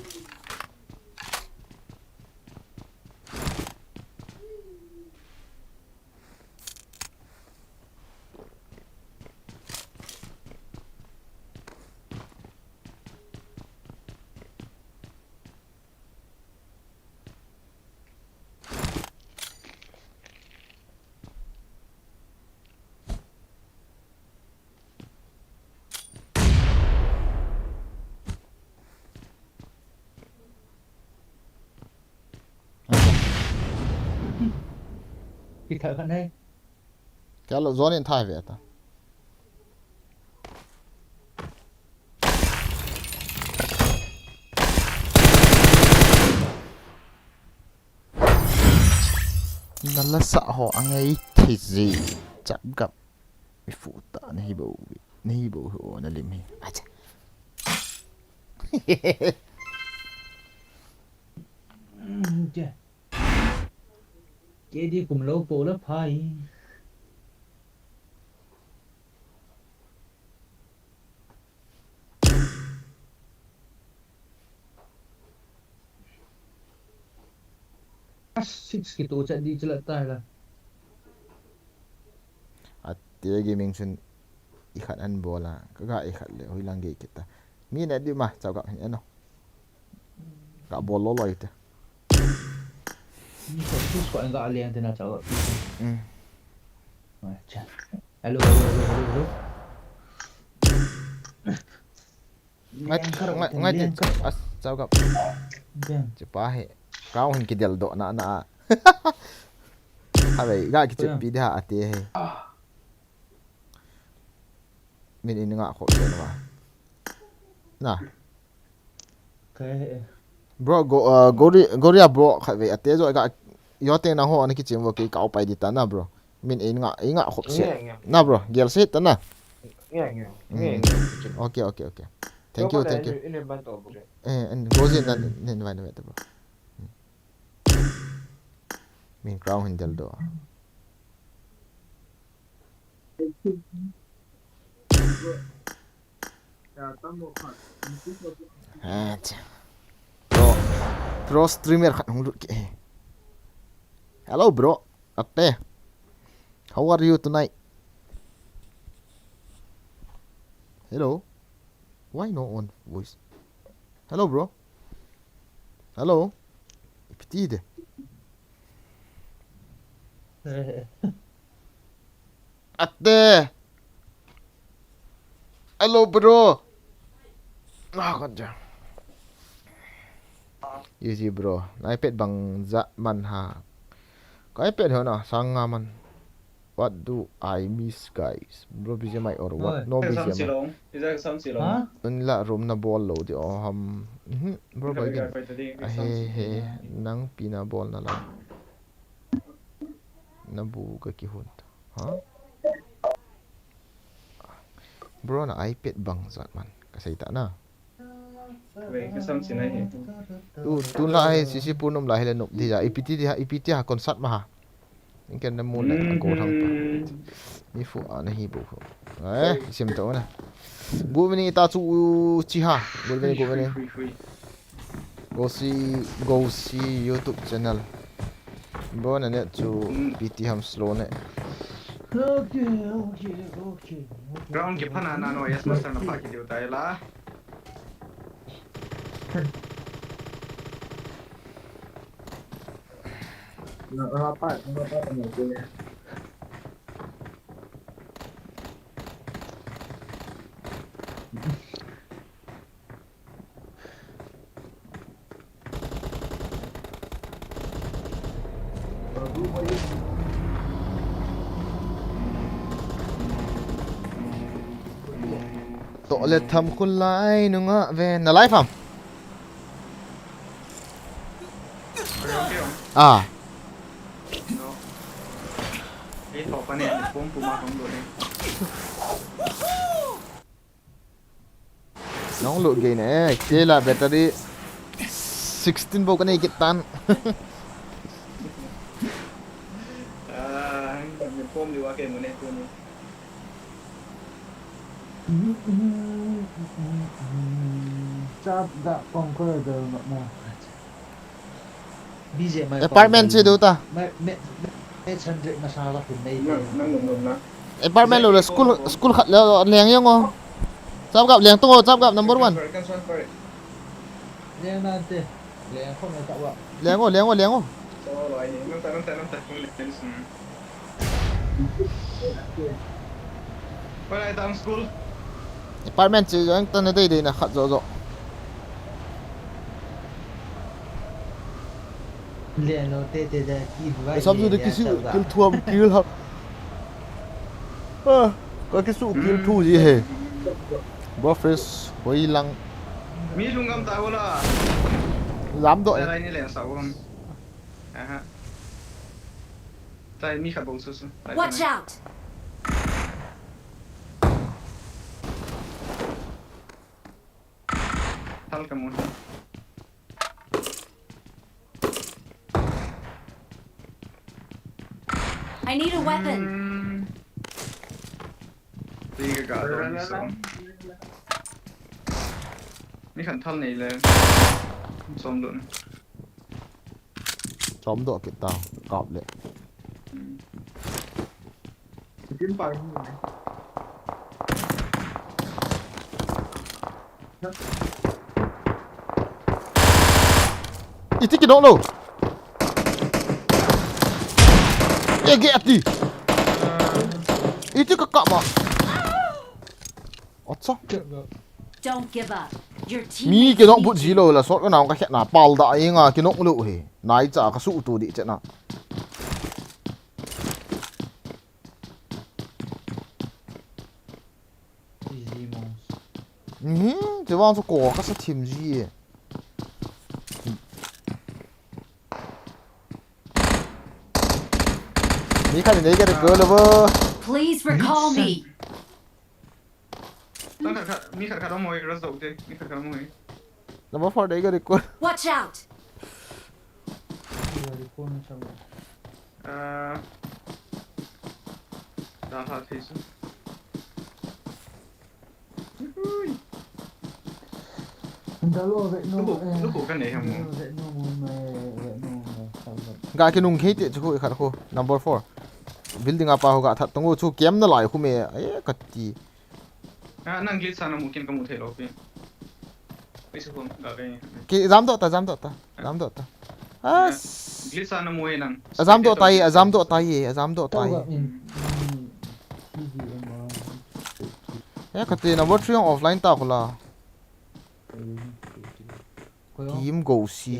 cái thợ khăn đây
Cái lộ gió điện thoại về ta. Nó là xã hội anh ấy thì gì chạm gặp bị phụ tạ này bầu hộ nó liềm hi à chà.
Chị đi cùng lâu cổ lớp 2 6 gitu cak di celetai lah
At tiya gaming sun ikat an bola kaga ikat le hui lang kita mi na di mah chao ka ano ka bolo lo ite
ni kok tu kok enggak alih yang tena cakap macam hello
ngai as chao ka cepa he kau hin kidel do na Habai ga ki pi da ate he min in nga kho se na na
cái
bro goria bro khabe ate zo ga yote na ho an ki chim wo ki kau pai di ta na bro min in nga kho se na bro gel se ta na okay thank you and gozi na nen vai na bro min crown handle do pro streamer khat hong lut ke hello bro atte how are you tonight hello why no on voice hello bro hello iptide atte hello bro ah god damn easy bro iPad bang za man ha có iPad hơn à sang man what do I miss guys bro BGMI or what no BGMI la room na ball lo di ham bro ba gen he nang pina ball na la na bu ka ki hun ha bro na iPad bang zat man ka sai ta na tu la he si punum la hele nop di ja IPT ha concert ma ha ingken na mun la ko thang pa mi fu ana hi bu sim to na bu ni ta chu chi ha bu ni go see YouTube channel bro na net chu PT ham slow ne
Okay.
Ground ke phana na no yes master na pa ki diu tai la. Rapat ni je.
to le tham khun lai nu nga ve na live ham
Cái thọ pa ne pom pu ma không được đi.
nong lu ge ne ke la battery 16 volt này cái tan
Mình pom đi qua cái một này pom.
Chap da conquer the mo. BGMI
apartment se do ta
me 800 masala kun nei.
apartment lo la school khat la leng yang o chap gap leng to chap gap number 1
Leng na te. Leng không ai tạo ạ.
leng o
Số loại này nó ta cũng lên xuống. Quay lại tang school.
apartment se yang tan dei dei na khat zo
Leng no te da ki vai.
sab zu de kisi kil thuam kil ha có cái sự kill thu gì hề buffers với lăng
Mi lung ngam ta wala.
dám đội
Đây ni leng sao không? Ha. Tai mi khat bong su su.
Watch out!
Tal kamu.
I need a weapon.
Đi cái cả rồi đi xuống. Mi khẩn thân này là xong luôn.
chóm độ cái tàu cọp lệ
Kiếm bài không
ít cái độ đâu ghê ghét đi ít cái cọp mà ớt sao
Don't give up. Your team.
mi cái nó bút gì rồi là sót cái nào cái hẹn là bal đại ngà cái nó lụ hề nãy giờ cái sụ tù đi chết nào thì vào cho cổ các sát thiểm gì mi khai đến cái cơ là vơ
Please recall me.
Mi khẩn khẩn mồi rất dậu thế. Mi khẩn khẩn mồi.
là bao phở đấy cái cơ
Watch out!
Đã hạt thế chứ. Lúc cổ cái này không?
gà cái nung hết chứ không khát khô number 4 building apa hoga that tongo chu kem na lai khume ai katti
Nang glitch sana mungkin kamu thelo pe. Wis ko gagay.
ki jam do ta
Glitch sana mo nang.
azam do tai ya katti number 3 offline ta khula team go si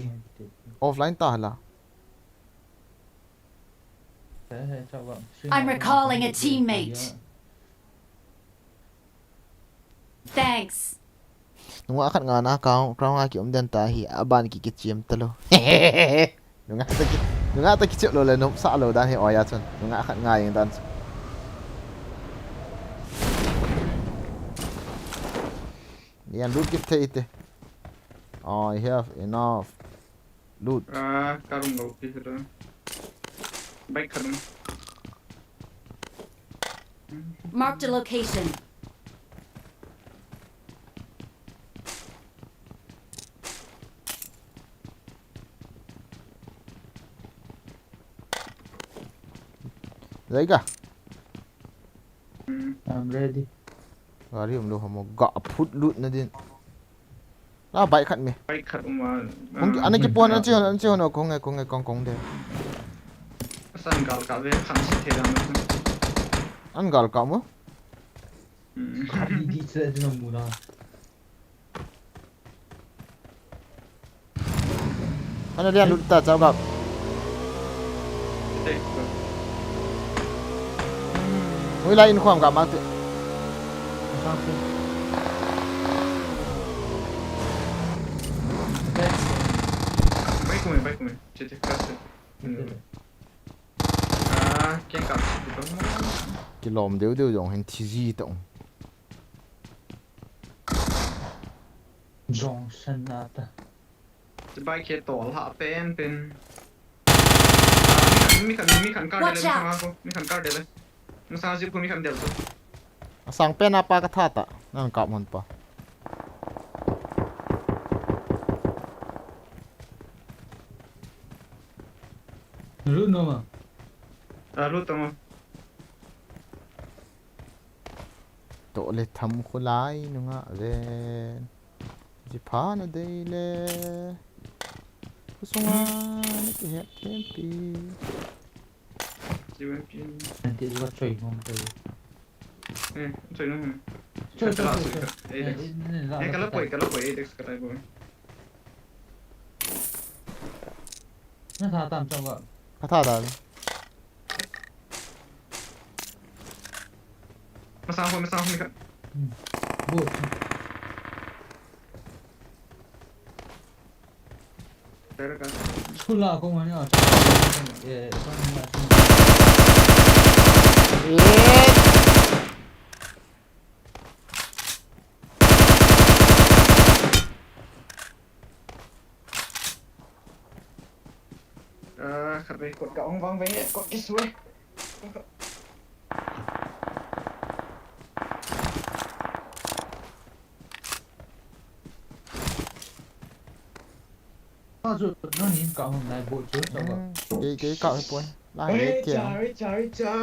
offline ta la
I'm recalling a teammate. Thanks.
nunga khat nga na ka nga ki den ta hi aban ki chiam talo nunga ta ki chlo le no sa lo dan he oya chon nunga khat nga yang dan yan loot ki te I have enough loot
Karum go pihra. Bike karum.
Marked a location.
đấy cả
I'm ready.
gari lo hamo ga phut loot na din la bai khat me
Bike karum ma.
mung anh ki pon an chi hono kong de
San gal ka ve khan si the dam.
an gal ka mo
Đi chơi nó mù nào.
anh đi ăn loot ta chao gặp mới lại in khoang gặp mà
Sao thế?
Bike me. Chete kasse. Ken ka.
cái lom đều dùng hình tz động
Dòng sân nata.
จะไปเคตอลหาเป็นมีขันการเดลเลยมั้งครับมีขันการเดลเลยมันสร้างซิปคุณมีขันเดลสุด
sang pen apa ka thata nang ka mon pa
รู้nó mà.
รู้ตัวมั้ง
to le tham khulai nunga ve ji pha na dei le kusunga ne ki het tempi
จีวันกิน
Anh thì có chơi không chơi.
ช่วยนู่น
Chơi
cái
chơi
lá
chơi
suy
chơi.
cái cái láป่วยเด็กอะไรป่วย
Nó thà tạm trong vậy.
ka tha da
มาสร้างคนมีขัน
Bụi.
ได้แล้วกัน
School là không phải nhá. Con
ขัดไปกดเกาห้องวางไว้เนี่ยกดกี่สวย
nó rồi nó nhìn cậu hôm nay bụi trước cho vậy.
cái cạo poi la
เฮ้ย
hết
จ้า
tiền
เฮ้ยจ้า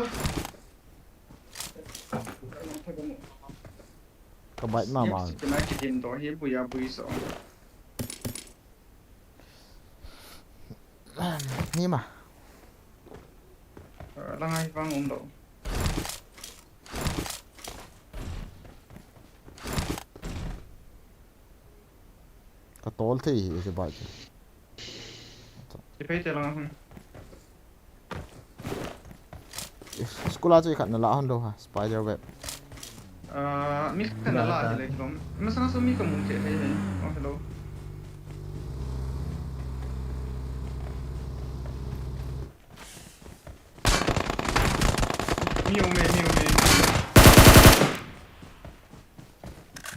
ka bai ma ma
จะน่ากินตัวเฮียบุยาบุยสอง
ni ma
แล้วไงฟังองค์ดอก
ka tol thi je bai
จะไปเจอแล้วกัน
skula chu khat na la han lo ha spider web
มีขนาดละอะไรครับมันสร้างสมีกับมุ้งเจ๋ให้อ๋อฮัลโหลมีโอเม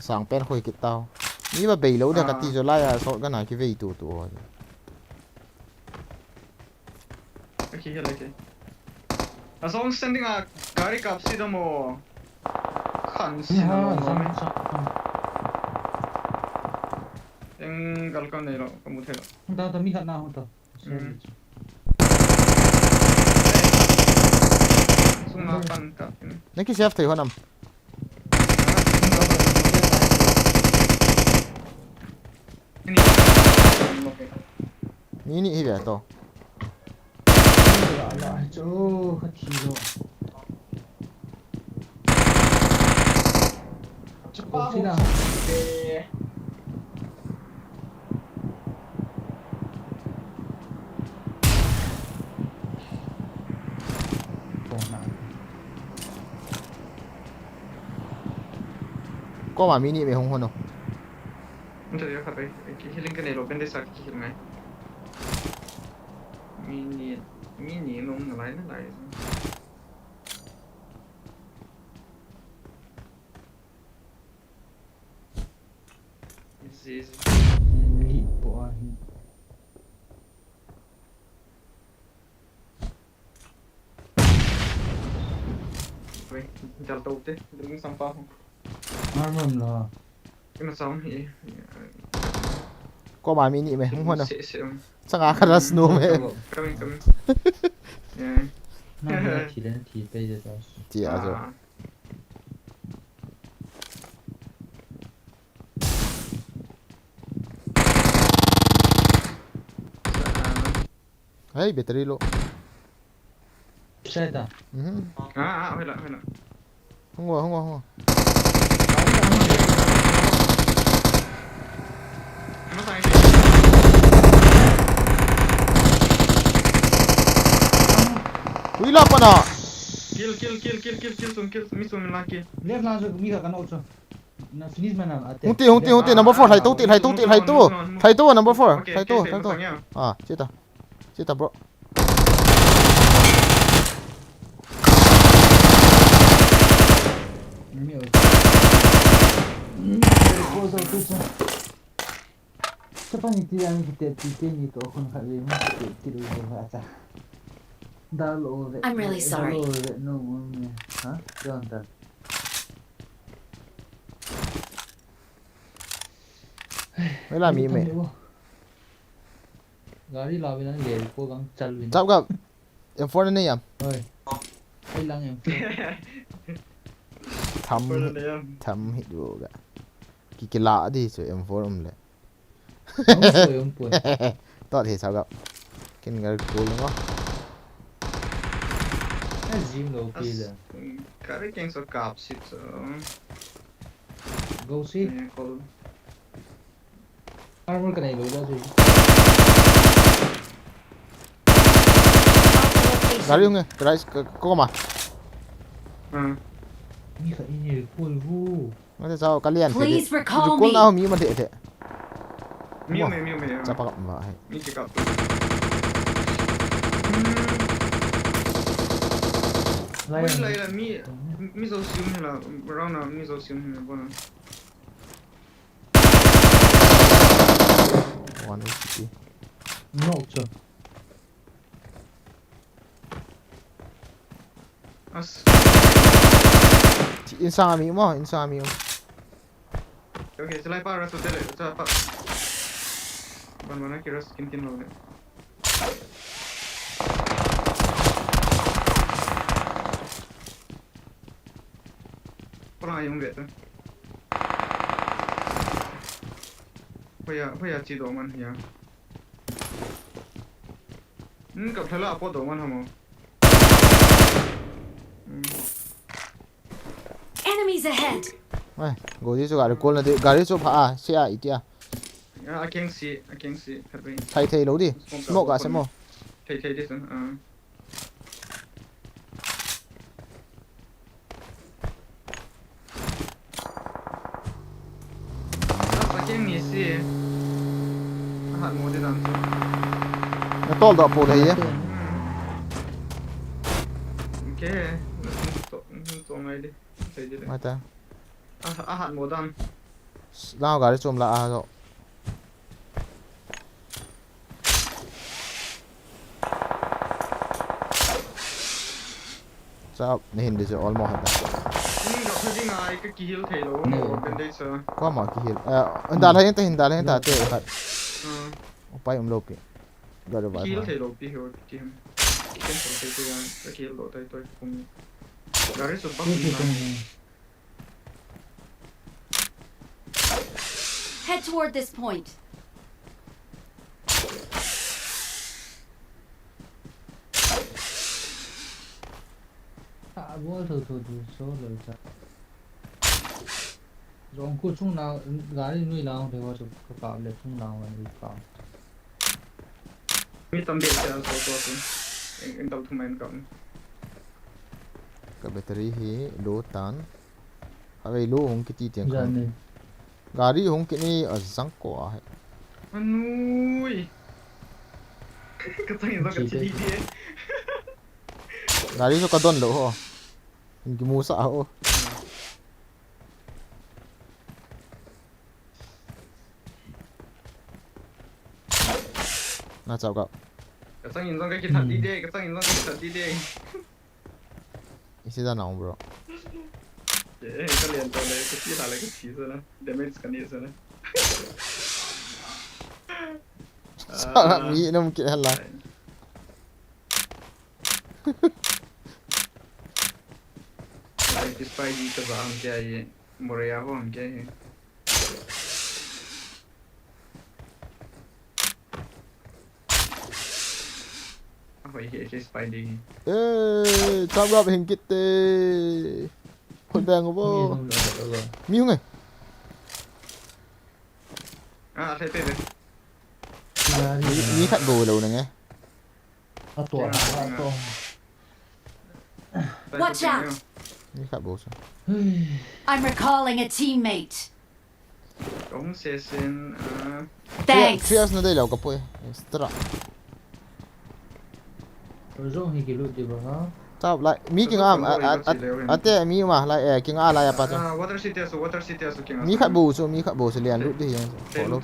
sang pen khoi kit tao ni ba bei lo de ka ti zo la ya so ga na ki vei tu
โอเคอะไรกันสองเซนดิ้งอ่ะการิกับซีดามขันซีดามไหม ยังกัลกันเนี่ยหรอก็มุดเหรอ
Không tao tao mi khăn nào không tao.
สุ่มมาปันกับ
นี่ki chef thei honam
นี่
ni hi ve to
Lại chỗ khát khí rồi. Ủa, thế nào?
có mà mini mày không hơn đâu
Mình sẽ khắp đây cái link cái này rồi bên đây sao cái này mini nó lại easy
Elite boy.
vậy chào tàu thế đừng xong bao
Armor là
cái mà xong thì
có mà mini mày không hơn đâu
sẽ
chắc là khá là snow mày
coming
nó chỉ đến thì bây giờ đó.
chị à rồi hey battery low
Sai ta.
phải là
không ngồi
nó phải
quý lắm con ạ
kill mi xuống là kill
Left lang so mi ka kana utso. Na finish man na ate.
hung ti number 4 thay tu number 4 thay tu à chết ta bro
Mi o. Ko so tu so. Siapa ni ti yang kita ni to kon kha le mo ti do ba ta. Dalo ve.
I'm really sorry.
No, ha? Jangan tak.
mấy là mì mày
Gari lawi lang le ko gang chal win.
chắp gặp em phone này em
Oi. Ai lang em.
thầm hít vô cả cái lạ đi rồi em phone ông lại
Ang so yung pun.
to thì sao gặp cái người cool đúng không
Ai gym lo pila.
Cara quem só capsit
Go see. Armor ka na ilo da so.
gari không nghe cái đấy có mà
Mi ka ini cool hu.
nó thì sao cái liền thì
Please recall
cool
me.
nào mì mà thế
Mio
chắp gặp mà
mi che cap
Lain.
là mi so sium là brown là mi so sium là bona
one HP
No so.
as
insang mì mà
okay selai pa raso tele sa pa ban kira skin lo ne Pernah yung gitu. Bây giờ chỉ đồ man ya. Gặp thấy là có đồ man không?
Enemies ahead.
này ngồi đi cho gari cool là đi gari cho phá xe ít à
I can see. Thật vậy.
thay lối đi smoke à smoke
Thay đi xem. Cái gì xí? Hạt mua đi làm gì?
nó to đỏ phù đấy á
Ok, tụi ngay đi. Thấy gì đấy?
mà ta
Hạt mua đan.
nào gari chôm là rồi sao nên đi cho all more
Ini gặp thấy gì ngay cái kill thấy lo, bên đây sao?
có mà cái hill hinda lên ta thế phải bay lopi gọi được
Kill
vậy
thấy lo pi hiểu kim. Kim thấy cái kill lo tôi cũng. Gari số bắc.
Head toward this point.
Bố thử số rồi sao? Rồi cô chung nào gái nuôi nào thì có chụp cạo để chung nào mà đi cạo.
Mi tâm biệt sẽ số to em tao thu men cộng.
cái battery hi do tan vậy lú hùng cái tí tiếng
Dạ
không
này.
gari hùng cái này ở răng cổ à
Anui. Cái thằng nó cái gì đi?
gari cho cái đòn lỗ hả cái mua sao na chào cậu
Cái thằng nó cái thật đi đi, cái thằng nó cái thật đi đi.
isi ra nào bro
cái liền tôi lấy cái gì lại cái gì rồi nè, damage cái gì rồi nè.
sao làm gì nó mungkin là
Like this by di ka ba ang kaya Morea ho ang kaya. Ako cái spy đi.
ê tham gia hình kít tê hồn đèn của bố miêu này
À thấy thấy.
mi khách bồ đầu này nghe
Tua.
Watch out!
mi khách bồ sao
I'm recalling a teammate.
Cũng sẽ xin
Thanks.
Trias na đây là cái bôi extra
Rồi rồi thì cái lúc đi vào ha.
sao lại mi kinh am ate mi mà lại kinh a lại apa cho
water city aso king.
mi khách bồ sẽ liền lút đi bỏ lút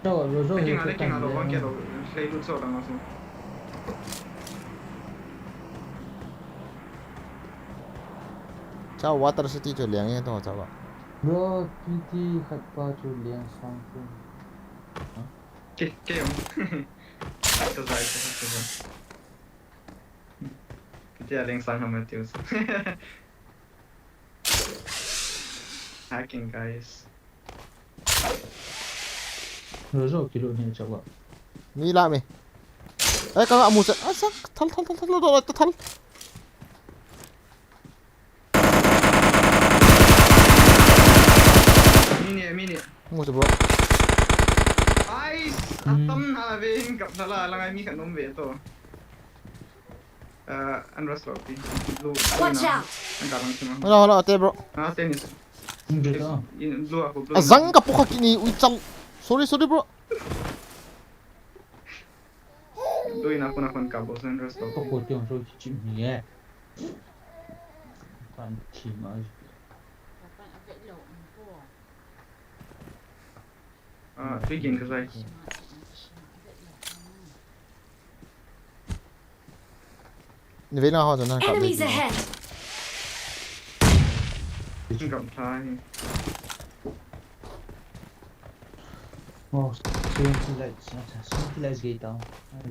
Đâu rồi rồi
King
thì
ale king alo wang ke lo play lut so lang aso.
sao water city cho liền nghe thôi sao vậy
Bro, PT khách ba cho liền sang phương.
Ke to zai to. Dia leng sang ham tios. Hacking guys.
Rồi rồi cái lúc này chắc vậy.
mi lại mi ấy các bạn mua sẽ sao thal
Mini.
mua sẽ bro
Ice atam na ving kap sala lang ai mi kanom ve to. Unrest lock đi.
Watch out!
Ang karang sima.
hello ate bro
Tennis.
Không biết đâu.
In blue ako blue.
à răng cái bốc kini ui chal sorry bro
Blue na ako na kabos unrest lock.
Có cổ tiếng rồi chịu nhẹ. Bạn chỉ mà
Speaking cuz I
ni về nào họ rồi nó
Enemies ahead!
gặp thai.
oh, safety lights gate down.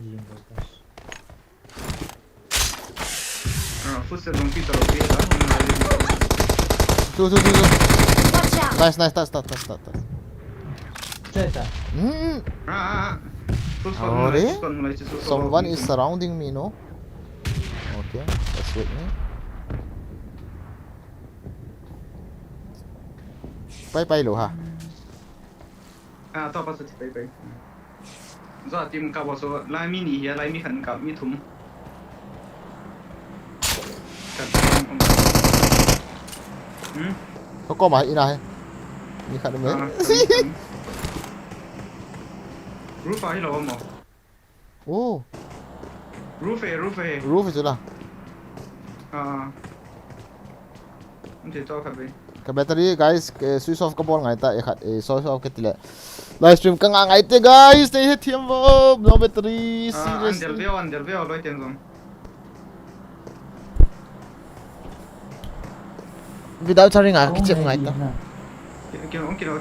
Gì mà bớt.
Footstep don't fit or be da.
tu
Watch out!
nice
Chết à?
Someone is surrounding me, no? Okay, let's wait me. Bye lo ha.
To pa sa tipay. Zo team ka bo so lai mi ni hi lai mi khan ka mi thum.
Có mà ina hay. Mi khát mấy.
Roof ai lo mo.
Oh,
roof.
chứ là.
Không thể cho phải.
Cái battery guys, cái switch off cái ball ngay tại khát switch off cái tile. Livestream cái ngang ngay te guys, đây hết thiam vô, no battery serious.
Under veo loi tiền rồi.
Without charging à, cái chip ngay ta.
Kilo